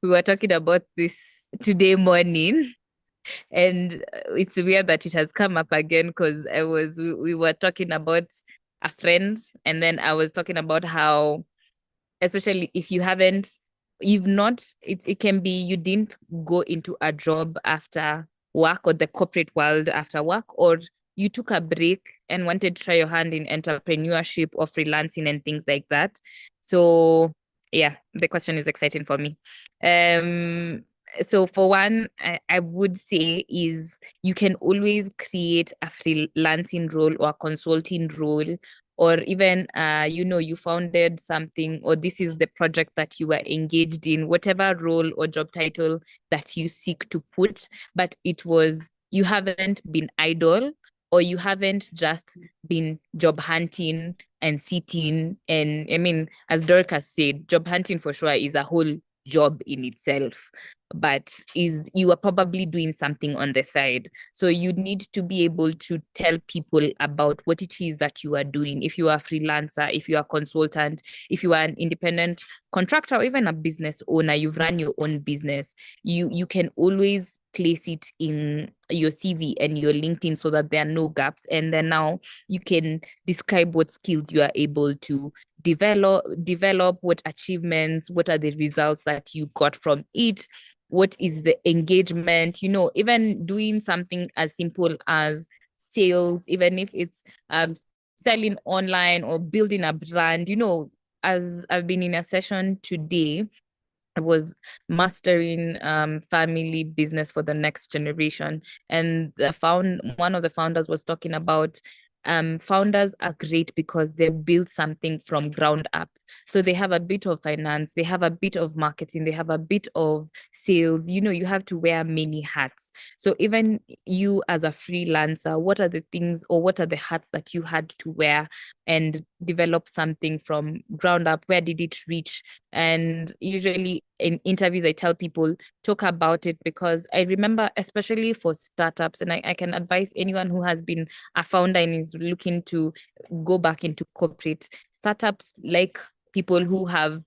Speaker 3: we were talking about this today morning. And it's weird that it has come up again because we were talking about a friend, and then I was talking about how, especially if you've not, it can be you didn't go into a job after work or the corporate world after work, or you took a break and wanted to try your hand in entrepreneurship or freelancing and things like that. So yeah, the question is exciting for me. So for one, I would say is you can always create a freelancing role or a consulting role, or even you founded something, or this is the project that you were engaged in, whatever role or job title that you seek to put, but you haven't been idle, or you haven't just been job hunting and sitting. And I mean, as Dorcas said, job hunting for sure is a whole job in itself, but you are probably doing something on the side. So you need to be able to tell people about what it is that you are doing. If you are a freelancer, if you are a consultant, if you are an independent contractor, or even a business owner, you've run your own business, you can always place it in your CV and your LinkedIn so that there are no gaps. And then now you can describe what skills you are able to develop, what achievements, what are the results that you got from it, what is the engagement, even doing something as simple as sales, even if it's selling online or building a brand. As I've been in a session today, I was mastering family business for the next generation. And one of the founders was talking about founders are great because they build something from ground up. So they have a bit of finance, they have a bit of marketing, they have a bit of sales. You have to wear many hats. So even you as a freelancer, what are the things, or what are the hats that you had to wear and develop something from ground up? Where did it reach? And usually in interviews, I tell people, talk about it, because I remember, especially for startups, and I can advise anyone who has been a founder and is looking to go back into corporate startups, like people who have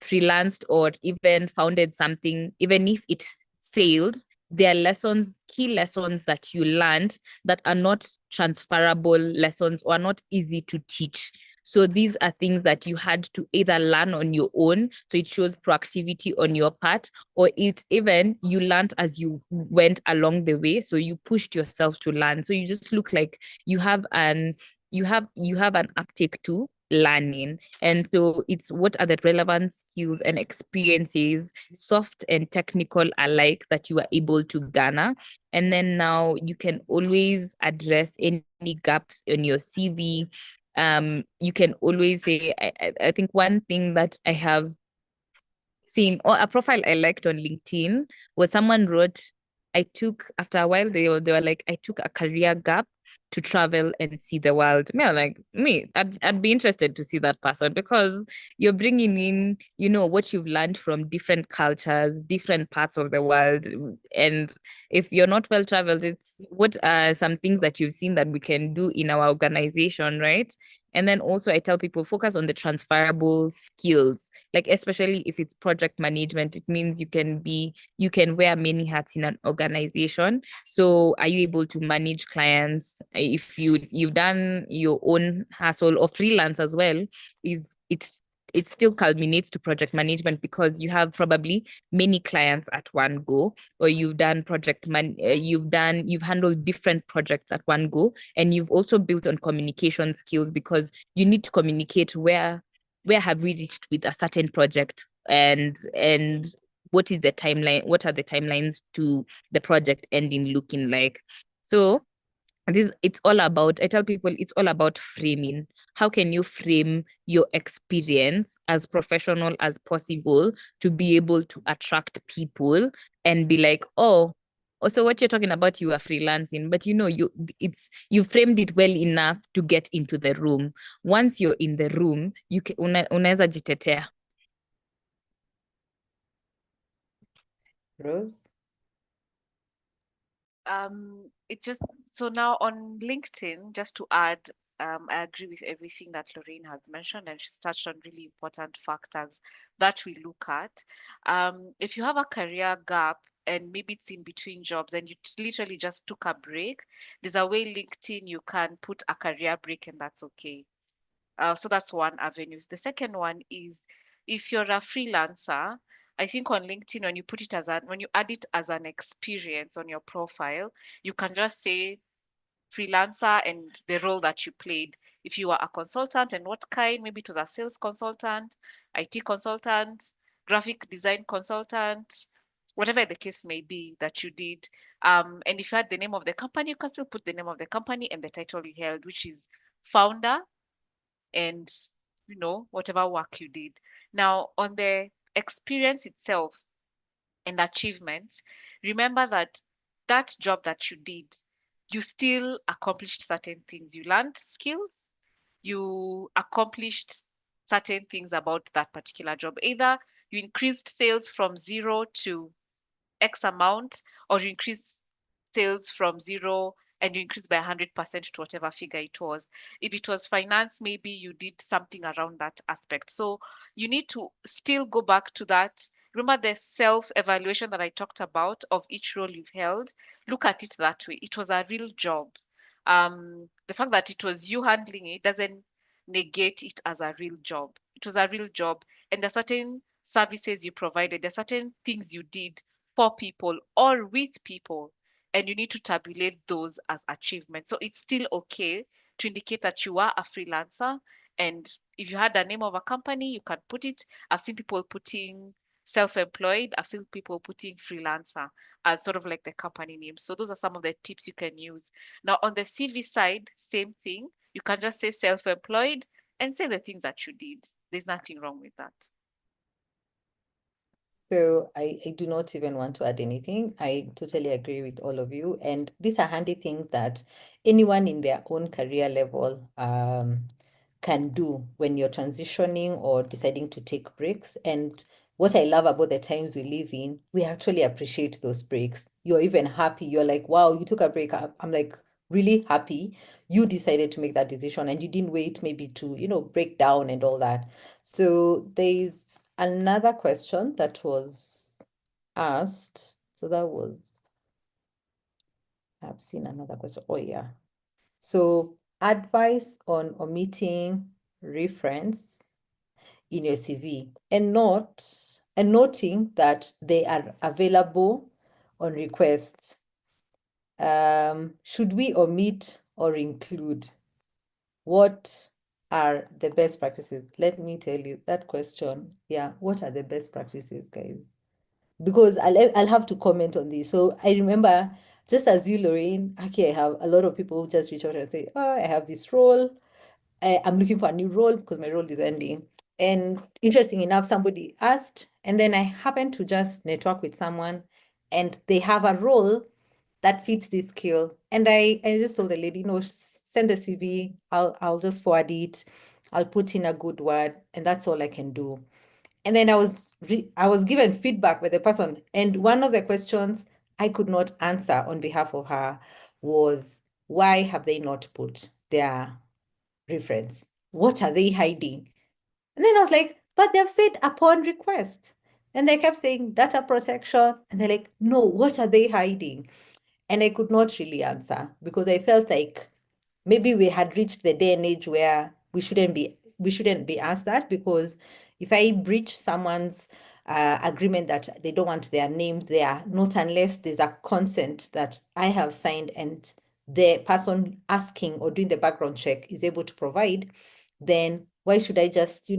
Speaker 3: freelanced or even founded something, even if it failed, there are lessons, key lessons that you learned that are not transferable lessons or are not easy to teach. So these are things that you had to either learn on your own. So it shows proactivity on your part, or it's even you learned as you went along the way. So you pushed yourself to learn. So you just look like you have an uptake to learning. And so it's what are the relevant skills and experiences, soft and technical alike, that you are able to garner. And then now you can always address any gaps in your CV. You can always say, I think one thing that I have seen, or a profile I liked on LinkedIn, was someone wrote, after a while, they were like, I took a career gap to travel and see the world. I'd be interested to see that person, because you're bringing in, what you've learned from different cultures, different parts of the world. And if you're not well traveled, it's what are some things that you've seen that we can do in our organization, right? And then also I tell people, focus on the transferable skills, like especially if it's project management. It means you can wear many hats in an organization. So are you able to manage clients? If you've done your own hustle or freelance as well, it still culminates to project management, because you have probably many clients at one go, or you've handled different projects at one go, and you've also built on communication skills, because you need to communicate where have we reached with a certain project, and what are the timelines to the project ending looking like. So it's all about, I tell people, it's all about framing. How can you frame your experience as professional as possible to be able to attract people and be like, oh, so what you're talking about, you are freelancing, but you framed it well enough to get into the room. Once you're in the room, unaweza jitetea.
Speaker 1: Rose?
Speaker 2: It's just so now on LinkedIn, just to add, I agree with everything that Lorraine has mentioned, and she's touched on really important factors that we look at. If you have a career gap and maybe it's in between jobs and you literally just took a break, there's a way LinkedIn you can put a career break, and that's okay. So that's one avenue. The second one is if you're a freelancer, I think on LinkedIn, when you add it as an experience on your profile, you can just say freelancer and the role that you played. If you were a consultant and what kind, maybe it was a sales consultant, IT consultant, graphic design consultant, whatever the case may be that you did. And if you had the name of the company, you can still put the name of the company and the title you held, which is founder, and whatever work you did. Now, on the experience itself and achievements, remember that that job that you did, you still accomplished certain things. You learned skills, you accomplished certain things about that particular job. Either you increased sales from zero to X amount, or you increased sales from zero and you increased by 100% to whatever figure it was. If it was finance, maybe you did something around that aspect. So you need to still go back to that. Remember the self-evaluation that I talked about of each role you've held. Look at it that way. It was a real job. The fact that it was you handling it doesn't negate it as a real job. It was a real job, and there are certain services you provided, there are certain things you did for people or with people, and you need to tabulate those as achievements. So it's still okay to indicate that you are a freelancer. And if you had a name of a company, you can put it. I've seen people putting self-employed, I've seen people putting freelancer as sort of like the company name. So those are some of the tips you can use. Now on the CV side, same thing. You can just say self-employed and say the things that you did. There's nothing wrong with that.
Speaker 1: So I do not even want to add anything. I totally agree with all of you. And these are handy things that anyone in their own career level can do when you're transitioning or deciding to take breaks. And what I love about the times we live in, we actually appreciate those breaks. You're even happy. You're like, wow, you took a break. I'm like, really happy you decided to make that decision and you didn't wait maybe to, break down and all that. So there's another question that was asked. So that was, I've seen another question. Oh, yeah. So advice on omitting reference in your CV and noting that they are available on request. Should we omit or include? What are the best practices? Let me tell you that question. Yeah, what are the best practices, guys? Because I'll have to comment on this. So I remember, just as you, Lorraine, okay, I have a lot of people who just reach out and say, oh, I have this role. I'm looking for a new role because my role is ending. And interesting enough, somebody asked, and then I happened to just network with someone, and they have a role that fits this skill. And I just told the lady, no, send the CV. I'll just forward it. I'll put in a good word, and that's all I can do. And then I was given feedback by the person, and one of the questions I could not answer on behalf of her was, why have they not put their reference? What are they hiding? And then I was like, but they've said upon request. And they kept saying data protection. And they're like, no, what are they hiding? And I could not really answer because I felt like maybe we had reached the day and age where we shouldn't be asked that, because if I breach someone's agreement that they don't want their name there, not unless there's a consent that I have signed and the person asking or doing the background check is able to provide, then why should I just,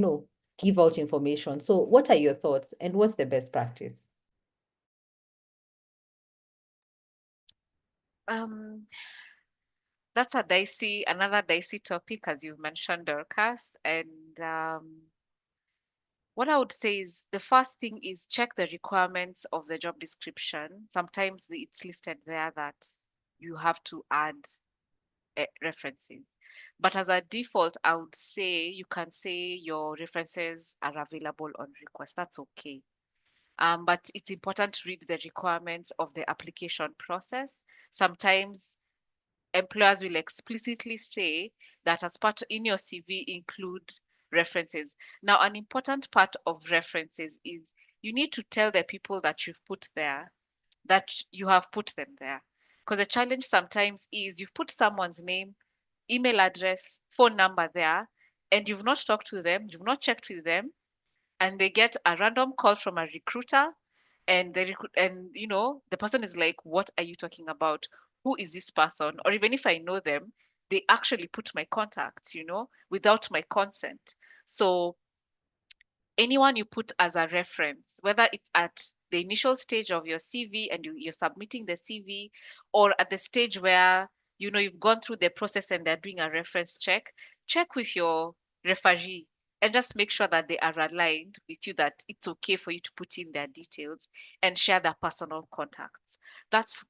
Speaker 1: give out information? So what are your thoughts and what's the best practice?
Speaker 2: That's another dicey topic, as you've mentioned, Dorcas. And what I would say is the first thing is check the requirements of the job description. Sometimes it's listed there that you have to add references. But as a default, I would say you can say your references are available on request. That's okay. But it's important to read the requirements of the application process. Sometimes employers will explicitly say that as part in your CV include references. Now, an important part of references is you need to tell the people that you've put there that you have put them there. Because the challenge sometimes is you've put someone's name, email address, phone number there, and you've not talked to them, you've not checked with them, and they get a random call from a recruiter, and the person is like, what are you talking about? Who is this person? Or even if I know them, they actually put my contacts, without my consent. So anyone you put as a reference, whether it's at the initial stage of your CV and you're submitting the CV, or at the stage where you've gone through the process and they're doing a reference check with your referee and just make sure that they are aligned with you, that it's okay for you to put in their details and share their personal contacts. That's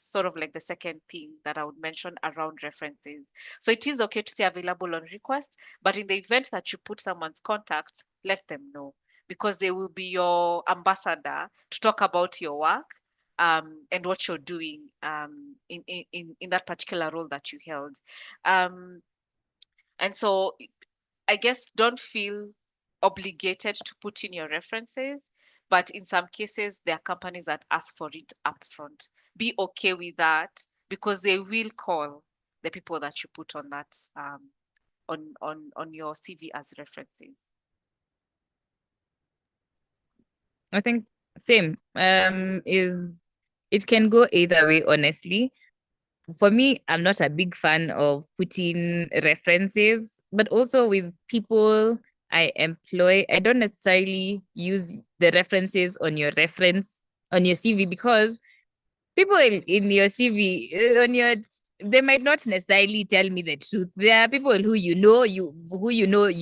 Speaker 2: sort of like the second thing that I would mention around references. So it is okay to say available on request, but in the event that you put someone's contacts, let them know, because they will be your ambassador to talk about your work and what you're doing in that particular role that you held. And so I guess don't feel obligated to put in your references, but in some cases, there are companies that ask for it upfront. Be okay with that, because they will call the people that you put on that on your CV as references.
Speaker 3: I think same. Is it can go either way, honestly. For me, I'm not a big fan of putting references, but also with people I employ, I don't necessarily use the references on your CV, because people in your CV they might not necessarily tell me the truth. There are people who you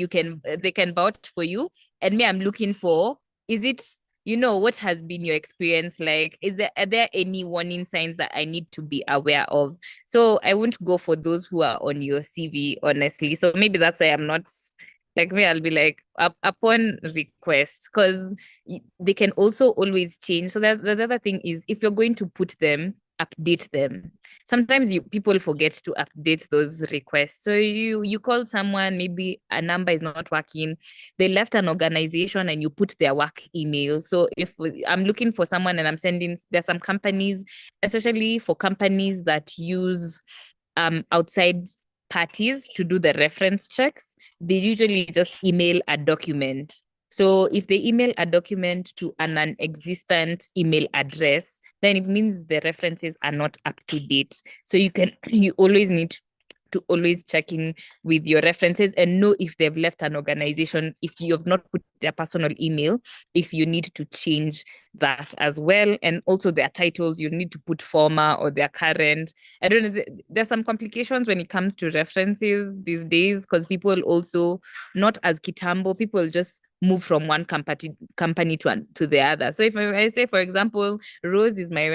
Speaker 3: can they can vouch for you, and me, I'm looking for, is it, what has been your experience like? Are there any warning signs that I need to be aware of? So I won't go for those who are on your CV, honestly. So maybe that's why I'm not like me. I'll be like upon request, because they can also always change. So that the other thing is, if you're going to put them, update them. Sometimes people forget to update those requests. So you call someone, maybe a number is not working. They left an organization and you put their work email. So if I'm looking for someone and I'm sending, there's some companies, especially for companies that use outside parties to do the reference checks, they usually just email a document. So if they email a document to an existent email address, then it means the references are not up to date. So you always need to always check in with your references and know if they've left an organization, if you have not put their personal email, if you need to change that as well. And also their titles, you need to put former or their current. I don't know, there's some complications when it comes to references these days, because people also, not as Kitambo, people just move from one company to the other. So if I say, for example, Rose is my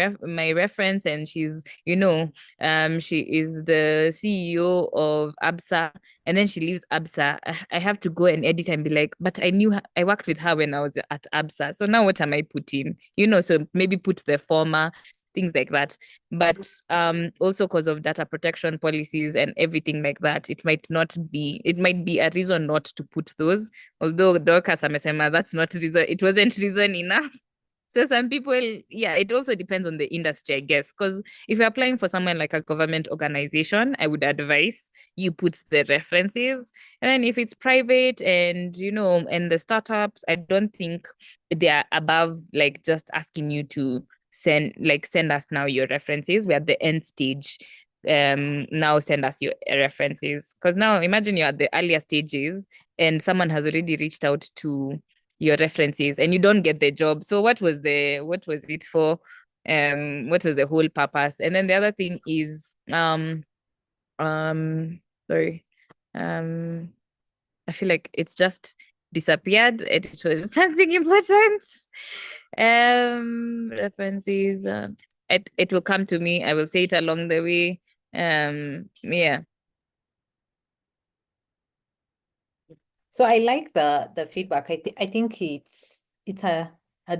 Speaker 3: reference, and she's, she is the CEO of Absa, and then she leaves Absa, I have to go and edit and be like, but I worked with her when I was at Absa. So now what am I putting? So maybe put the former, things like that. But also because of data protection policies and everything like that, it might be a reason not to put those. Although Dorcas amesema that's not reason, it wasn't reason enough. So some people, yeah, it also depends on the industry, I guess. Because if you're applying for someone like a government organization, I would advise you put the references. And then if it's private and, and the startups, I don't think they are above like just asking you to send us now your references. We're at the end stage. Now send us your references. Because now imagine you're at the earlier stages and someone has already reached out to your references and you don't get the job. So what was it for? What was the whole purpose? And then the other thing is sorry. I feel like it's just disappeared. It was something important. References. It will come to me. I will say it along the way. Yeah.
Speaker 1: So I like the feedback. I think it's a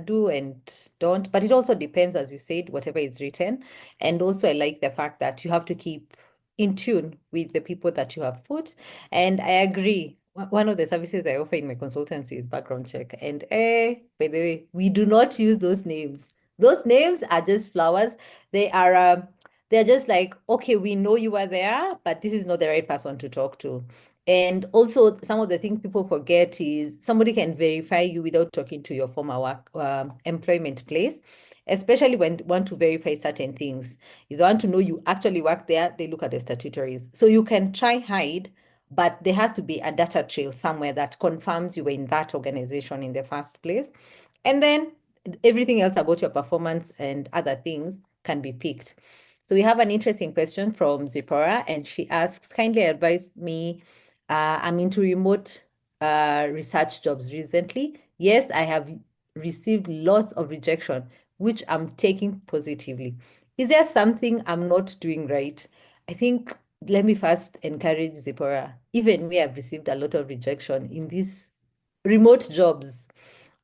Speaker 1: do and don't, but it also depends, as you said, whatever is written. And also I like the fact that you have to keep in tune with the people that you have put. And I agree. One of the services I offer in my consultancy is background check. And by the way, we do not use those names. Those names are just flowers. They're just like, okay, we know you are there, but this is not the right person to talk to. And also, some of the things people forget is somebody can verify you without talking to your former work employment place, especially when they want to verify certain things. If they want to know you actually work there, they look at the statutories. So you can try hide, but there has to be a data trail somewhere that confirms you were in that organization in the first place. And then everything else about your performance and other things can be picked. So we have an interesting question from Zipporah, and she asks, kindly advise me. I'm into remote research jobs recently. Yes, I have received lots of rejection, which I'm taking positively. Is there something I'm not doing right? I think, let me first encourage Zipporah. Even we have received a lot of rejection in these remote jobs.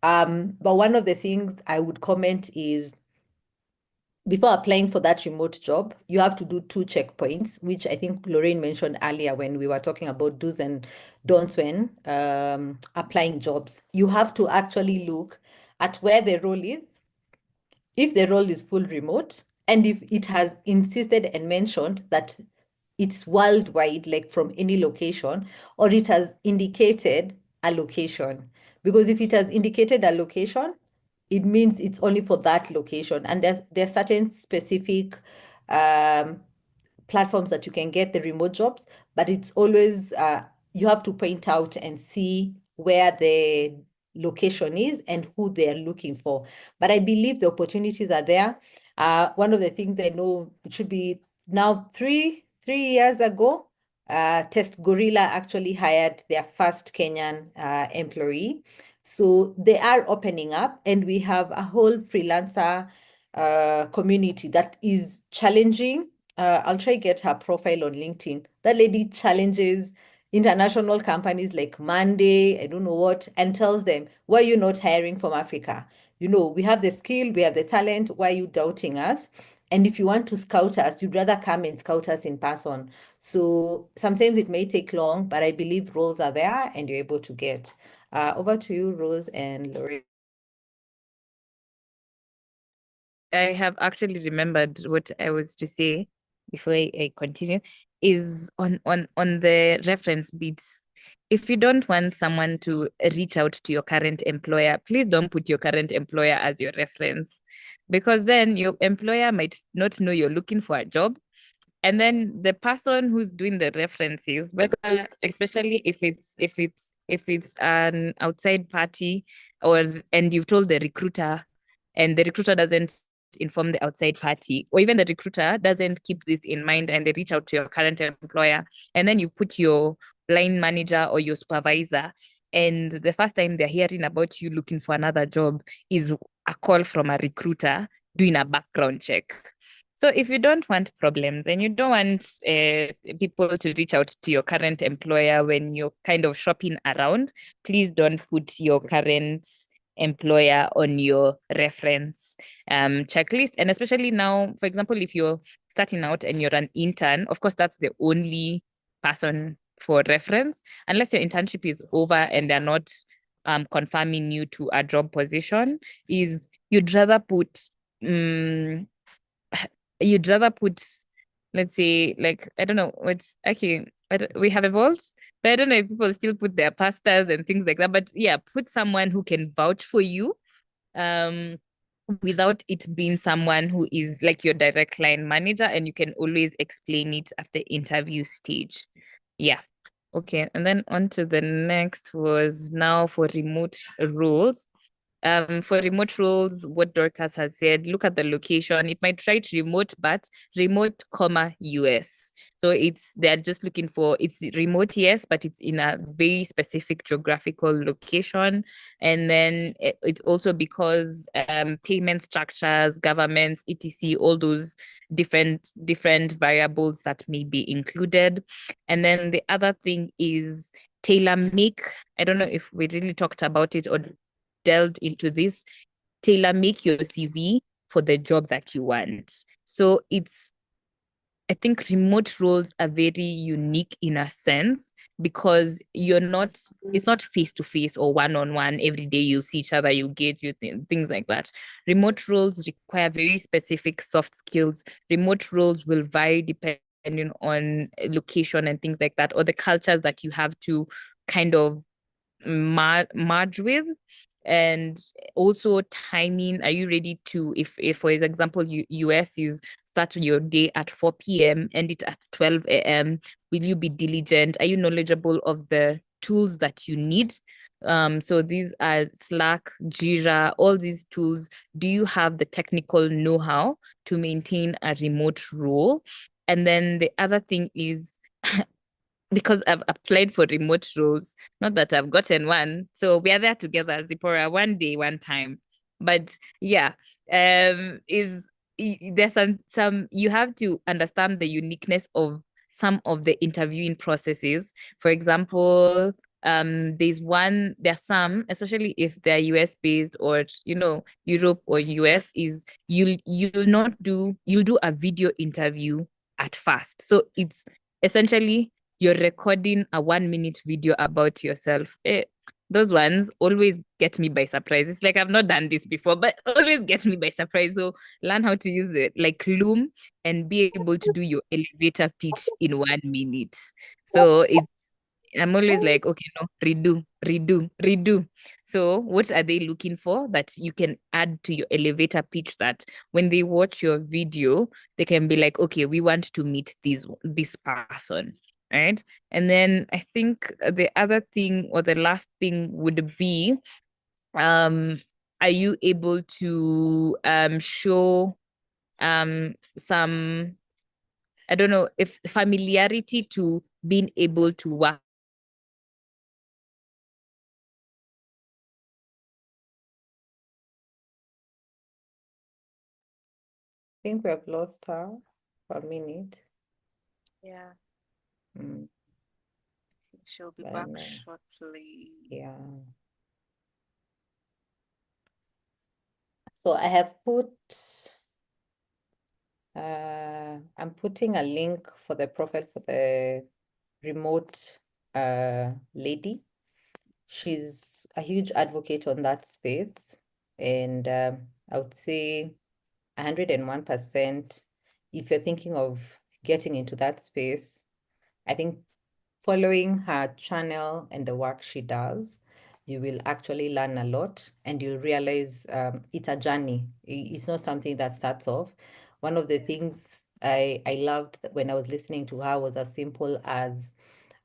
Speaker 1: But one of the things I would comment is, before applying for that remote job, you have to do 2 checkpoints, which I think Lorraine mentioned earlier when we were talking about do's and don'ts when applying jobs. You have to actually look at where the role is, if the role is full remote, and if it has insisted and mentioned that it's worldwide, like from any location, or it has indicated a location. Because if it has indicated a location, it means it's only for that location. And there's certain specific platforms that you can get the remote jobs, but it's always, you have to point out and see where the location is and who they're looking for. But I believe the opportunities are there. One of the things I know, it should be now 3 years ago, Test Gorilla actually hired their first Kenyan employee. So they are opening up, and we have a whole freelancer community that is challenging. I'll try get her profile on LinkedIn. That lady challenges international companies like Monday, I don't know what, and tells them, why are you not hiring from Africa? We have the skill, we have the talent, why are you doubting us? And if you want to scout us, you'd rather come and scout us in person. So sometimes it may take long, but I believe roles are there and you're able to get. Over to you, Rose and Lorraine.
Speaker 3: I have actually remembered what I was to say before I continue, is on the reference bits. If you don't want someone to reach out to your current employer, please don't put your current employer as your reference, because then your employer might not know you're looking for a job. And then the person who's doing the references, whether, especially if it's an outside party, and you've told the recruiter, and the recruiter doesn't inform the outside party, or even the recruiter doesn't keep this in mind and they reach out to your current employer, and then you put your line manager or your supervisor, and the first time they're hearing about you looking for another job is a call from a recruiter doing a background check. So if you don't want problems and you don't want people to reach out to your current employer when you're kind of shopping around, please don't put your current employer on your reference checklist. And especially now, for example, if you're starting out and you're an intern, of course, that's the only person for reference, unless your internship is over and they're not confirming you to a job position, is you'd rather put you'd rather put, let's say, like, I don't know, what's actually, we have evolved, but I don't know if people still put their pastors and things like that. But yeah, put someone who can vouch for you, um, without it being someone who is like your direct line manager, and you can always explain it at the interview stage. Yeah. Okay. And then on to the next was now for remote roles. For remote roles, what Dorcas has said, look at the location. It might write remote, but remote, comma, US. So they're just looking for, it's remote, yes, but it's in a very specific geographical location. And then it also, because payment structures, governments, etc., all those different variables that may be included. And then the other thing is tailor make. I don't know if we really talked about it or delved into this. Tailor make your CV for the job that you want. So I think remote roles are very unique in a sense, because it's not face to face or one on one. Every day you see each other, you get things like that. Remote roles require very specific soft skills. Remote roles will vary depending on location and things like that, or the cultures that you have to kind of merge with. And also timing, are you ready to, if for example US is start your day at 4 p.m. end it at 12 a.m., will you be diligent? Are you knowledgeable of the tools that you need? So these are Slack, Jira, all these tools. Do you have the technical know-how to maintain a remote role? And then the other thing is, because I've applied for remote roles, not that I've gotten one. So we are there together, Zipporah, one day, one time. But yeah, there's some you have to understand the uniqueness of some of the interviewing processes. For example, there's some, especially if they're US based, or Europe or US, is you'll do a video interview at first. So it's essentially you're recording a 1 minute video about yourself. Those ones always get me by surprise. It's like I've not done this before, but always get me by surprise. So learn how to use it like Loom and be able to do your elevator pitch in 1 minute. So I'm always like, okay, no, redo. So what are they looking for that you can add to your elevator pitch, that when they watch your video, they can be like, okay, we want to meet this person, right? And then I think the other thing, or the last thing, would be, are you able to show some, I don't know, if familiarity to being able to work.
Speaker 1: I think we have lost her for a minute.
Speaker 2: Yeah,
Speaker 1: Mm,
Speaker 2: she'll be
Speaker 1: I
Speaker 2: back
Speaker 1: know.
Speaker 2: shortly.
Speaker 1: Yeah. So I have put I'm putting a link for the profile for the remote lady. She's a huge advocate on that space. And I would say 101%, if you're thinking of getting into that space, I think following her channel and the work she does, you will actually learn a lot and you'll realize it's a journey. It's not something that starts off. One of the things I loved when I was listening to her was as simple as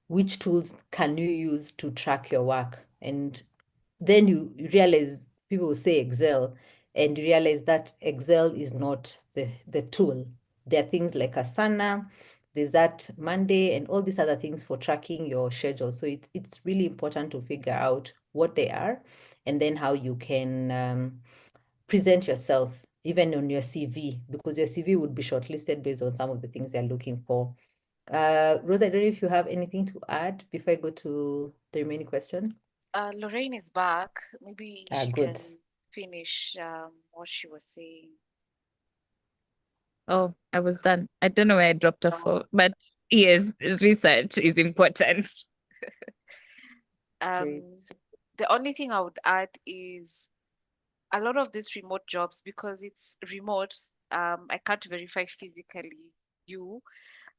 Speaker 1: which tools can you use to track your work? And then you realize people will say Excel, and you realize that Excel is not the tool. There are things like Asana, there's that Monday, and all these other things for tracking your schedule. So it's really important to figure out what they are and then how you can present yourself, even on your CV, because your CV would be shortlisted based on some of the things they're looking for. Rose, I don't know if you have anything to add before I go to the remaining question.
Speaker 2: Lorraine is back. Maybe she
Speaker 1: Good.
Speaker 2: can finish what she was saying.
Speaker 3: Oh, I was done. I don't know where I dropped off for, but yes, research is important.
Speaker 1: Great.
Speaker 2: The only thing I would add is a lot of these remote jobs, because it's remote, I can't verify physically you.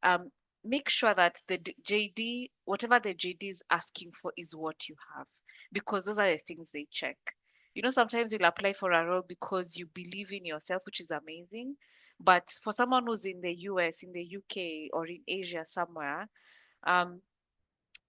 Speaker 2: Um, Make sure that the JD, whatever the JD is asking for, is what you have, because those are the things they check. You know, sometimes you'll apply for a role because you believe in yourself, which is amazing. But for someone who's in the US, in the UK, or in Asia somewhere, um,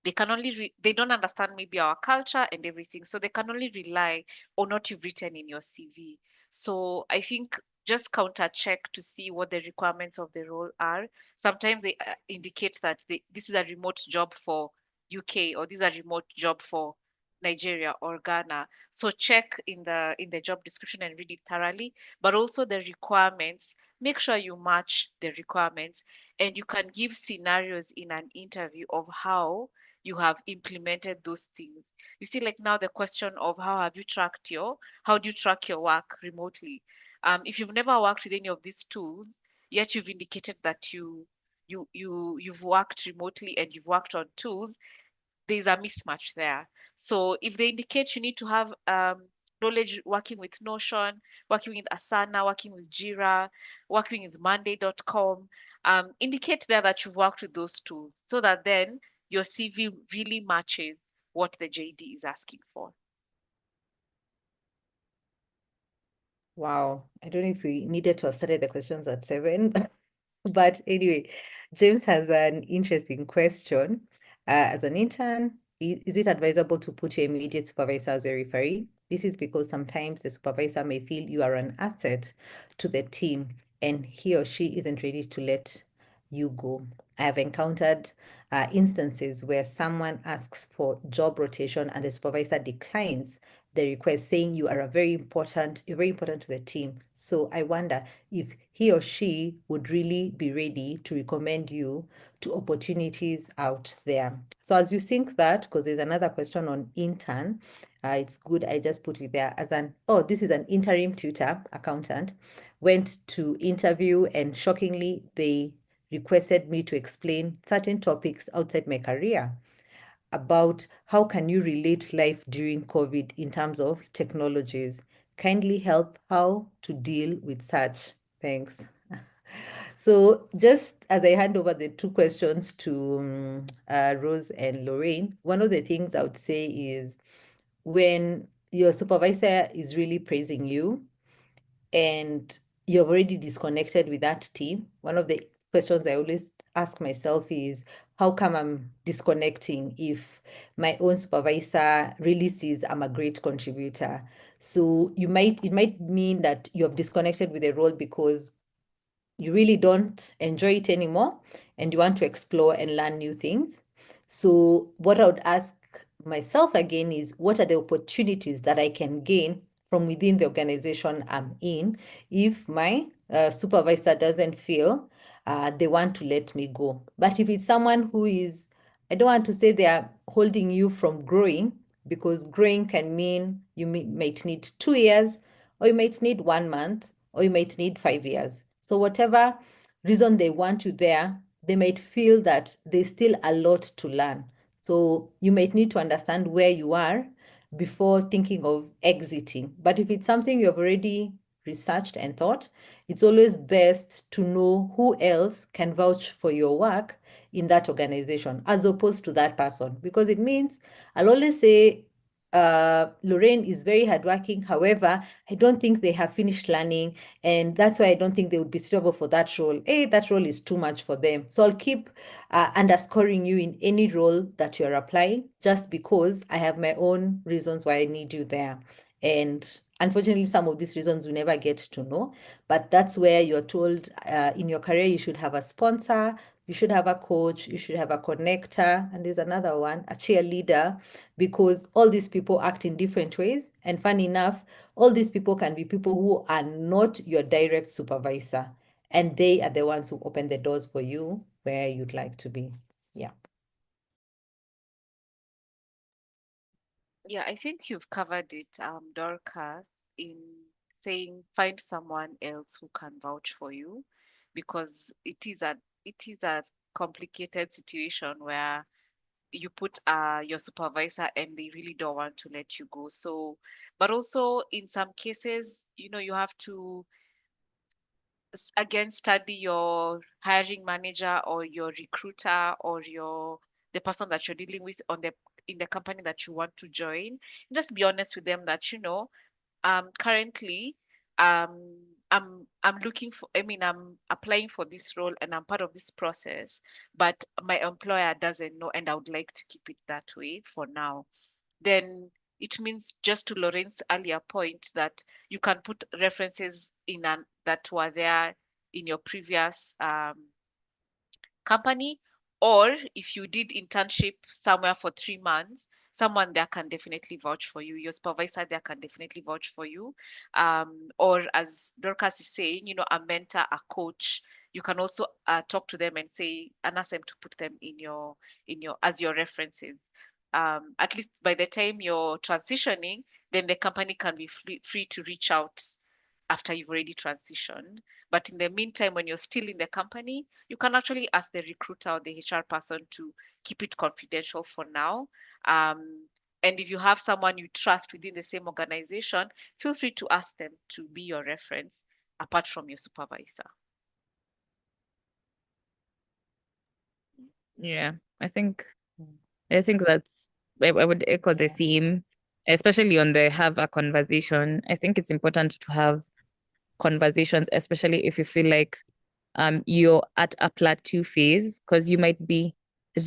Speaker 2: they can only they don't understand maybe our culture and everything, so they can only rely on what you've written in your CV. So I think just counter check to see what the requirements of the role are. Sometimes they indicate that this is a remote job for UK, or this is a remote job for Nigeria or Ghana. So check in the job description and read it thoroughly, but also the requirements. Make sure you match the requirements, and you can give scenarios in an interview of how you have implemented those things. You see, like now the question of how do you track your work remotely? If you've never worked with any of these tools, yet you've indicated that you've worked remotely and you've worked on tools, there's a mismatch there. So if they indicate you need to have knowledge working with Notion, working with Asana, working with Jira, working with Monday.com, indicate there that you've worked with those tools, so that then your CV really matches what the JD is asking for.
Speaker 1: Wow. I don't know if we needed to have started the questions at 7. But anyway, James has an interesting question. As an intern, is it advisable to put your immediate supervisor as a referee? This is because sometimes the supervisor may feel you are an asset to the team and he or she isn't ready to let you go. I have encountered instances where someone asks for job rotation and the supervisor declines the request, saying you're very important to the team. So I wonder if he or she would really be ready to recommend you to opportunities out there. So as you think that, because there's another question on intern, it's good I just put it there as this is an interim tutor accountant, went to interview, and shockingly, they requested me to explain certain topics outside my career about how can you relate life during COVID in terms of technologies. Kindly help how to deal with such. Thanks. So just as I hand over the two questions to Rose and Lorraine, one of the things I would say is when your supervisor is really praising you, and you've already disconnected with that team, one of the questions I always ask myself is, how come I'm disconnecting if my own supervisor really sees I'm a great contributor? So it might mean that you have disconnected with the role because you really don't enjoy it anymore and you want to explore and learn new things. So what I would ask myself again is, what are the opportunities that I can gain from within the organization I'm in if my supervisor doesn't feel they want to let me go? But if it's someone who is, I don't want to say they are holding you from growing, because growing can mean you might need 2 years, or you might need 1 month, or you might need 5 years. So whatever reason they want you there, they might feel that there's still a lot to learn. So you might need to understand where you are before thinking of exiting. But if it's something you've already researched and thought, it's always best to know who else can vouch for your work in that organization as opposed to that person, because it means I'll always say Lorraine is very hardworking. However, I don't think they have finished learning, and that's why I don't think they would be suitable for that role. That role is too much for them. So I'll keep underscoring you in any role that you're applying, just because I have my own reasons why I need you there. And unfortunately, some of these reasons we never get to know, but that's where you're told in your career you should have a sponsor, you should have a coach, you should have a connector, and there's another one, a cheerleader, because all these people act in different ways. And funny enough, all these people can be people who are not your direct supervisor, and they are the ones who open the doors for you where you'd like to be. Yeah.
Speaker 2: Yeah, I think you've covered it, Dorcas, in saying find someone else who can vouch for you, because it is a complicated situation where you put your supervisor and they really don't want to let you go. So, but also in some cases, you have to again study your hiring manager or your recruiter or the person that you're dealing with in the company that you want to join. Just be honest with them that currently I'm looking for, I mean, I'm applying for this role and I'm part of this process, but my employer doesn't know and I would like to keep it that way for now. Then it means, just to Lorraine's earlier point, that you can put references that were there in your previous company, or if you did internship somewhere for 3 months, someone there can definitely vouch for you. Your supervisor there can definitely vouch for you. Or as Dorcas is saying, a mentor, a coach, you can also talk to them and say and ask them to put them in your as your references. At least by the time you're transitioning, then the company can be free to reach out after you've already transitioned. But in the meantime, when you're still in the company, you can actually ask the recruiter or the HR person to keep it confidential for now. And if you have someone you trust within the same organization, feel free to ask them to be your reference apart from your supervisor.
Speaker 3: Yeah, I think that's I would echo the same, especially on the have a conversation. I think it's important to have conversations, especially if you feel like you're at a plateau phase, because you might be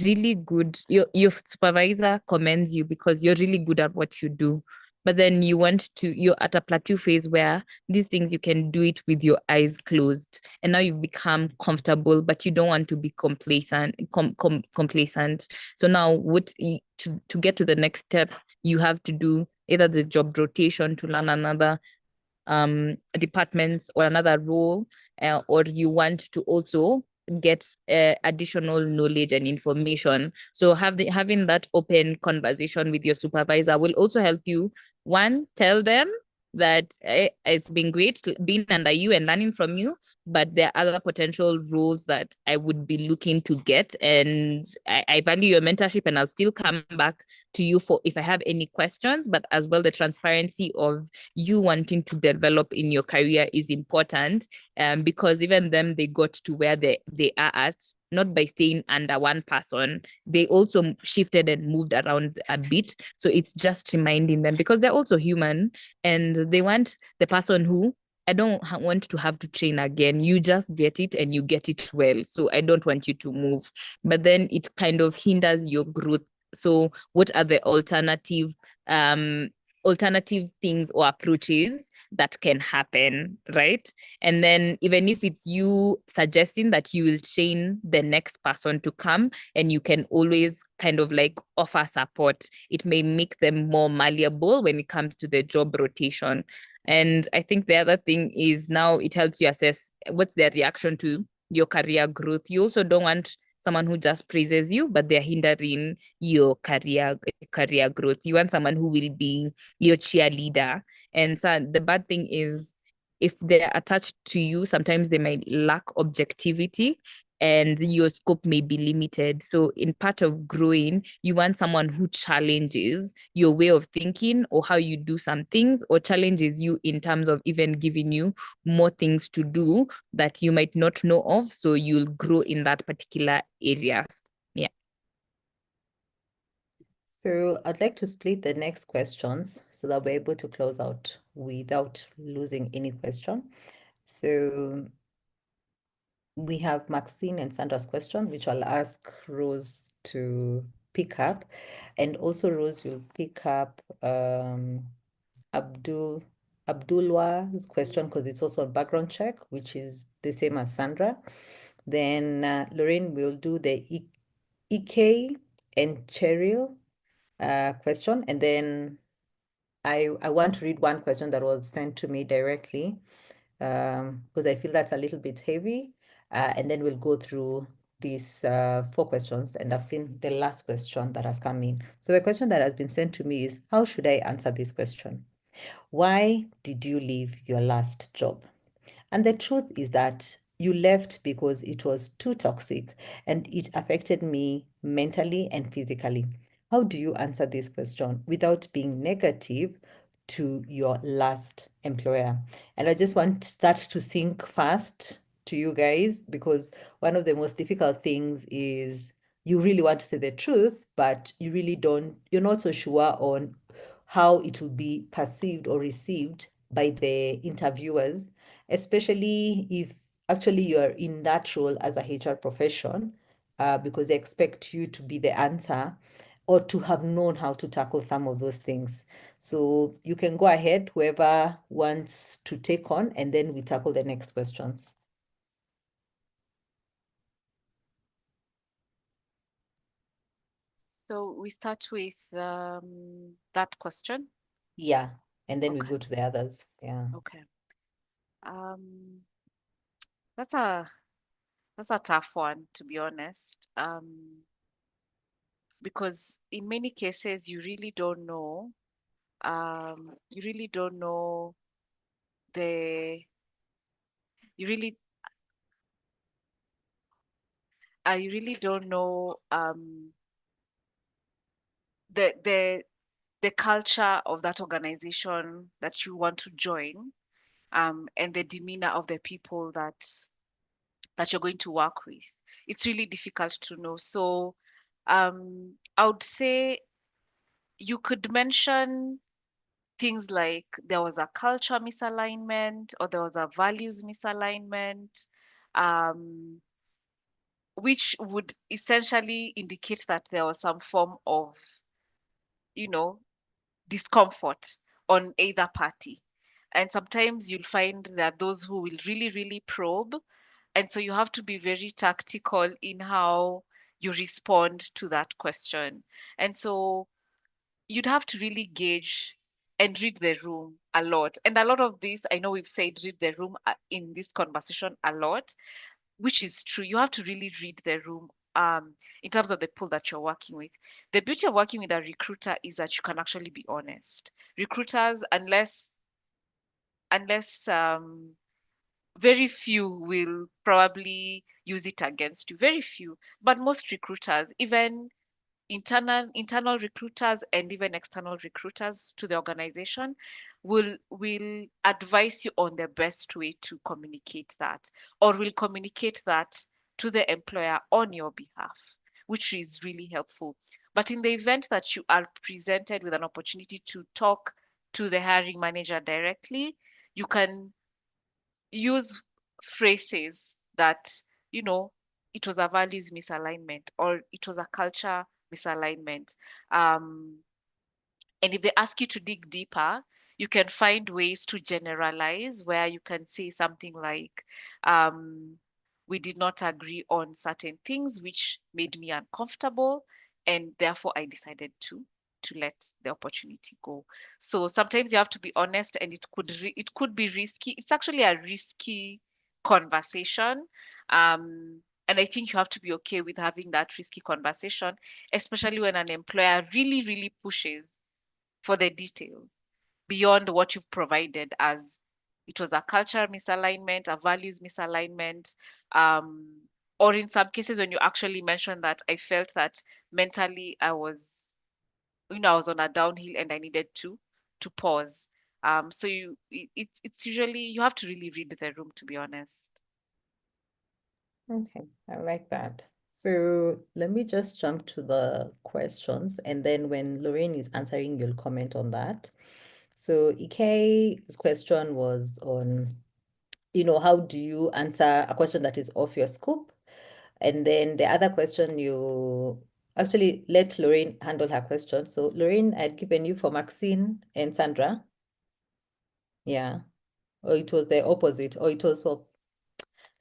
Speaker 3: really good. Your supervisor commends you because you're really good at what you do. But then you're at a plateau phase where these things you can do it with your eyes closed. And now you've become comfortable, but you don't want to be complacent. So now to get to the next step, you have to do either the job rotation to learn another departments or another role, or you want to also get additional knowledge and information. So having that open conversation with your supervisor will also help you, one, tell them that it's been great being under you and learning from you, but there are other potential roles that I would be looking to get, and I value your mentorship, and I'll still come back to you for if I have any questions. But as well, the transparency of you wanting to develop in your career is important, because even them, they got to where they are at, not by staying under one person. They also shifted and moved around a bit. So it's just reminding them, because they're also human and they want the person who, I don't want to have to train again. You just get it and you get it well. So I don't want you to move. But then it kind of hinders your growth. So what are the alternative things or approaches that can happen, right? And then even if it's you suggesting that you will train the next person to come, and you can always kind of like offer support, it may make them more malleable when it comes to the job rotation. And I think the other thing is, now it helps you assess what's their reaction to your career growth. You also don't want someone who just praises you, but they're hindering your career growth. You want someone who will be your cheerleader. And so the bad thing is, if they're attached to you, sometimes they might lack objectivity and your scope may be limited. So in part of growing, you want someone who challenges your way of thinking or how you do some things, or challenges you in terms of even giving you more things to do that you might not know of. So you'll grow in that particular area. Yeah.
Speaker 1: So I'd like to split the next questions so that we're able to close out without losing any question. So we have Maxine and Sandra's question, which I'll ask Rose to pick up. And also Rose will pick up Abdulwah's question, because it's also a background check, which is the same as Sandra. Then Lorraine will do the Ike and Cheryl question. And then I want to read one question that was sent to me directly, because I feel that's a little bit heavy. And then we'll go through these 4 questions, and I've seen the last question that has come in. So the question that has been sent to me is, how should I answer this question? Why did you leave your last job? And the truth is that you left because it was too toxic and it affected me mentally and physically. How do you answer this question without being negative to your last employer? And I just want that to sink fast to you guys, because one of the most difficult things is you really want to say the truth, but you're not so sure on how it will be perceived or received by the interviewers, especially if actually you're in that role as a HR profession, because they expect you to be the answer or to have known how to tackle some of those things. So you can go ahead, whoever wants to take on, and then we tackle the next questions.
Speaker 2: So we start with that question.
Speaker 1: Yeah, and then we
Speaker 2: Okay.
Speaker 1: go to the others. Yeah.
Speaker 2: Okay. That's a tough one, to be honest. Because in many cases you really don't know. You really don't know the you really you really don't know the culture of that organization that you want to join, and the demeanor of the people that you're going to work with. It's really difficult to know. So I would say you could mention things like there was a culture misalignment or there was a values misalignment, um, which would essentially indicate that there was some form of, you know, discomfort on either party. And sometimes you'll find that those who will really, really probe. And so you have to be very tactical in how you respond to that question. And so you'd have to really gauge and read the room a lot. And a lot of this, I know we've said read the room in this conversation a lot, which is true. You have to really read the room in terms of the pool that you're working with. The beauty of working with a recruiter is that you can actually be honest. Recruiters, unless very few will probably use it against you. Very few. But most recruiters, even internal recruiters and even external recruiters to the organization, will advise you on the best way to communicate that, or will communicate that to the employer on your behalf, which is really helpful. But in the event that you are presented with an opportunity to talk to the hiring manager directly, you can use phrases that, you know, it was a values misalignment or it was a culture misalignment. And if they ask you to dig deeper, you can find ways to generalize where you can say something like, we did not agree on certain things which made me uncomfortable, and therefore I decided to let the opportunity go. So sometimes you have to be honest, and it could be risky. It's actually a risky conversation. And I think you have to be okay with having that risky conversation, especially when an employer really, really pushes for the details beyond what you've provided as it was a culture misalignment, a values misalignment, or in some cases when you actually mentioned that I felt that mentally I was, I was on a downhill and I needed to pause. So it's usually you have to really read the room, to be honest.
Speaker 1: Okay, I like that. So let me just jump to the questions, and then when Lorraine is answering, you'll comment on that. So Ike's question was on, how do you answer a question that is off your scope? And then the other question, you actually let Lorraine handle her question. So Lorraine, I'd given you for Maxine and Sandra. Yeah. Or it was the opposite, or it was for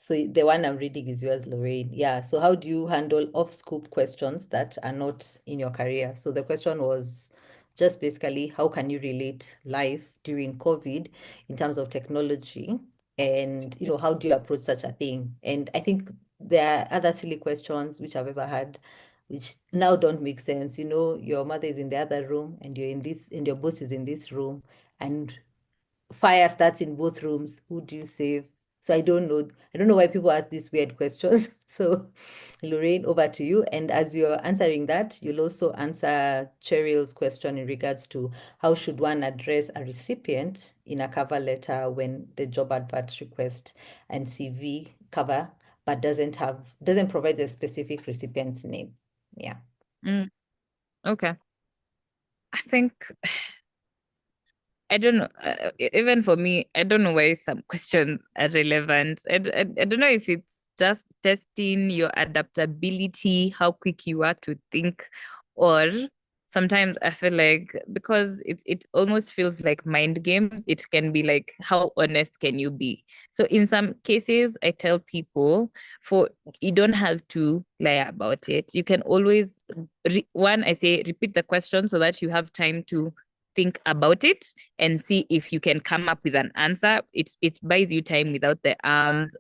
Speaker 1: so the one I'm reading is yours, Lorraine. Yeah. So how do you handle off-scope questions that are not in your career? So the question was just basically how can you relate life during COVID in terms of technology? And how do you approach such a thing? And I think there are other silly questions which I've ever had, which now don't make sense. Your mother is in the other room and you're in this, and your boss is in this room, and fire starts in both rooms. Who do you save? So I don't know. I don't know why people ask these weird questions. So Lorraine, over to you. And as you're answering that, you'll also answer Cheryl's question in regards to how should one address a recipient in a cover letter when the job advert request and CV cover, but doesn't provide the specific recipient's name. Yeah.
Speaker 3: Okay. I think I don't know. Even for me, I don't know why some questions are relevant. I don't know if it's just testing your adaptability, how quick you are to think, or sometimes I feel like because it almost feels like mind games, it can be like, how honest can you be? So in some cases, I tell people you don't have to lie about it. You can always, I say repeat the question so that you have time to think about it and see if you can come up with an answer. It buys you time without the arms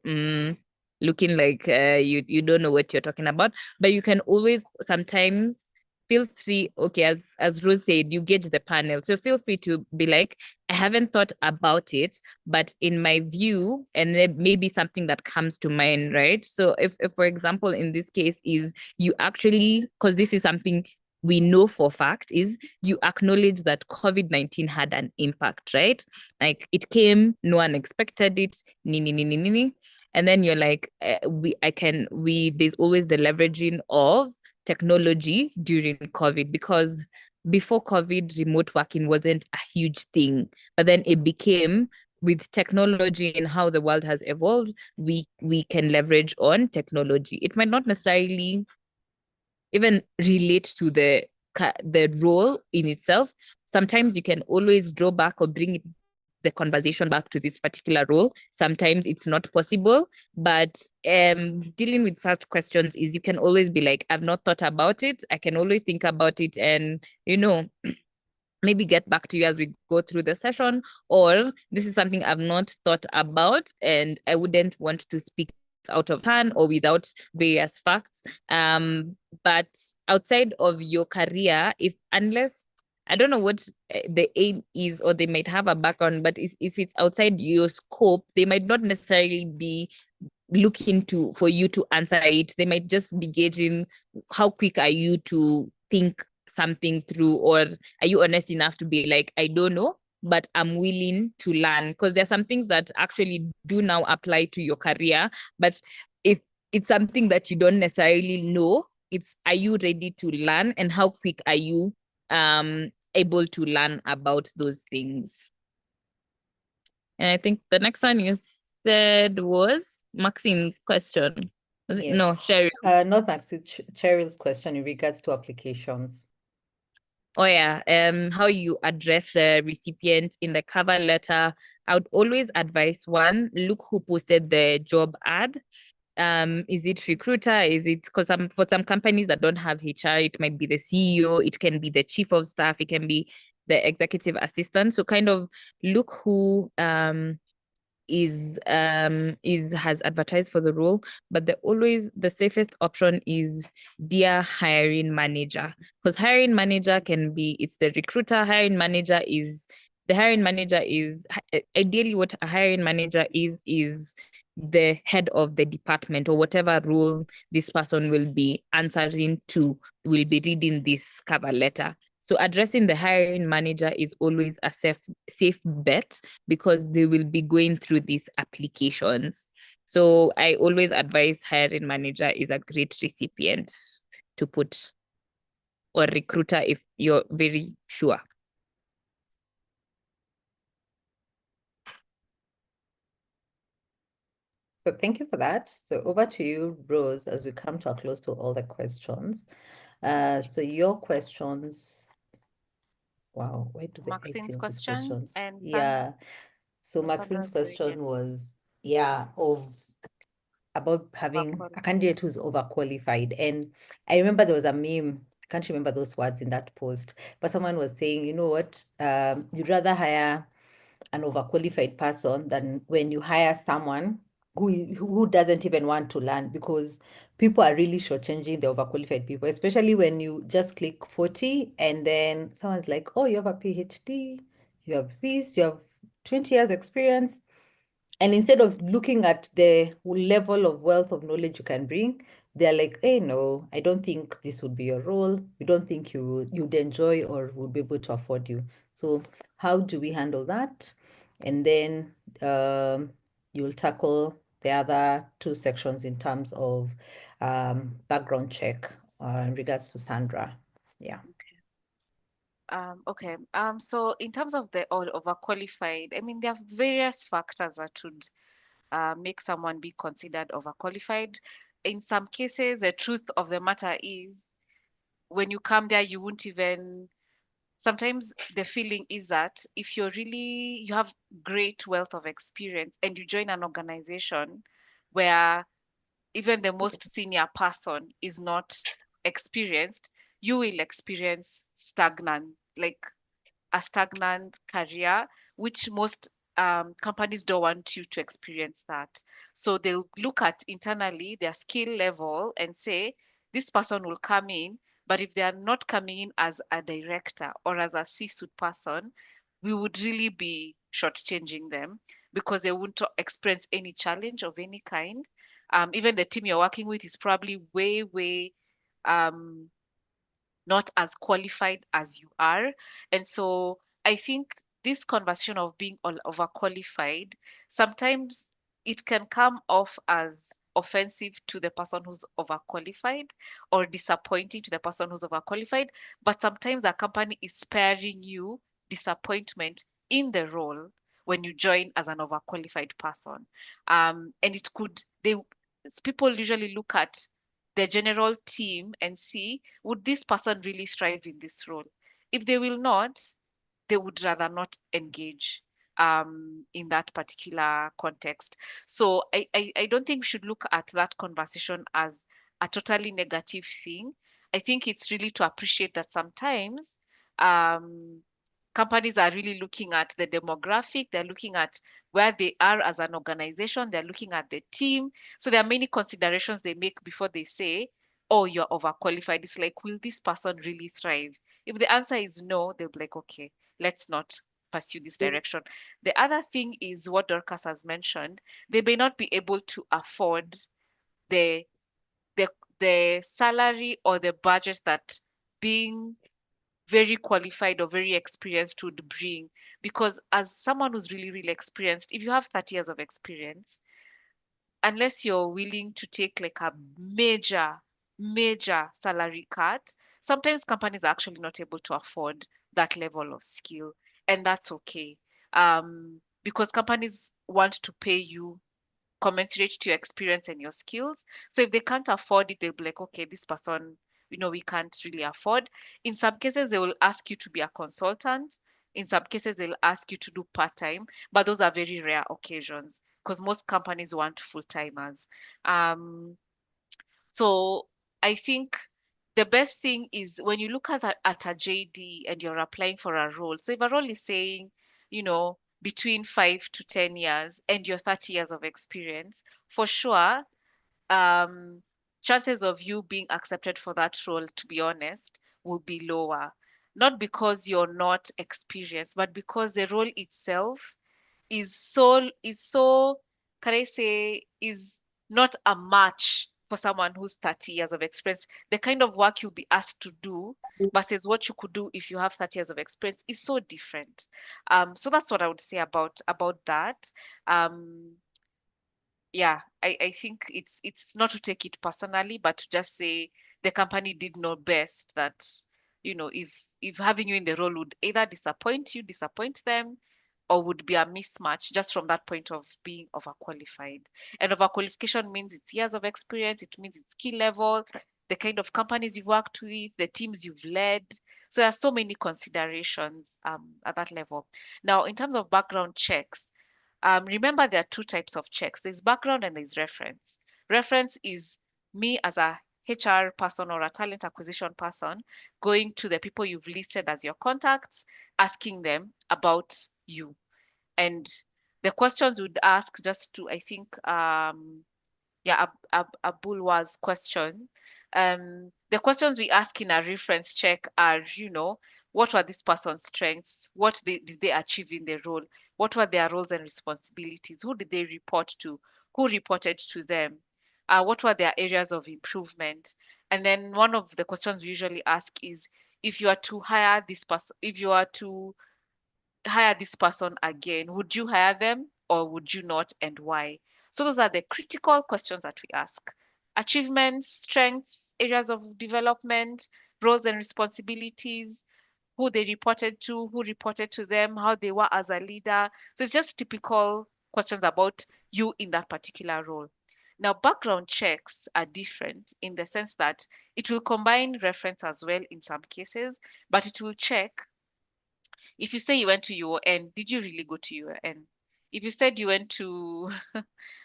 Speaker 3: looking like you don't know what you're talking about. But you can always sometimes feel free. Okay, as Rose said, you gauge the panel, so feel free to be like, I haven't thought about it, but in my view, and then maybe something that comes to mind, right? So if for example in this case is you actually, because this is something we know for fact, is you acknowledge that COVID-19 had an impact, right? Like it came, no one expected it, and then you're like, there's always the leveraging of technology during COVID, because before COVID, remote working wasn't a huge thing, but then it became, with technology and how the world has evolved, we can leverage on technology. It might not necessarily even relate to the role in itself. Sometimes you can always draw back or bring the conversation back to this particular role. Sometimes it's not possible, but dealing with such questions is you can always be like, I've not thought about it. I can always think about it and, maybe get back to you as we go through the session, or this is something I've not thought about and I wouldn't want to speak out of turn or without various facts. But outside of your career, unless I don't know what the aim is, or they might have a background, but if it's outside your scope, they might not necessarily be looking for you to answer it. They might just be gauging how quick are you to think something through, or are you honest enough to be like, I don't know, but I'm willing to learn. Because there's some things that actually do now apply to your career, but if it's something that you don't necessarily know, are you ready to learn, and how quick are you able to learn about those things? And I think the next one you said was Maxine's question.
Speaker 1: Yes.
Speaker 3: No, Cheryl.
Speaker 1: Not Maxine, Cheryl's question in regards to applications.
Speaker 3: Oh yeah, how you address the recipient in the cover letter. I would always advise one, look who posted the job ad. Is it recruiter? Is it, because for some companies that don't have HR, it might be the CEO, it can be the chief of staff, it can be the executive assistant. So kind of look who has advertised for the role, but the safest option is dear hiring manager, because hiring manager can be, it's the recruiter. Hiring manager is The hiring manager is ideally what a hiring manager is the head of the department, or whatever role this person will be answering to, will be reading this cover letter. So addressing the hiring manager is always a safe bet, because they will be going through these applications. So I always advise hiring manager is a great recipient to put, or recruiter if you're very sure.
Speaker 1: So thank you for that. So over to you, Rose, as we come to a close to all the questions. So your questions, wow, where do I
Speaker 2: Maxine's
Speaker 1: see these
Speaker 2: question
Speaker 1: questions?
Speaker 2: and
Speaker 1: Yeah. So
Speaker 2: Sandra's
Speaker 1: Maxine's
Speaker 2: gradient.
Speaker 1: question was, yeah, about having a candidate who's overqualified. And I remember there was a meme, I can't remember those words in that post, but someone was saying, you know what, you'd rather hire an overqualified person than when you hire someone who doesn't even want to learn, because people are really shortchanging the overqualified people, especially when you just click 40 and then someone's like, oh, you have a PhD, you have this, you have 20 years experience. And instead of looking at the level of wealth of knowledge you can bring, they're like, hey, no, I don't think this would be your role. We don't think you'd enjoy or would be able to afford you. So how do we handle that? And then you'll tackle the other two sections in terms of background check in regards to Sandra. Yeah.
Speaker 2: Okay. So in terms of the overqualified, I mean, there are various factors that would make someone be considered overqualified. In some cases, the truth of the matter is, when you come there, you won't even. Sometimes the feeling is that if you have great wealth of experience and you join an organization where even the most senior person is not experienced, you will experience a stagnant career, which most companies don't want you to experience that. So they'll look at internally their skill level and say, this person will come in, but if they are not coming in as a director or as a C-suite person, we would really be shortchanging them because they won't experience any challenge of any kind. Even the team you're working with is probably way um, not as qualified as you are. And so I think this conversation of being overqualified, sometimes it can come off as offensive to the person who's overqualified or disappointing to the person who's overqualified. But sometimes a company is sparing you disappointment in the role when you join as an overqualified person. And it could, they, people usually look at the general team and see, would this person really thrive in this role? If they will not, they would rather not engage in that particular context. So I don't think we should look at that conversation as a totally negative thing. I think it's really to appreciate that sometimes um, companies are really looking at the demographic, they're looking at where they are as an organization, they're looking at the team. So there are many considerations they make before they say, oh, you're overqualified. It's like, will this person really thrive? If the answer is no, they'll be like, okay, let's not pursue this direction. The other thing is what Dorcas has mentioned. They may not be able to afford the the the salary or the budget that being very qualified or very experienced would bring. Because as someone who's really experienced, if you have 30 years of experience, unless you're willing to take like a major salary cut, sometimes companies are actually not able to afford that level of skill, and that's okay. Because companies want to pay you commensurate to your experience and your skills. So if they can't afford it, they'll be like, okay, this person, we can't really afford. In some cases, they will ask you to be a consultant. In some cases, they'll ask you to do part-time, but those are very rare occasions because most companies want full-timers. So I think the best thing is when you look at a JD and you're applying for a role. So if a role is saying, between 5 to 10 years and your 30 years of experience, for sure, chances of you being accepted for that role, to be honest, will be lower. not because you're not experienced, but because the role itself is so, can I say, is not a match for someone who's 30 years of experience. The kind of work you'll be asked to do versus what you could do if you have 30 years of experience is so different. So that's what I would say about that. Um, yeah, I think it's not to take it personally, but to just say the company did know best that, if having you in the role would either disappoint them, or would be a mismatch just from that point of being overqualified. And overqualification means it's years of experience, it means it's skill level, the kind of companies you've worked with, the teams you've led. So there are so many considerations at that level. Now, in terms of background checks, remember, there are two types of checks. There's background and there's reference. Reference is me as a HR person or a talent acquisition person going to the people you've listed as your contacts, asking them about you. And the questions would ask, just to, I think, Abulwa's question. The questions we ask in a reference check are, what were this person's strengths? What did they achieve in the role? What were their roles and responsibilities? Who did they report to? Who reported to them? What were their areas of improvement? And then one of the questions we usually ask is, if you are to hire this person, if you are to hire this person again, would you hire them or would you not, and why? So those are the critical questions that we ask. Achievements, strengths, areas of development, roles and responsibilities, who they reported to, who reported to them, how they were as a leader. So it's just typical questions about you in that particular role. Now, background checks are different in the sense that it will combine reference as well in some cases, but it will check, if you say you went to UON, did you really go to UON? If you said you went to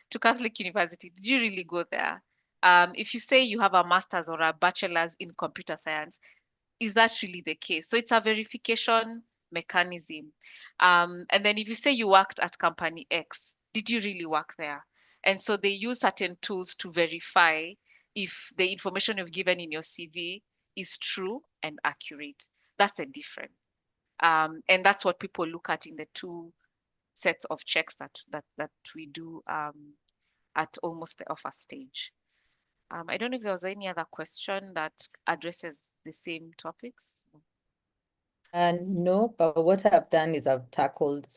Speaker 2: to Catholic University, did you really go there? If you say you have a master's or a bachelor's in computer science, is that really the case? So it's a verification mechanism. And then if you say you worked at company X, did you really work there? And so they use certain tools to verify if the information you've given in your CV is true and accurate. That's a difference. And that's what people look at in the two sets of checks that we do at almost the offer stage. I don't know if there was any other question that addresses the same topics.
Speaker 1: And no, but what I've done is I've tackled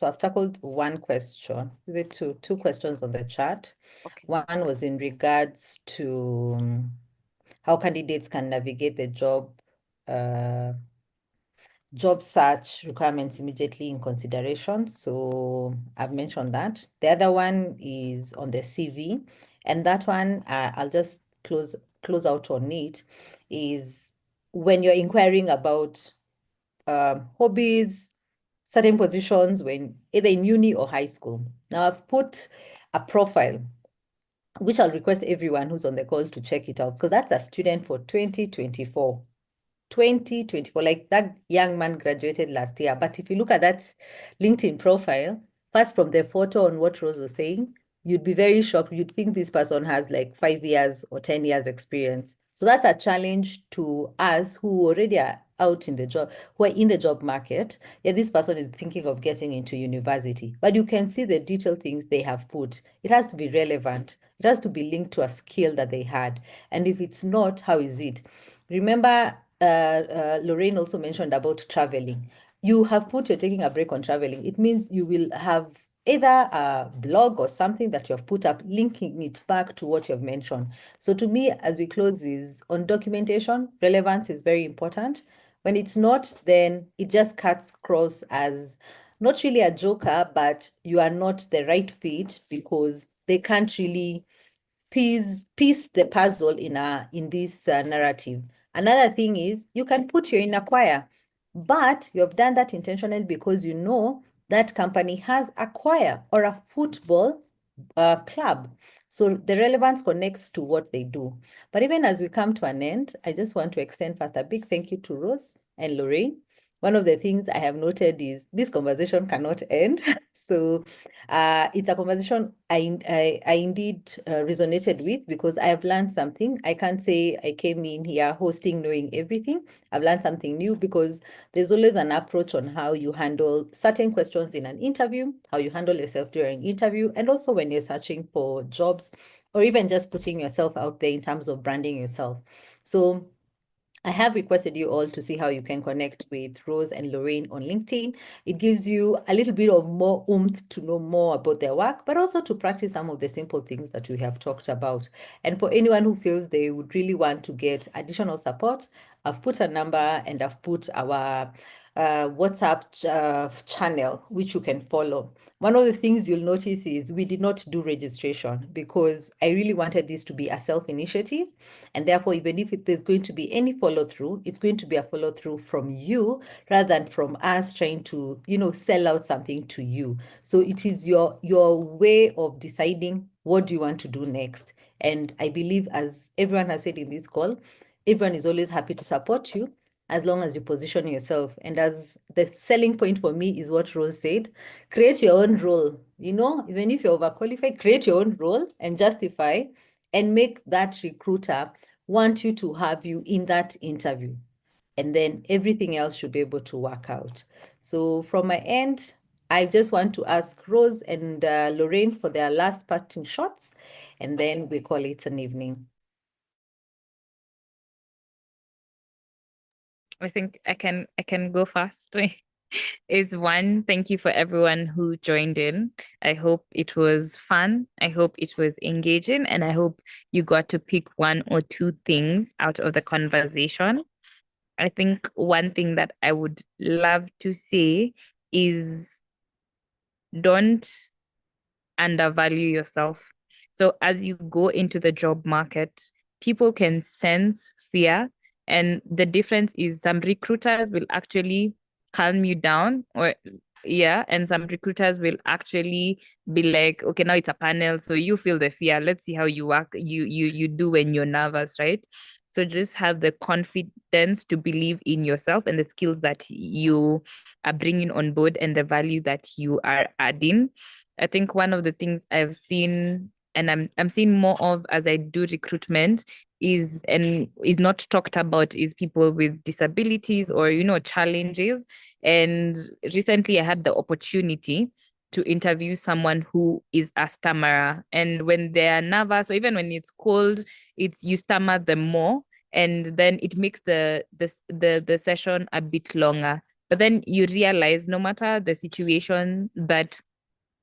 Speaker 1: one question. Is it two questions on the chat?
Speaker 2: Okay.
Speaker 1: One was in regards to how candidates can navigate the job search requirements immediately in consideration. So I've mentioned that. The other one is on the CV, and that one I'll just close out on it, is when you're inquiring about hobbies, certain positions when either in uni or high school. Now I've put a profile, which I'll request everyone who's on the call to check it out, because that's a student for 2024. 2024, like that young man graduated last year. But if you look at that LinkedIn profile, first from the photo on what Rose was saying, you'd be very shocked. You'd think this person has like 5 years or 10 years experience. So that's a challenge to us who already are out in the job, who are in the job market. Yeah, this person is thinking of getting into university, but you can see the detailed things they have put. It has to be relevant. It has to be linked to a skill that they had. And if it's not, how is it? Remember, Lorraine also mentioned about traveling. You have put you're taking a break on traveling. It means you will have either a blog or something that you have put up, linking it back to what you've mentioned. So to me, as we close this, on documentation, relevance is very important. When it's not, then it just cuts across as not really a joker, but you are not the right fit because they can't really piece the puzzle in this narrative. Another thing is you can put you in a choir, but you have done that intentionally because you know that company has a choir or a football club. So the relevance connects to what they do. But even as we come to an end, I just want to extend first a big thank you to Rose and Lorraine one of the things I have noted is this conversation cannot end. So it's a conversation I indeed resonated with, because I have learned something. I can't say I came in here hosting knowing everything. I've learned something new, because there's always an approach on how you handle certain questions in an interview, how you handle yourself during interview, and also when you're searching for jobs, or even just putting yourself out there in terms of branding yourself. So I have requested you all to see how you can connect with Rose and Lorraine on LinkedIn. It gives you a little bit of more oomph to know more about their work, but also to practice some of the simple things that we have talked about. And for anyone who feels they would really want to get additional support, I've put a number and I've put our WhatsApp channel, which you can follow. One of the things you'll notice is we did not do registration, because I really wanted this to be a self-initiative. And therefore, even if there's going to be any follow-through, it's going to be a follow-through from you rather than from us trying to, sell out something to you. So it is your way of deciding what do you want to do next. And I believe, as everyone has said in this call, everyone is always happy to support you as long as you position yourself. And as the selling point for me is what Rose said, create your own role. Even if you're overqualified, create your own role and justify and make that recruiter want you to have you in that interview. And then everything else should be able to work out. So from my end, I just want to ask Rose and Lorraine for their last parting shots, and then we call it an evening.
Speaker 3: I think I can go fast. Is one, thank you for everyone who joined in. I hope it was fun. I hope it was engaging, and I hope you got to pick one or two things out of the conversation. I think one thing that I would love to say is don't undervalue yourself. So as you go into the job market, people can sense fear. And the difference is some recruiters will actually calm you down, and some recruiters will actually be like, okay, now it's a panel, so you feel the fear. Let's see how you work, you do when you're nervous, right? So just have the confidence to believe in yourself and the skills that you are bringing on board and the value that you are adding. I think one of the things I've seen, and I'm seeing more of as I do recruitment, is not talked about, is people with disabilities or challenges. And recently I had the opportunity to interview someone who is a stammerer, and when they are nervous or even when it's cold, it's you stammer them more, and then it makes the session a bit longer. But then you realize no matter the situation that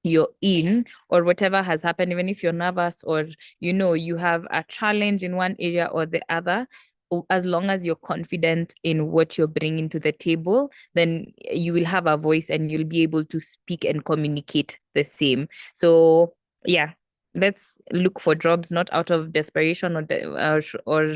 Speaker 3: you're in or whatever has happened, even if you're nervous or you have a challenge in one area or the other, as long as you're confident in what you're bringing to the table, then you will have a voice and you'll be able to speak and communicate the same. So yeah, let's look for jobs not out of desperation or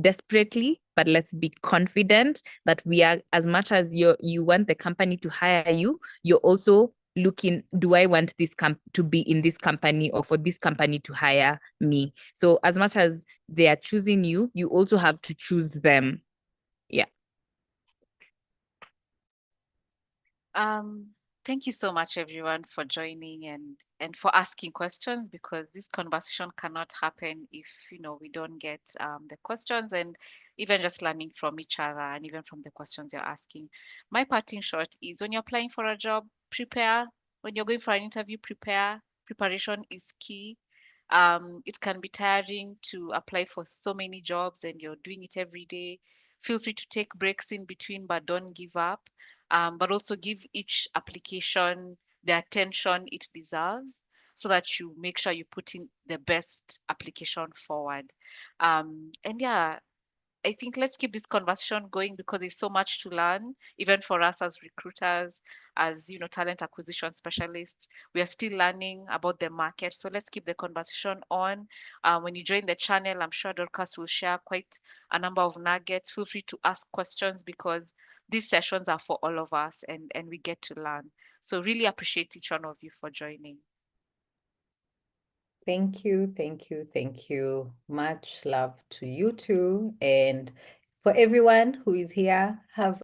Speaker 3: desperately, but let's be confident that we are, as much as you want the company to hire you, you're also looking, do I want this to be in this company or for this company to hire me? So as much as they are choosing you, you also have to choose them. Yeah.
Speaker 2: Thank you so much, everyone, for joining and for asking questions, because this conversation cannot happen if we don't get the questions, and even just learning from each other and even from the questions you're asking. My parting shot is, when you're applying for a job, prepare. When you're going for an interview, prepare. Preparation is key. It can be tiring to apply for so many jobs and you're doing it every day. Feel free to take breaks in between, but don't give up. But also give each application the attention it deserves, so that you make sure you put in the best application forward. And yeah, I think let's keep this conversation going, because there's so much to learn, even for us as recruiters, as talent acquisition specialists. We are still learning about the market. So let's keep the conversation on. When you join the channel, I'm sure Dorcas will share quite a number of nuggets. Feel free to ask questions, because these sessions are for all of us, and we get to learn. So really appreciate each one of you for joining.
Speaker 1: Thank you, thank you, thank you. Much love to you too. And for everyone who is here, have